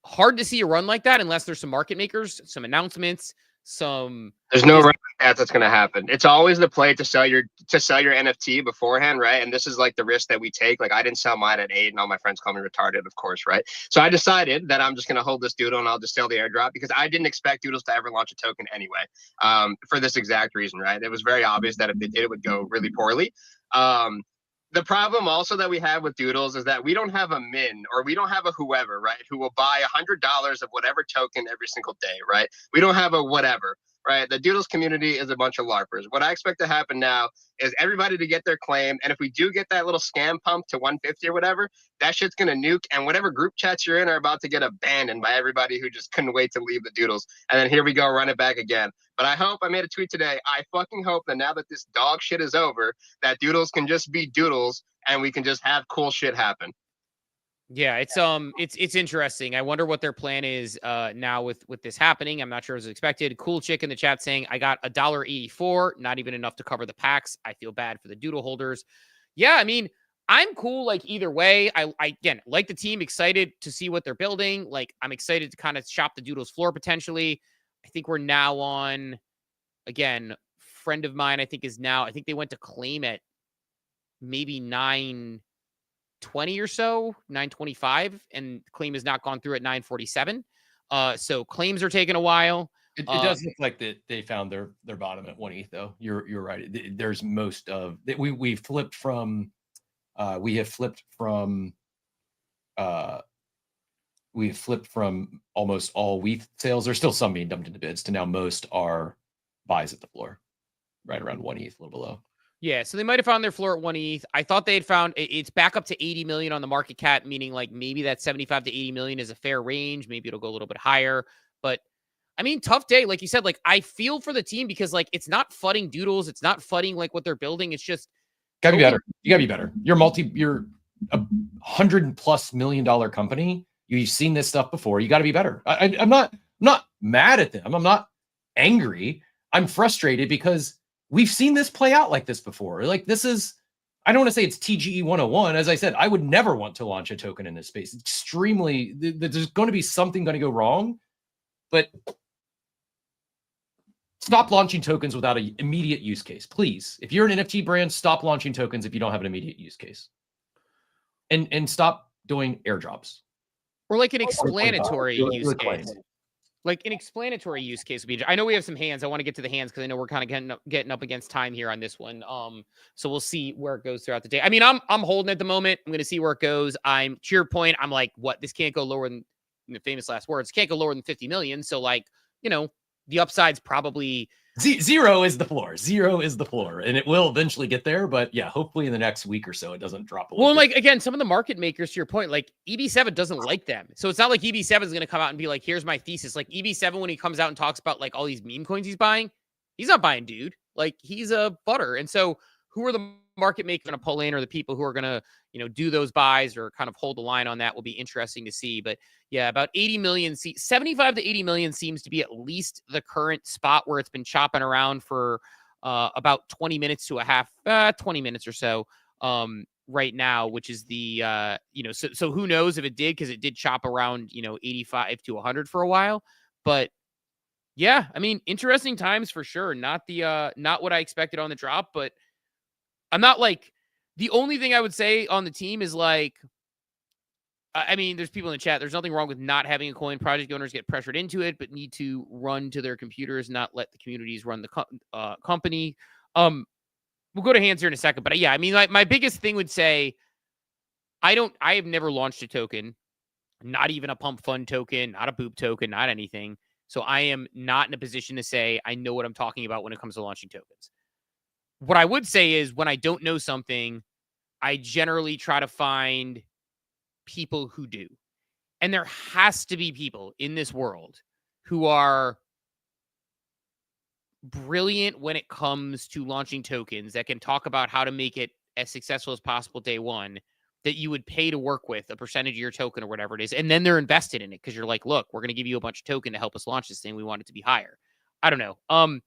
Hard to see a run like that unless there's some market makers, some announcements, There's no run that's going to happen. It's always the play to sell your NFT beforehand, right? And this is like the risk that we take. Like I didn't sell mine at 8, and all my friends call me retarded, of course, right? So I decided that I'm just going to hold this Doodle and I'll just sell the airdrop because I didn't expect Doodles to ever launch a token anyway. For this exact reason, right? It was very obvious that if they did, it would go really poorly. The problem also that we have with Doodles is that we don't have a min or we don't have a whoever, right, who will buy $100 of whatever token every single day, right? We don't have a whatever, right? The Doodles community is a bunch of LARPers. What I expect to happen now is everybody to get their claim. And if we do get that little scam pump to 150 or whatever, that shit's going to nuke. And whatever group chats you're in are about to get abandoned by everybody who just couldn't wait to leave the Doodles. And then here we go, run it back again. But I made a tweet today. I fucking hope that now that this dog shit is over, that Doodles can just be Doodles and we can just have cool shit happen. Yeah, it's interesting. I wonder what their plan is now with this happening. I'm not sure as expected. Cool chick in the chat saying I got $1.84, not even enough to cover the packs. I feel bad for the Doodle holders. Yeah, I mean, I'm cool like either way. I again like the team, excited to see what they're building. Like I'm excited to kind of shop the Doodles floor potentially. I think we're now on, again, friend of mine, I think they went to claim at maybe 920 or so, 925, and claim has not gone through at 947. So claims are taking a while. It does look like that they found their bottom at 1 ETH though. You're right. There's most of we flipped from We have flipped from almost all WETH sales. There's still some being dumped into bids to now most are buys at the floor, right around 1 ETH, a little below. Yeah, so they might have found their floor at 1 ETH. I thought they had found it's back up to 80 million on the market cap, meaning like maybe that 75 to 80 million is a fair range. Maybe it'll go a little bit higher. But I mean, tough day. Like you said, like I feel for the team because like it's not fudding Doodles. It's not fudding like what they're building. It's just gotta be better. You gotta be better. You're a $100+ million company. You've seen this stuff before. You got to be better. I'm not mad at them. I'm not angry. I'm frustrated because we've seen this play out like this before. Like this is, I don't want to say it's TGE 101. As I said, I would never want to launch a token in this space. Extremely, there's going to be something going to go wrong, but stop launching tokens without an immediate use case, please. If you're an NFT brand, stop launching tokens if you don't have an immediate use case, and stop doing airdrops. Or like an explanatory use case. Like an explanatory use case would be. I know we have some hands. I want to get to the hands because I know we're kind of getting up against time here on this one. So we'll see where it goes throughout the day. I mean, I'm holding at the moment. I'm going to see where it goes. To your point, I'm like, what? This can't go lower than the famous last words. Can't go lower than 50 million. So like, you know, the upside's probably zero is the floor. Zero is the floor, and it will eventually get there. But yeah, hopefully in the next week or so, it doesn't drop. Well, like again, some of the market makers, to your point, like EB7 doesn't like them, so it's not like EB7 is going to come out and be like, "Here's my thesis." Like EB7, when he comes out and talks about like all these meme coins he's buying, he's not buying dude. Like he's a butter, and so who are the market makers going to pull in, or the people who are going to, you know, do those buys or kind of hold the line on that will be interesting to see. But yeah, about 80 million, 75 to 80 million seems to be at least the current spot where it's been chopping around for about 20 minutes to 20 minutes or so right now, which is the, you know, so who knows if it did, because it did chop around, you know, 85 to 100 for a while. But yeah, I mean, interesting times for sure. Not what I expected on the drop, but I'm not like, the only thing I would say on the team is like, I mean, there's people in the chat. There's nothing wrong with not having a coin. Project owners get pressured into it, but need to run to their computers, not let the communities run the company. We'll go to hands here in a second, but yeah, I mean, like my biggest thing would say, I have never launched a token, not even a pump fund token, not a boop token, not anything. So I am not in a position to say I know what I'm talking about when it comes to launching tokens. What I would say is when I don't know something, I generally try to find people who do. And there has to be people in this world who are brilliant when it comes to launching tokens that can talk about how to make it as successful as possible day one, that you would pay to work with a percentage of your token or whatever it is. And then they're invested in it because you're like, look, we're going to give you a bunch of token to help us launch this thing. We want it to be higher. I don't know.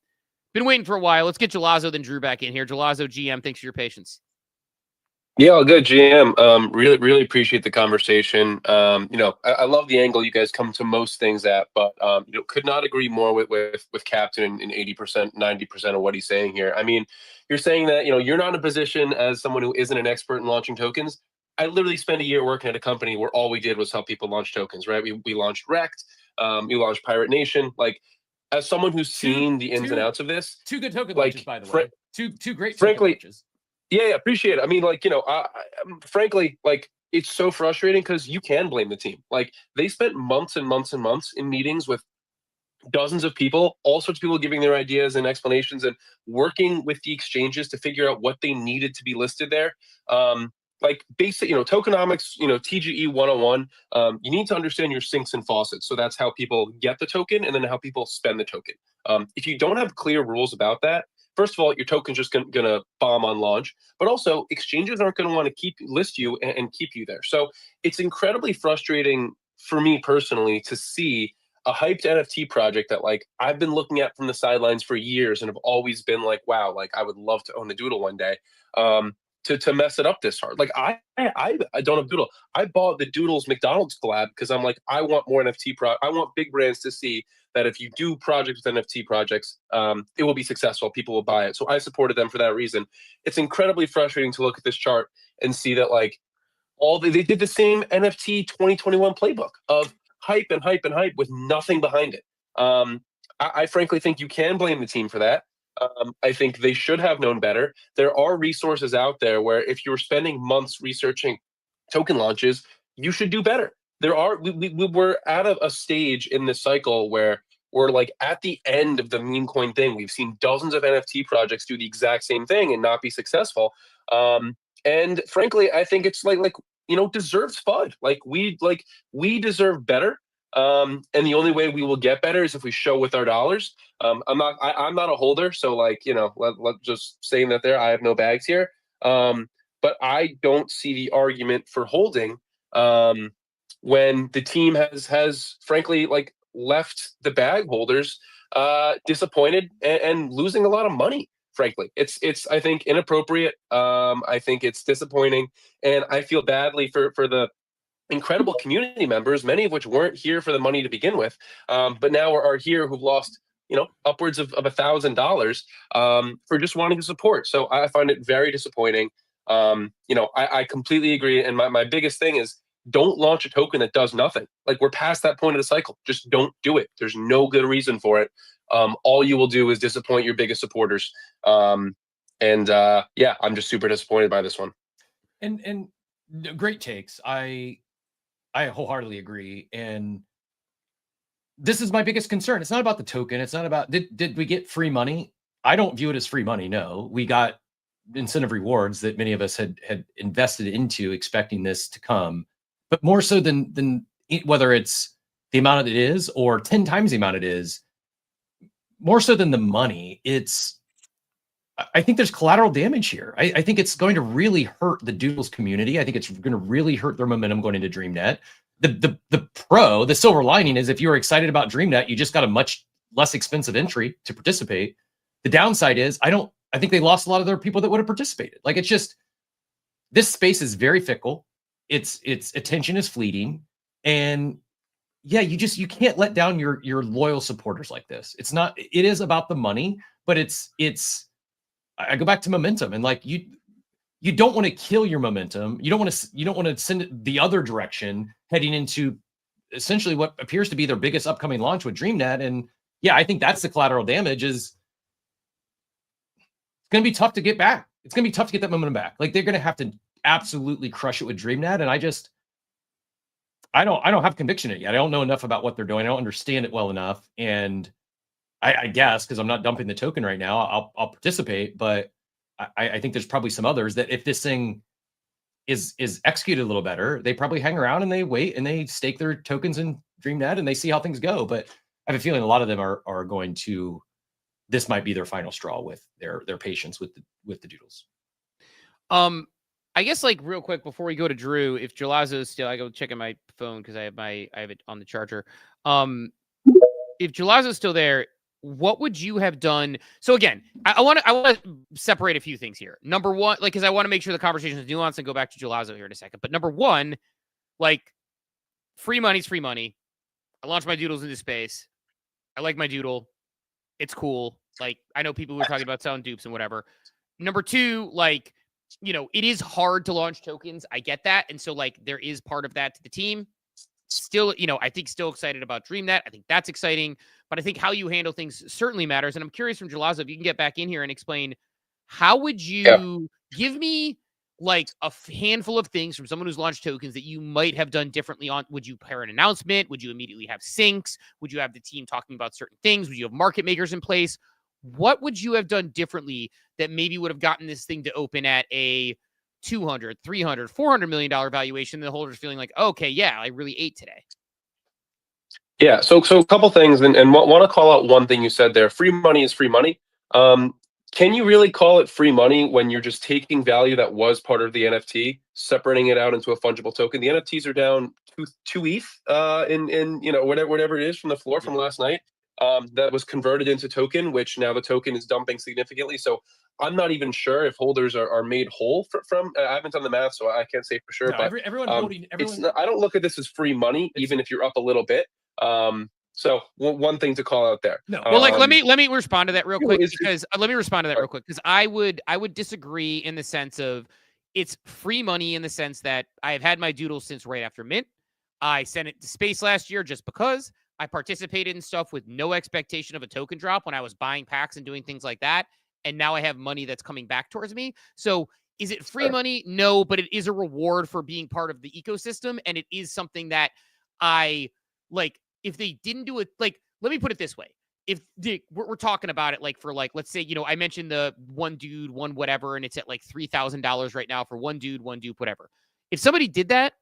Been waiting for a while. Let's get Jalazo then Drew back in here. Jalazo, GM, thanks for your patience. Yeah, all good, GM. Really appreciate the conversation. You know, I love the angle you guys come to most things at, but you know, could not agree more with Captain in 80%, 90% of what he's saying here. I mean, you're saying that, you know, you're not in a position as someone who isn't an expert in launching tokens. I literally spent a year working at a company where all we did was help people launch tokens, right? We launched Rect, we launched Pirate Nation. Like, as someone who's seen the ins and outs of this, two good token launches, by the way. Two great frankly, token launches. Yeah, appreciate it. I mean, like, you know, frankly, like, it's so frustrating because you can blame the team. Like, they spent months and months and months in meetings with dozens of people, all sorts of people giving their ideas and explanations and working with the exchanges to figure out what they needed to be listed there. Like basic, you know, tokenomics, you know, TGE 101, you need to understand your sinks and faucets. So that's how people get the token and then how people spend the token. If you don't have clear rules about that, first of all, your token's just going to bomb on launch, but also exchanges aren't going to want to list you and keep you there. So it's incredibly frustrating for me personally to see a hyped NFT project that, like, I've been looking at from the sidelines for years and have always been like, wow, like I would love to own a Doodle one day. To mess it up this hard. Like I don't have Doodle. I bought the Doodles McDonald's collab because I'm like, I want more NFT I want big brands to see that if you do projects with NFT projects, it will be successful. People will buy it. So I supported them for that reason. It's incredibly frustrating to look at this chart and see that, like, they did the same NFT 2021 playbook of hype and hype and hype with nothing behind it. I frankly think you can blame the team for that. I think they should have known better. There are resources out there where if you're spending months researching token launches, you should do better. We're at a stage in this cycle where we're like at the end of the meme coin thing. We've seen dozens of NFT projects do the exact same thing and not be successful. And frankly, I think it's like deserves FUD. We deserve better. And the only way we will get better is if we show with our dollars. I'm not a holder, so let just saying that there, I have no bags here. But I don't see the argument for holding when the team has frankly left the bag holders disappointed and losing a lot of money. Frankly, it's I think inappropriate. I think it's disappointing, and I feel badly for the incredible community members, many of which weren't here for the money to begin with, but now are here who've lost upwards of $1,000 for just wanting to support. So I find it very disappointing. I completely agree, and my biggest thing is don't launch a token that does nothing. We're past that point of the cycle. Just don't do it. There's no good reason for it. All you will do is disappoint your biggest supporters. I'm just super disappointed by this one. And great takes. I wholeheartedly agree. And this is my biggest concern. It's not about the token. It's not about did we get free money? I don't view it as free money. No, we got incentive rewards that many of us had invested into expecting this to come. But more so than whether it's the amount it is or 10 times the amount it is, more so than the money, I think there's collateral damage here. I think it's going to really hurt the Doodles community. I think it's going to really hurt their momentum going into DreamNet. The silver lining is if you were excited about DreamNet, you just got a much less expensive entry to participate. The downside is I think they lost a lot of their people that would have participated. It's just, this space is very fickle. Its attention is fleeting. And yeah, you can't let down your loyal supporters like this. It is about the money, but I go back to momentum, and you don't want to kill your momentum. You don't want to send it the other direction, heading into essentially what appears to be their biggest upcoming launch with DreamNet. And yeah, I think that's the collateral damage. Is it's going to be tough to get back. It's going to be tough to get that momentum back. They're going to have to absolutely crush it with DreamNet. And I don't have conviction in it yet. I don't know enough about what they're doing. I don't understand it well enough. And I guess because I'm not dumping the token right now, I'll participate. But I think there's probably some others that if this thing is executed a little better, they probably hang around and they wait and they stake their tokens in DreamNet and they see how things go. But I have a feeling a lot of them are going to. This might be their final straw with their patience with the Doodles. I guess real quick before we go to Drew, if Jalazo is still, I go checking my phone because I have it on the charger. If Jalazo is still there, what would you have done? So again, I want to separate a few things here. Number one, because I want to make sure the conversation is nuanced and go back to Jalazo here in a second. But number one, free money's free money. I launched my Doodles into space. I like my Doodle. It's cool. I know people who are talking about selling dupes and whatever. Number two, it is hard to launch tokens. I get that. And so there is part of that to the team. Still, I think still excited about DreamNet. I think that's exciting, but I think how you handle things certainly matters. And I'm curious from Jalazo, if you can get back in here and explain, how would you give me a handful of things from someone who's launched tokens that you might have done differently on? Would you pair an announcement? Would you immediately have syncs? Would you have the team talking about certain things? Would you have market makers in place? What would you have done differently that maybe would have gotten this thing to open at a $200, $300, $400 million valuation? The holders feeling okay, yeah, I really ate today. Yeah. So a couple things, and want to call out one thing you said there. Free money is free money. Can you really call it free money when you're just taking value that was part of the NFT, separating it out into a fungible token? The NFTs are down two ETH in whatever it is from the floor from last night. That was converted into token, which now the token is dumping significantly. So I'm not even sure if holders are made whole from. I haven't done the math, so I can't say for sure. No, but everyone holding. I don't look at this as free money, even if you're up a little bit. So one thing to call out there. No, well, let me respond to that real quick because I would disagree in the sense of it's free money in the sense that I have had my Doodles since right after mint. I sent it to space last year just because. I participated in stuff with no expectation of a token drop when I was buying packs and doing things like that. And now I have money that's coming back towards me. So is it free money? No, but it is a reward for being part of the ecosystem. And it is something that I like. If they didn't do it, like, let me put it this way. If we're talking about it, like, for like, let's say, I mentioned the one dude, one whatever, and it's at like $3,000 right now for one dude, whatever. If somebody did that,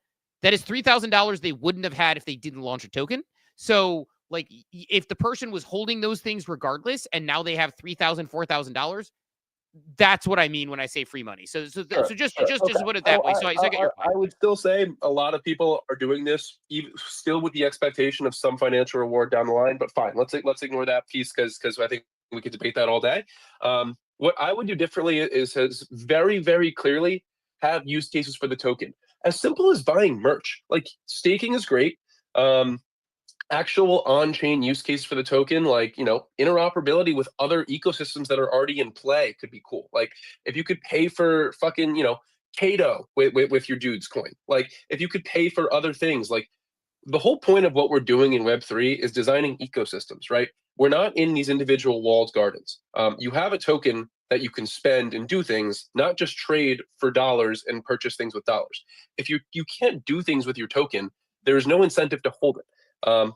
that is $3,000 they wouldn't have had if they didn't launch a token. So, like, if the person was holding those things regardless, and now they have $3,000, $4,000, that's what I mean when I say free money. So just put it that way. So I get your point. I would still say a lot of people are doing this still with the expectation of some financial reward down the line. But fine, let's ignore that piece because I think we could debate that all day. What I would do differently is very, very clearly have use cases for the token. As simple as buying merch. Like, staking is great. Actual on-chain use case for the token, like, interoperability with other ecosystems that are already in play could be cool. Like, if you could pay for fucking, Kato with your Dudes coin. Like, if you could pay for other things, like, the whole point of what we're doing in Web3 is designing ecosystems, right? We're not in these individual walled gardens. You have a token that you can spend and do things, not just trade for dollars and purchase things with dollars. If you can't do things with your token, there's no incentive to hold it.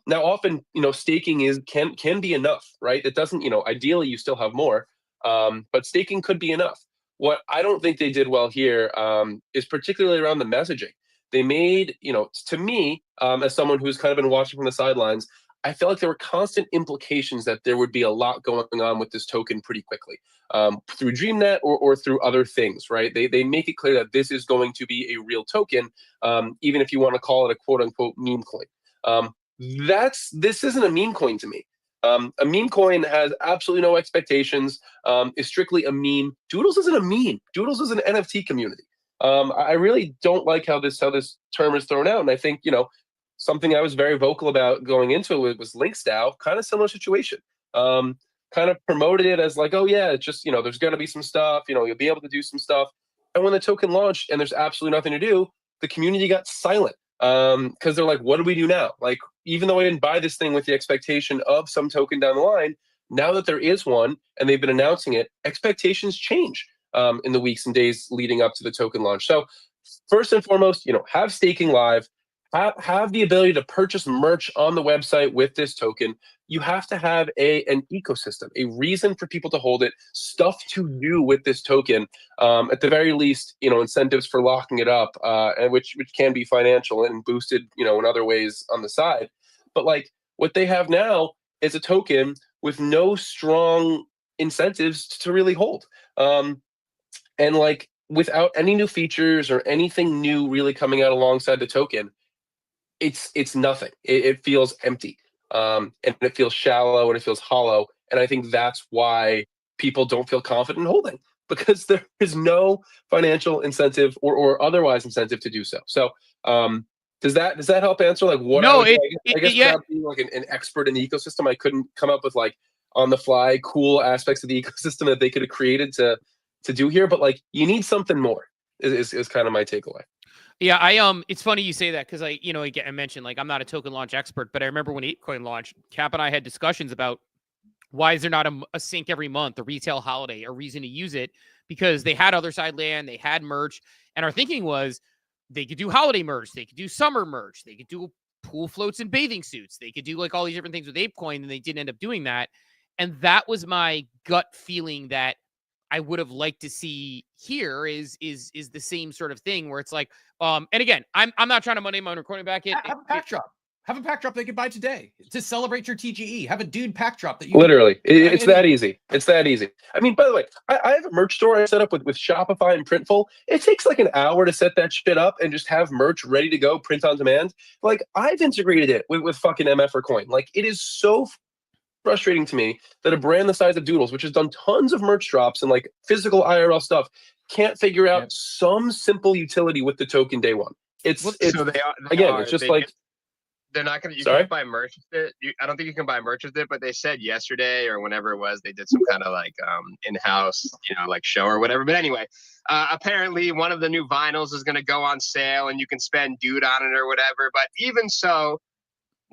Now, often, staking can be enough, right? It doesn't, ideally you still have more, but staking could be enough. What I don't think they did well here is particularly around the messaging. They made, to me, as someone who's kind of been watching from the sidelines, I felt like there were constant implications that there would be a lot going on with this token pretty quickly, through DreamNet or through other things, right? They make it clear that this is going to be a real token, even if you want to call it a quote unquote meme coin. This isn't a meme coin to me. A meme coin has absolutely no expectations, is strictly a meme. Doodles isn't a meme. Doodles is an NFT community. I really don't like how this term is thrown out. And I think, something I was very vocal about going into it was LinksDAO, kind of similar situation. Kind of promoted it as like, oh yeah, it's just, there's going to be some stuff, you'll be able to do some stuff. And when the token launched and there's absolutely nothing to do, the community got silent. Because they're like, what do we do now? Like, even though I didn't buy this thing with the expectation of some token down the line, now that there is one and they've been announcing it, expectations change in the weeks and days leading up to the token launch. So first and foremost, have staking live, have the ability to purchase merch on the website with this token. You have to have an ecosystem, a reason for people to hold it, stuff to do with this token. At the very least, incentives for locking it up, and which can be financial and boosted, in other ways on the side. But like, what they have now is a token with no strong incentives to really hold. And like, without any new features or anything new really coming out alongside the token, it's nothing. It feels empty. And it feels shallow and it feels hollow. And I think that's why people don't feel confident in holding, because there is no financial incentive or otherwise incentive to do so. So does that help answer like what? No, I guess without being like an expert in the ecosystem, I couldn't come up with like on the fly cool aspects of the ecosystem that they could have created to do here. But like, you need something more is kind of my takeaway. Yeah, it's funny you say that because I mentioned, like, I'm not a token launch expert, but I remember when ApeCoin launched, Cap and I had discussions about why is there not a sync every month, a retail holiday, a reason to use it, because they had other side land, they had merch, and our thinking was they could do holiday merch, they could do summer merch, they could do pool floats and bathing suits, they could do like all these different things with ApeCoin, and they didn't end up doing that. And that was my gut feeling that I would have liked to see here is the same sort of thing where it's like, and again, I'm not trying to money my own recording back. Have a pack drop. Have a pack drop they could buy today to celebrate your TGE. Have a dude pack drop that you literally. It's that easy. It's that easy. I mean, by the way, I have a merch store I set up with Shopify and Printful. It takes like an hour to set that shit up and just have merch ready to go, print on demand. Like, I've integrated it with fucking MF or Coin. Like, it is so frustrating to me that a brand the size of Doodles, which has done tons of merch drops and like physical IRL stuff, can't figure out some simple utility with the token day one. It's so it's just like they're not going to. You can't buy merch with it. I don't think you can buy merch with it. But they said yesterday or whenever it was, they did some kind of like in-house, like show or whatever. But anyway, apparently one of the new vinyls is going to go on sale, and you can spend DOOD on it or whatever. But even so,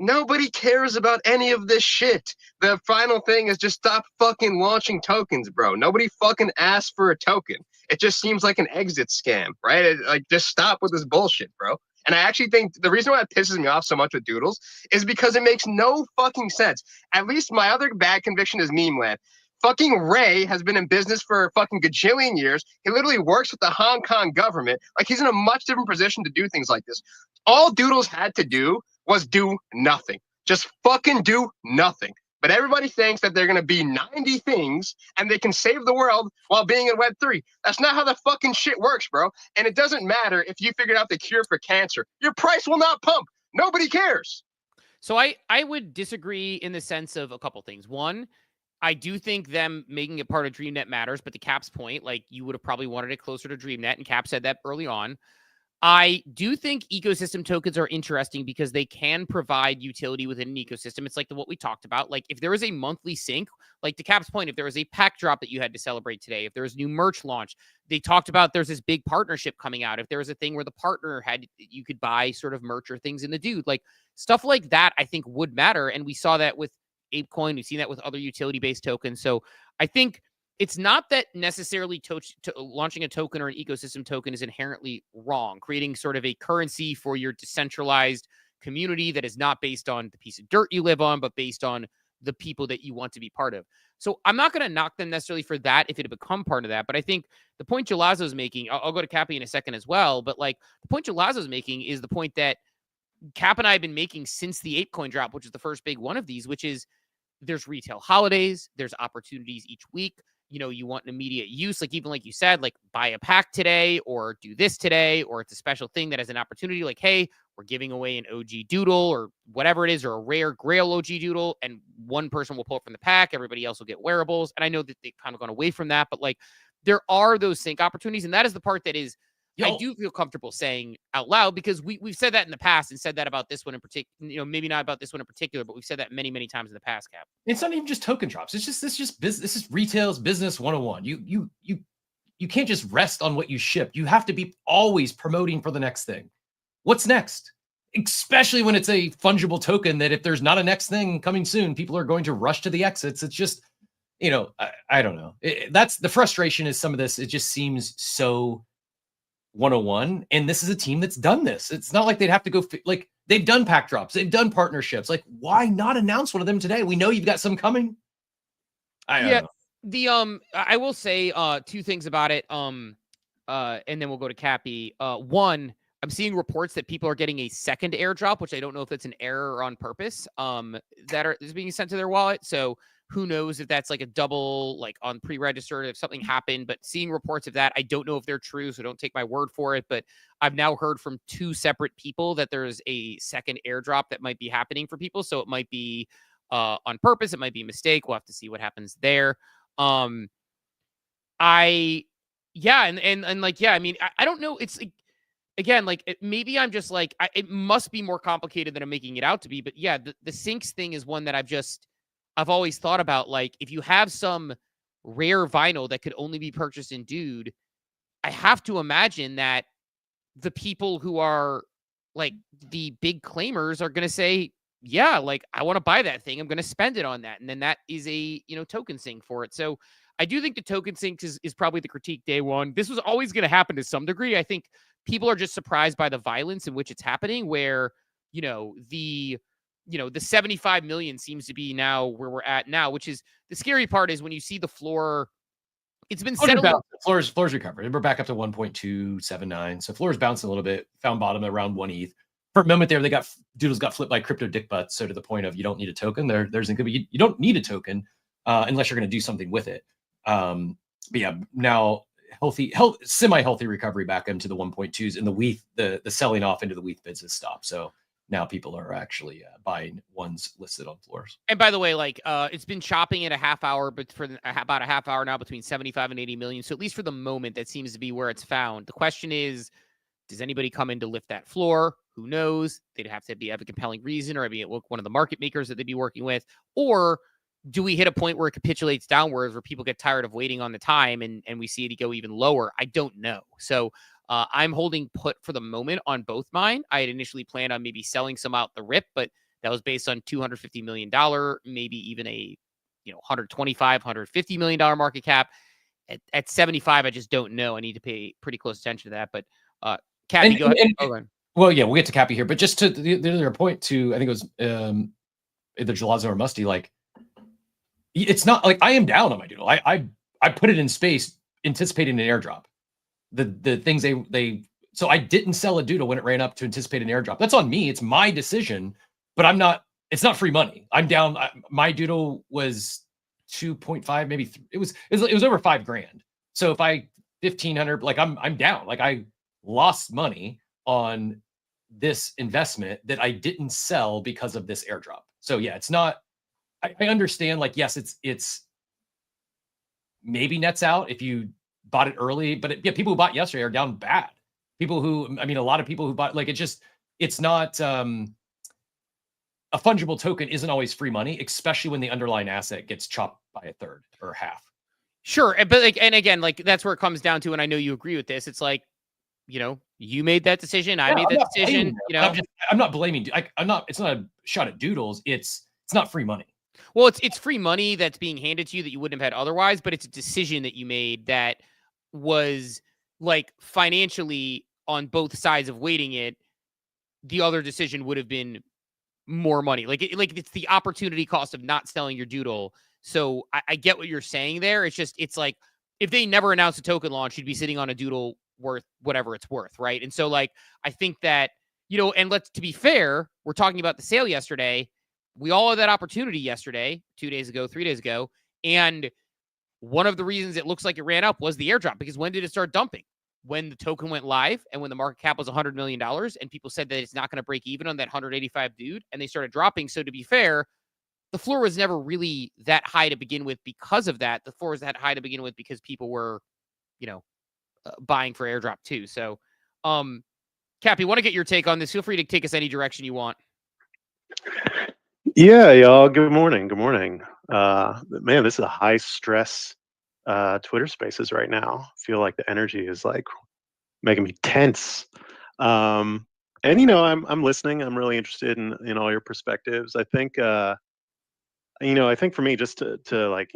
Nobody cares about any of this shit. The final thing is just stop fucking launching tokens, bro. Nobody fucking asked for a token. It just seems like an exit scam, right? Like, just stop with this bullshit, bro. And I actually think the reason why it pisses me off so much with Doodles is because it makes no fucking sense. At least my other bad conviction is meme land. Fucking Ray has been in business for a fucking gajillion years. He literally works with the Hong Kong government. Like, he's in a much different position to do things like this. All Doodles had to do was do nothing. Just fucking do nothing. But everybody thinks that they're going to be 90 things and they can save the world while being in Web3. That's not how the fucking shit works, bro. And it doesn't matter if you figured out the cure for cancer. Your price will not pump. Nobody cares. So I would disagree in the sense of a couple things. One, I do think them making it part of DreamNet matters, but to Cap's point, like, you would have probably wanted it closer to DreamNet, and Cap said that early on. I do think ecosystem tokens are interesting because they can provide utility within an ecosystem. It's like what we talked about. Like, if there is a monthly sync, like to Cap's point, if there was a pack drop that you had to celebrate today, if there was new merch launch, they talked about there's this big partnership coming out. If there was a thing where the partner had, you could buy sort of merch or things in the Dude, like stuff like that, I think would matter. And we saw that with ApeCoin. We've seen that with other utility-based tokens. So I think it's not that necessarily launching a token or an ecosystem token is inherently wrong. Creating sort of a currency for your decentralized community that is not based on the piece of dirt you live on, but based on the people that you want to be part of. So I'm not going to knock them necessarily for that if it had become part of that. But I think the point Gelazzo is making, I'll go to Cappy in a second as well. But like the point Gelazzo is making is the point that Cap and I have been making since the ApeCoin drop, which is the first big one of these, which is there's retail holidays, there's opportunities each week. You know, you want an immediate use, like even like you said, like buy a pack today or do this today, or it's a special thing that has an opportunity like, hey, we're giving away an OG doodle or whatever it is, or a rare grail OG doodle, and one person will pull it from the pack, everybody else will get wearables. And I know that they've kind of gone away from that, but like there are those sync opportunities. And that is the part that is, I do feel comfortable saying out loud, because we've said that in the past and said that about this one in particular, you know, maybe not about this one in particular, but we've said that many, many times in the past, Cap. It's not even just token drops. It's just business. This is retail's business 101. You can't just rest on what you ship. You have to be always promoting for the next thing. What's next? Especially when it's a fungible token that if there's not a next thing coming soon, people are going to rush to the exits. It's just, you know, I don't know. That's the frustration is some of this. It just seems so 101, and this is a team that's done this. It's not like they'd have to go like they've done pack drops, they've done partnerships. Like, why not announce one of them today? We know you've got some coming. I don't know. I will say two things about it. And then we'll go to Cappy. One, I'm seeing reports that people are getting a second airdrop, which I don't know if that's an error or on purpose. That is being sent to their wallet. So who knows if that's like a double, like on pre-registered, if something happened, but seeing reports of that, I don't know if they're true, so don't take my word for it. But I've now heard from two separate people that there's a second airdrop that might be happening for people. So it might be on purpose. It might be a mistake. We'll have to see what happens there. I mean, I don't know. It's like, again, like maybe I'm just like, it must be more complicated than I'm making it out to be. But yeah, the syncs thing is one that I've always thought about. Like, if you have some rare vinyl that could only be purchased in Dude, I have to imagine that the people who are like the big claimers are going to say, yeah, like I want to buy that thing. I'm going to spend it on that. And then that is a, you know, token sync for it. So I do think the token sync is probably the critique day one. This was always going to happen to some degree. I think people are just surprised by the violence in which it's happening, where, the 75 million seems to be now where we're at now, which is the scary part is when you see the floor, it's been settled. Floor's recovered. We're back up to 1.279. So floor's bouncing a little bit, found bottom around 1 ETH. For a moment there, Doodles got flipped by crypto dick butts. So to the point of you don't need a token, you don't need a token unless you're going to do something with it. But yeah, now semi-healthy recovery back into the 1.2s, and the selling off into the WETH bids has stopped. So now people are actually buying ones listed on floors. And by the way, like it's been chopping at a half hour, but for about a half hour now between 75 and 80 million. So at least for the moment, that seems to be where it's found. The question is, does anybody come in to lift that floor? Who knows? They'd have to have a compelling reason, or maybe one of the market makers that they'd be working with. Or do we hit a point where it capitulates downwards, where people get tired of waiting on the time and we see it go even lower? I don't know. So I'm holding put for the moment on both mine. I had initially planned on maybe selling some out the rip, but that was based on $250 million, maybe even a $125, $150 million market cap. At 75, I just don't know. I need to pay pretty close attention to that. But Cappy, go ahead. Go ahead. Well, yeah, we'll get to Cappy here, but just to the other point to, I think it was either Gelazo or Musty, like, it's not like I am down on my doodle. I put it in space anticipating an airdrop. The things they so I didn't sell a doodle when it ran up to anticipate an airdrop. That's on me. It's my decision, but it's not free money. I'm down. My doodle was 2.5, maybe it was over $5,000. So if I 1,500, like I'm down. Like I lost money on this investment that I didn't sell because of this airdrop. So yeah, it's not. I understand. Like yes, it's maybe nets out if you bought it early, but yeah, people who bought yesterday are down bad. People who, I mean, a lot of people who bought, like, it's not a fungible token isn't always free money, especially when the underlying asset gets chopped by a third or half. Sure, but like, and again, like that's where it comes down to, and I know you agree with this. It's like, you made that decision. I made that decision. I'm not blaming. I'm not. It's not a shot at Doodles. It's not free money. Well, it's free money that's being handed to you that you wouldn't have had otherwise, but it's a decision that you made that was like financially on both sides of weighting it. The other decision would have been more money. Like it's the opportunity cost of not selling your doodle. So I get what you're saying there. It's like if they never announced a token launch, you'd be sitting on a doodle worth whatever it's worth, right? And so like I think that, and to be fair, we're talking about the sale yesterday. We all had that opportunity yesterday, 2 days ago, 3 days ago. And one of the reasons it looks like it ran up was the airdrop, because when did it start dumping? When the token went live and when the market cap was $100 million and people said that it's not going to break even on that 185 dude, and they started dropping. So to be fair, the floor was never really that high to begin with because of that. The floor was that high to begin with because people were, buying for airdrop too. So, Cappy, want to get your take on this. Feel free to take us any direction you want. Yeah, y'all. Good morning. Good morning. Man, this is a high stress Twitter Spaces right now. I feel like the energy is like making me tense. And I'm listening. I'm really interested in all your perspectives. I think I think for me, just to like,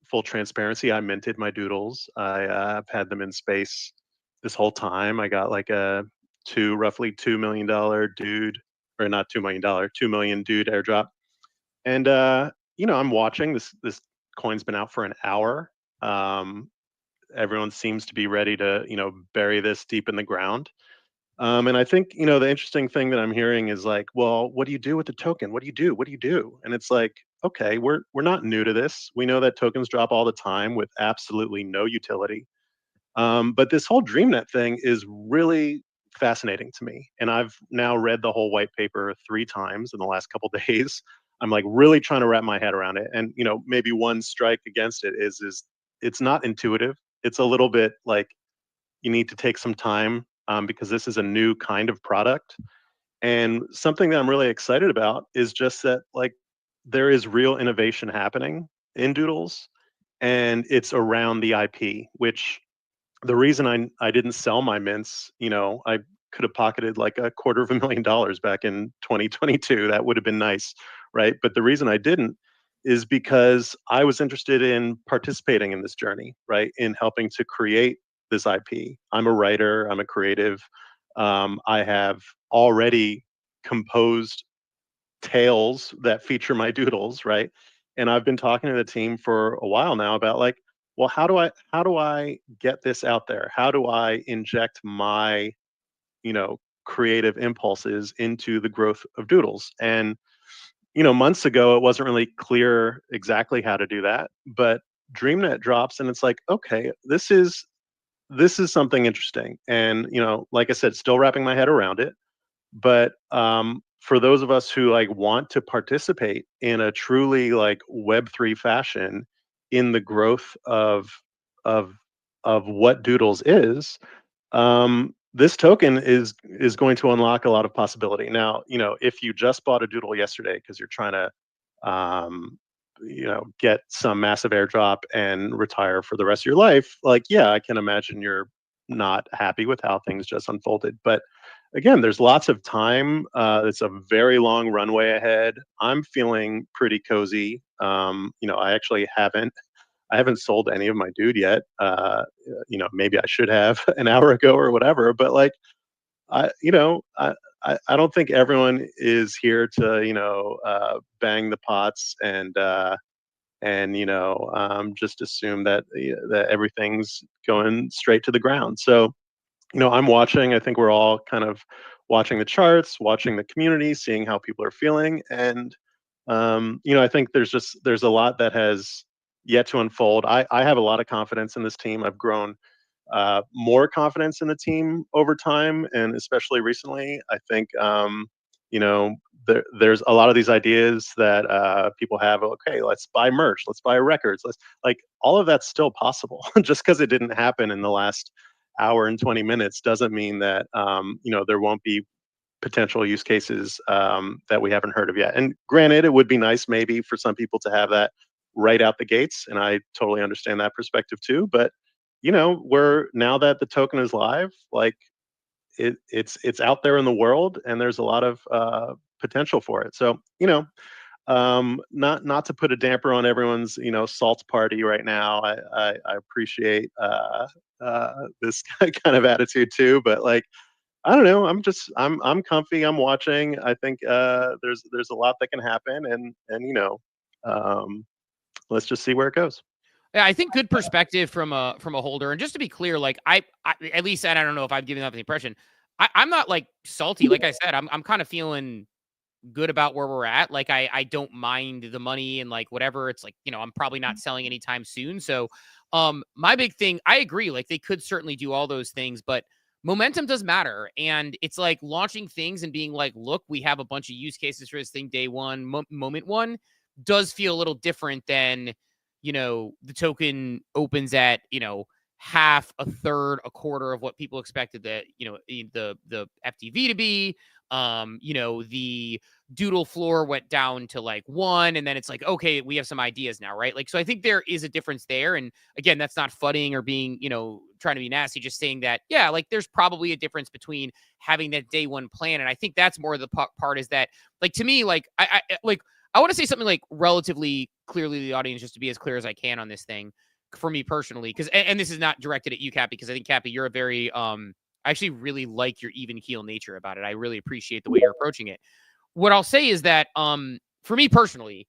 full transparency, I minted my doodles. I've had them in space this whole time. I got like a roughly $2 million dude, or not $2 million, 2 million dude airdrop. And I'm watching this coin's been out for an hour. Everyone seems to be ready to, bury this deep in the ground. And I think, the interesting thing that I'm hearing is like, well, what do you do with the token? What do you do? What do you do? And it's like, okay, we're not new to this. We know that tokens drop all the time with absolutely no utility. But this whole DreamNet thing is really fascinating to me. And I've now read the whole white paper 3 times in the last couple of days. I'm like really trying to wrap my head around it. And, maybe one strike against it is it's not intuitive. It's a little bit like you need to take some time because this is a new kind of product. And something that I'm really excited about is just that like there is real innovation happening in Doodles, and it's around the IP, which the reason I didn't sell my mints, I could have pocketed like $250,000 back in 2022. That would have been nice, right? But the reason I didn't is because I was interested in participating in this journey, right? In helping to create this IP. I'm a writer, I'm a creative. I have already composed tales that feature my doodles, right? And I've been talking to the team for a while now about like, well, how do I get this out there? How do I inject my, creative impulses into the growth of Doodles? And, months ago, it wasn't really clear exactly how to do that, but DreamNet drops and it's like, okay, this is something interesting. And, like I said, still wrapping my head around it. But for those of us who like want to participate in a truly like Web3 fashion in the growth of what Doodles is, this token is going to unlock a lot of possibility. Now, if you just bought a Doodle yesterday because you're trying to get some massive airdrop and retire for the rest of your life, like, yeah, I can imagine you're not happy with how things just unfolded. But again, there's lots of time. It's a very long runway ahead. I'm feeling pretty cozy. I actually I haven't sold any of my dude yet. Maybe I should have an hour ago or whatever, but like, I, you know, I don't think everyone is here to, bang the pots and just assume that everything's going straight to the ground. So, I'm watching. I think we're all kind of watching the charts, watching the community, seeing how people are feeling, and I think there's a lot that has yet to unfold. I have a lot of confidence in this team. I've grown more confidence in the team over time, and especially recently. I think there's a lot of these ideas that people have. Okay, let's buy merch, let's buy records, let's like all of that's still possible. Just because it didn't happen in the last hour and 20 minutes doesn't mean that there won't be potential use cases that we haven't heard of yet. And granted, it would be nice maybe for some people to have that right out the gates, and I totally understand that perspective too. But we're now that the token is live, like it's out there in the world, and there's a lot of potential for it. So not to put a damper on everyone's salt party right now. I appreciate this kind of attitude too, but like I don't know. I'm comfy. I'm watching. I think there's a lot that can happen, and let's just see where it goes. Yeah, I think good perspective from a holder. And just to be clear, like I at least, and I don't know if I've given that the impression, I'm not like salty. Like I said, I'm kind of feeling good about where we're at. Like I don't mind the money and like whatever. It's like, I'm probably not selling anytime soon. So my big thing, I agree, like they could certainly do all those things, but momentum does matter. And it's like launching things and being like, look, we have a bunch of use cases for this thing day one, moment one does feel a little different than the token opens at, half, a third, a quarter of what people expected that, the FTV to be. The doodle floor went down to like 1, and then it's like, okay, we have some ideas now, right? Like, so I think there is a difference there. And again, that's not fudding or being, trying to be nasty, just saying that, yeah, like there's probably a difference between having that day one plan. And I think that's more of the part is that, like, to me, like, I want to say something like relatively clearly to the audience, just to be as clear as I can on this thing for me personally. Cause, and this is not directed at you, Cappy, because I think, Cappy, you're a very, I actually really like your even keel nature about it. I really appreciate the way you're approaching it. What I'll say is that, for me personally,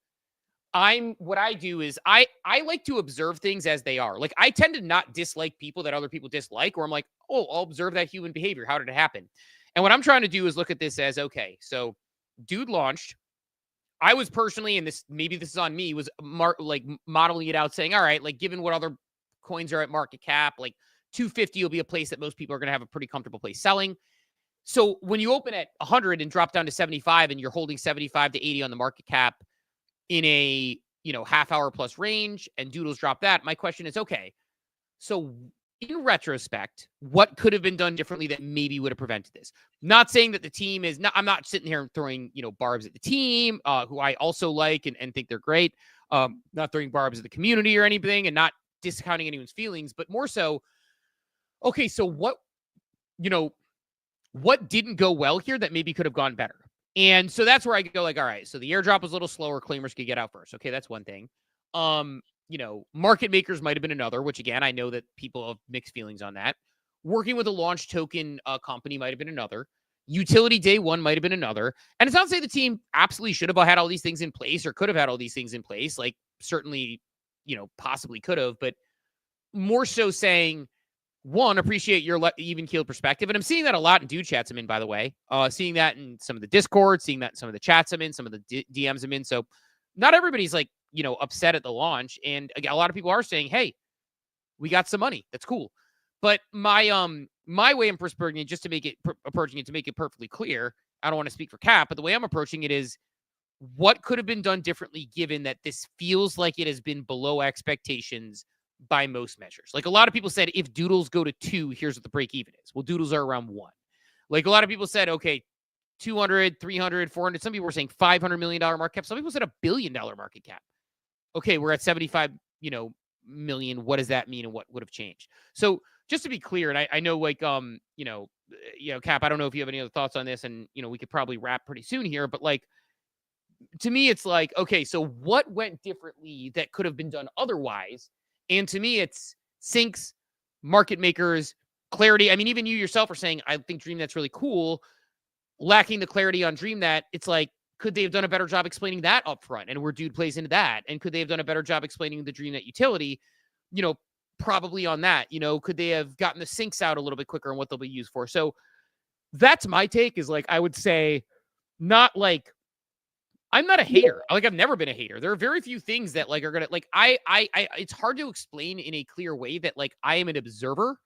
what I do is I like to observe things as they are. Like I tend to not dislike people that other people dislike, or I'm like, oh, I'll observe that human behavior. How did it happen? And what I'm trying to do is look at this as, okay, so dude launched. I was personally, and maybe this is on me, was modeling it out, saying, all right, like given what other coins are at market cap, like 250 will be a place that most people are going to have a pretty comfortable place selling. So when you open at 100 and drop down to 75 and you're holding 75 to 80 on the market cap in a, half hour plus range, and Doodles drop that, my question is, okay, so in retrospect, what could have been done differently that maybe would have prevented this? Not saying that the team is not, I'm not sitting here throwing, barbs at the team, who I also like and think they're great. Not throwing barbs at the community or anything, and not discounting anyone's feelings, but more so, okay, so what didn't go well here that maybe could have gone better? And so that's where I go like, all right, so the airdrop was a little slower. Claimers could get out first. Okay, that's one thing. Market makers might have been another, which again, I know that people have mixed feelings on that. Working with a launch token company might have been another. Utility day one might have been another. And it's not to say the team absolutely should have had all these things in place or could have had all these things in place. Like certainly, possibly could have, but more so saying, one, appreciate your even keeled perspective. And I'm seeing that a lot in dude chats I'm in, by the way. Seeing that in some of the Discord, seeing that in some of the chats I'm in, some of the DMs I'm in. So not everybody's like, upset at the launch. And a lot of people are saying, hey, we got some money. That's cool. But my way I'm approaching it, just to make it perfectly clear, I don't want to speak for Cap, but the way I'm approaching it is, what could have been done differently given that this feels like it has been below expectations by most measures? Like a lot of people said, if Doodles go to 2, here's what the break even is. Well, Doodles are around 1. Like a lot of people said, okay, 200, 300, 400. Some people were saying $500 million market cap. Some people said $1 billion market cap. Okay, we're at 75, million. What does that mean and what would have changed? So just to be clear, and I know like, Cap, I don't know if you have any other thoughts on this, and we could probably wrap pretty soon here, but like, to me, it's like, okay, so what went differently that could have been done otherwise? And to me, it's syncs, market makers, clarity. I mean, even you yourself are saying, I think DreamNet's really cool. Lacking the clarity on DreamNet, it's like, could they have done a better job explaining that up front and where Dude plays into that? And could they have done a better job explaining the DreamNet utility? Probably on that. Could they have gotten the syncs out a little bit quicker and what they'll be used for? So that's my take, is like, I would say, not like, I'm not a hater. Like, I've never been a hater. There are very few things that like are gonna like. I it's hard to explain in a clear way that like I am an observer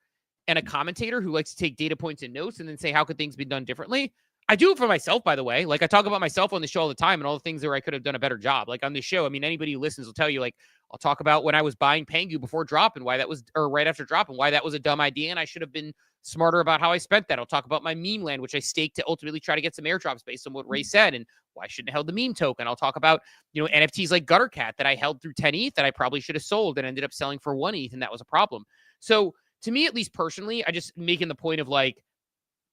and a commentator who likes to take data points and notes and then say, how could things be done differently? I do it for myself, by the way. Like, I talk about myself on the show all the time and all the things where I could have done a better job. Like on the show, I mean, anybody who listens will tell you, like, I'll talk about when I was buying Pengu before drop and why that was, or right after drop, and why that was a dumb idea and I should have been smarter about how I spent that. I'll talk about my meme land, which I staked to ultimately try to get some airdrops based on what Ray said and why I shouldn't have held the meme token. I'll talk about, NFTs like Guttercat that I held through 10 ETH that I probably should have sold and ended up selling for 1 ETH, and that was a problem. So to me, at least personally, I just making the point of like,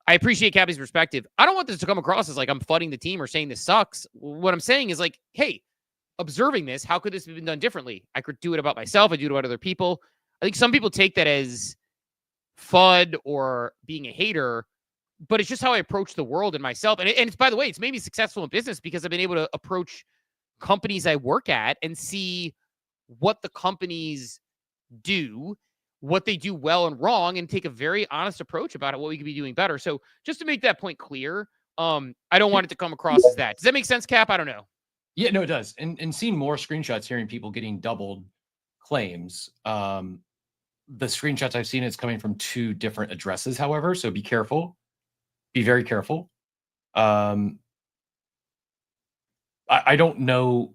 I appreciate Cappy's perspective. I don't want this to come across as like I'm flooding the team or saying this sucks. What I'm saying is like, hey, observing this, how could this have been done differently? I could do it about myself. I do it about other people. I think some people take that as FUD or being a hater, but it's just how I approach the world and myself. And it's, by the way, it's made me successful in business because I've been able to approach companies I work at and see what the companies do, what they do well and wrong, and take a very honest approach about it, what we could be doing better. So just to make that point clear, I don't want it to come across as that. Does that make sense, Cap? I don't know. Yeah, no, it does. And seeing more screenshots, hearing people getting doubled claims. The screenshots I've seen is coming from 2 different addresses, however, so be careful. Be very careful. I don't know.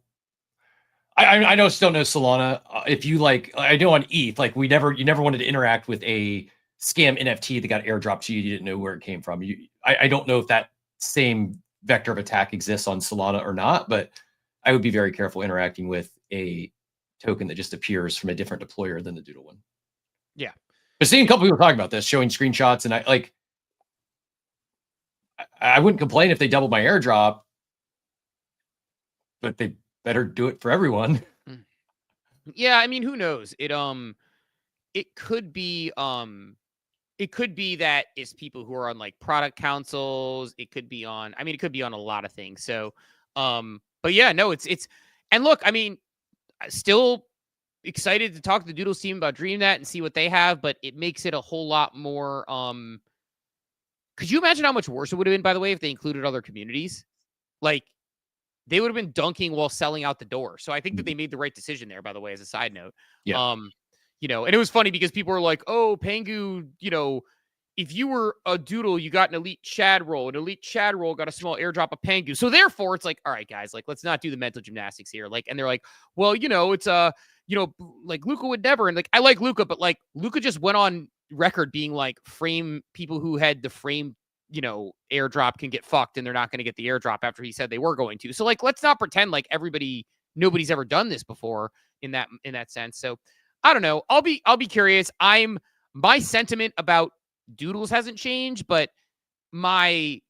I still know Solana. If you like, I know on ETH, like you never wanted to interact with a scam NFT that got airdropped to you. You didn't know where it came from. I don't know if that same vector of attack exists on Solana or not, but I would be very careful interacting with a token that just appears from a different deployer than the Doodle one. Yeah. But seeing a couple people talking about this, showing screenshots, and I wouldn't complain if they doubled my airdrop, but they better do it for everyone. Yeah, I mean, who knows? It could be that it's people who are on like product councils. It could be on, it could be on a lot of things. So, but yeah, no, it's, and look, I mean, still excited to talk to the Doodles team about DreamNet and see what they have, but it makes it a whole lot more, could you imagine how much worse it would have been, by the way, if they included other communities? Like, they would have been dunking while selling out the door. So I think that they made the right decision there, by the way, as a side note. Yeah. And it was funny because people were like, oh, Pengu, if you were a Doodle, you got an elite Chad roll. An elite Chad roll got a small airdrop of Pengu. So therefore, it's like, all right, guys, like, let's not do the mental gymnastics here. Like, and they're like, well, it's like Luca would never. And like, I like Luca, but like Luca just went on record being like, frame people who had the frame airdrop can get fucked and they're not going to get the airdrop after he said they were going to. So like, let's not pretend like nobody's ever done this before in that sense. So I don't know. I'll be curious. My sentiment about Doodles hasn't changed, but my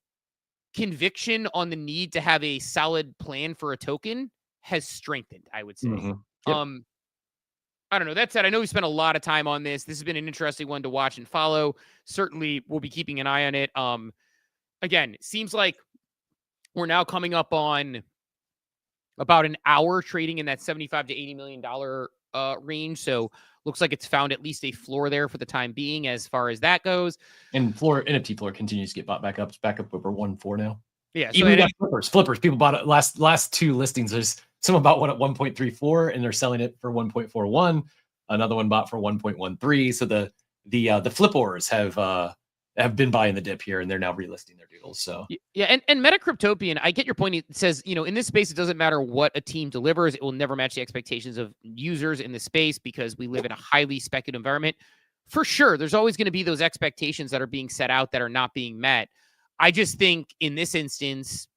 conviction on the need to have a solid plan for a token has strengthened, I would say. Mm-hmm. Yep. I don't know. That said, I know we spent a lot of time on this. This has been an interesting one to watch and follow. Certainly, we'll be keeping an eye on it. Again, it seems like we're now coming up on about an hour trading in that $75 to $80 million range. So looks like it's found at least a floor there for the time being as far as that goes. And NFT floor continues to get bought back up. It's back up over 1.4 now. Yeah. So even flippers. People bought it last 2 listings. There's someone bought one at 1.34 and they're selling it for 1.41. Another one bought for 1.13. So the flippers have been buying the dip here and they're now relisting their Doodles. So yeah, and Metacryptopian, I get your point. It says, in this space, it doesn't matter what a team delivers. It will never match the expectations of users in the space because we live in a highly speculative environment. For sure, there's always going to be those expectations that are being set out that are not being met. I just think in this instance,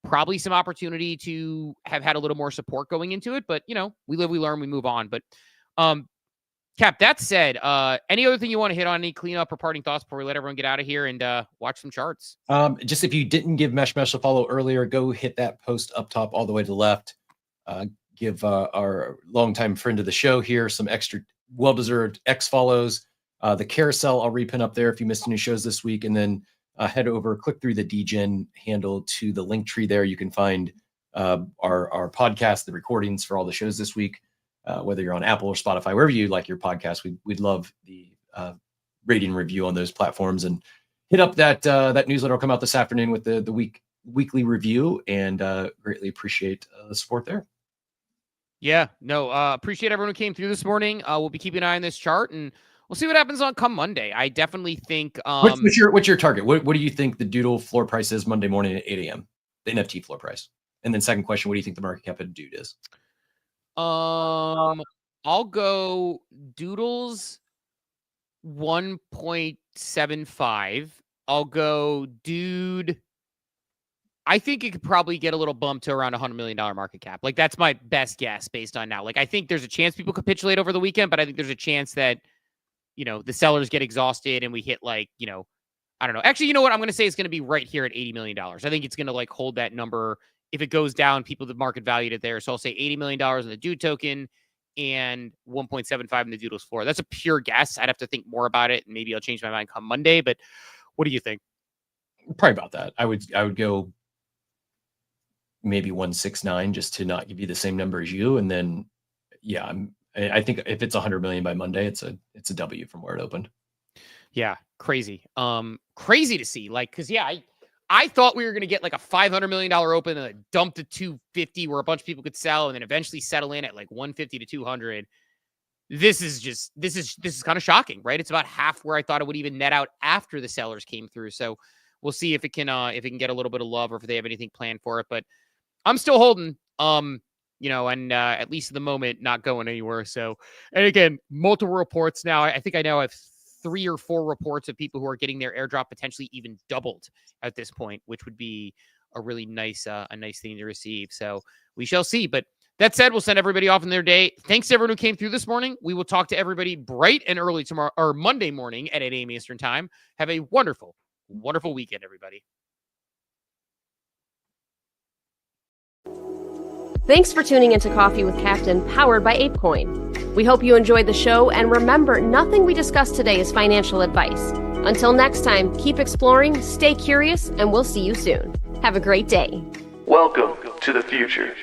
probably some opportunity to have had a little more support going into it. But, we live, we learn, we move on. But Cap, that said, any other thing you want to hit on, any cleanup or parting thoughts before we let everyone get out of here and watch some charts? Just if you didn't give Mesh a follow earlier, go hit that post up top all the way to the left. Give our longtime friend of the show here some extra well-deserved X follows. The carousel I'll repin up there if you missed any shows this week, and then head over, click through the DGen handle to the link tree there. You can find our podcast, the recordings for all the shows this week. Whether you're on Apple or Spotify, wherever you like your podcast, we'd love the rating review on those platforms, and hit up that newsletter will come out this afternoon with the weekly review, and greatly appreciate the support there. Yeah, no, appreciate everyone who came through this morning. We'll be keeping an eye on this chart, and we'll see what happens on come Monday. I definitely think. What's your target? What do you think the Doodle floor price is Monday morning at 8 a.m. The NFT floor price, and then second question: what do you think the market cap of Dood is? I'll go Doodles 1.75. I'll go Dood. I think it could probably get a little bump to around $100 million market cap. Like, that's my best guess based on now. Like, I think there's a chance people capitulate over the weekend, but I think there's a chance that, the sellers get exhausted and we hit I don't know. Actually, you know what? I'm going to say it's going to be right here at $80 million. I think it's going to hold that number. If it goes down, people the market valued it there. So I'll say $80 million in the Dood token and 1.75 in the Doodles floor. That's a pure guess. I'd have to think more about it, and maybe I'll change my mind come Monday. But what do you think? Probably about that. I would go maybe 169 just to not give you the same number as you. And then, yeah, I think if it's 100 million by Monday, it's a W from where it opened. Yeah, crazy. Crazy to see. Because I thought we were going to get a $500 million open and a dump to 250 where a bunch of people could sell and then eventually settle in at 150 to 200. This is kind of shocking, right? It's about half where I thought it would even net out after the sellers came through. So we'll see if it can get a little bit of love or if they have anything planned for it. But I'm still holding, and at least at the moment, not going anywhere. So, and again, multiple reports now. I think I now have 3 or 4 reports of people who are getting their airdrop potentially even doubled at this point, which would be a really nice thing to receive. So we shall see. But that said, we'll send everybody off in their day. Thanks to everyone who came through this morning. We will talk to everybody bright and early tomorrow or Monday morning at 8 a.m. Eastern time. Have a wonderful, wonderful weekend, everybody. Thanks for tuning into Coffee with Captain, powered by ApeCoin. We hope you enjoyed the show, and remember, nothing we discussed today is financial advice. Until next time, keep exploring, stay curious, and we'll see you soon. Have a great day. Welcome to the future.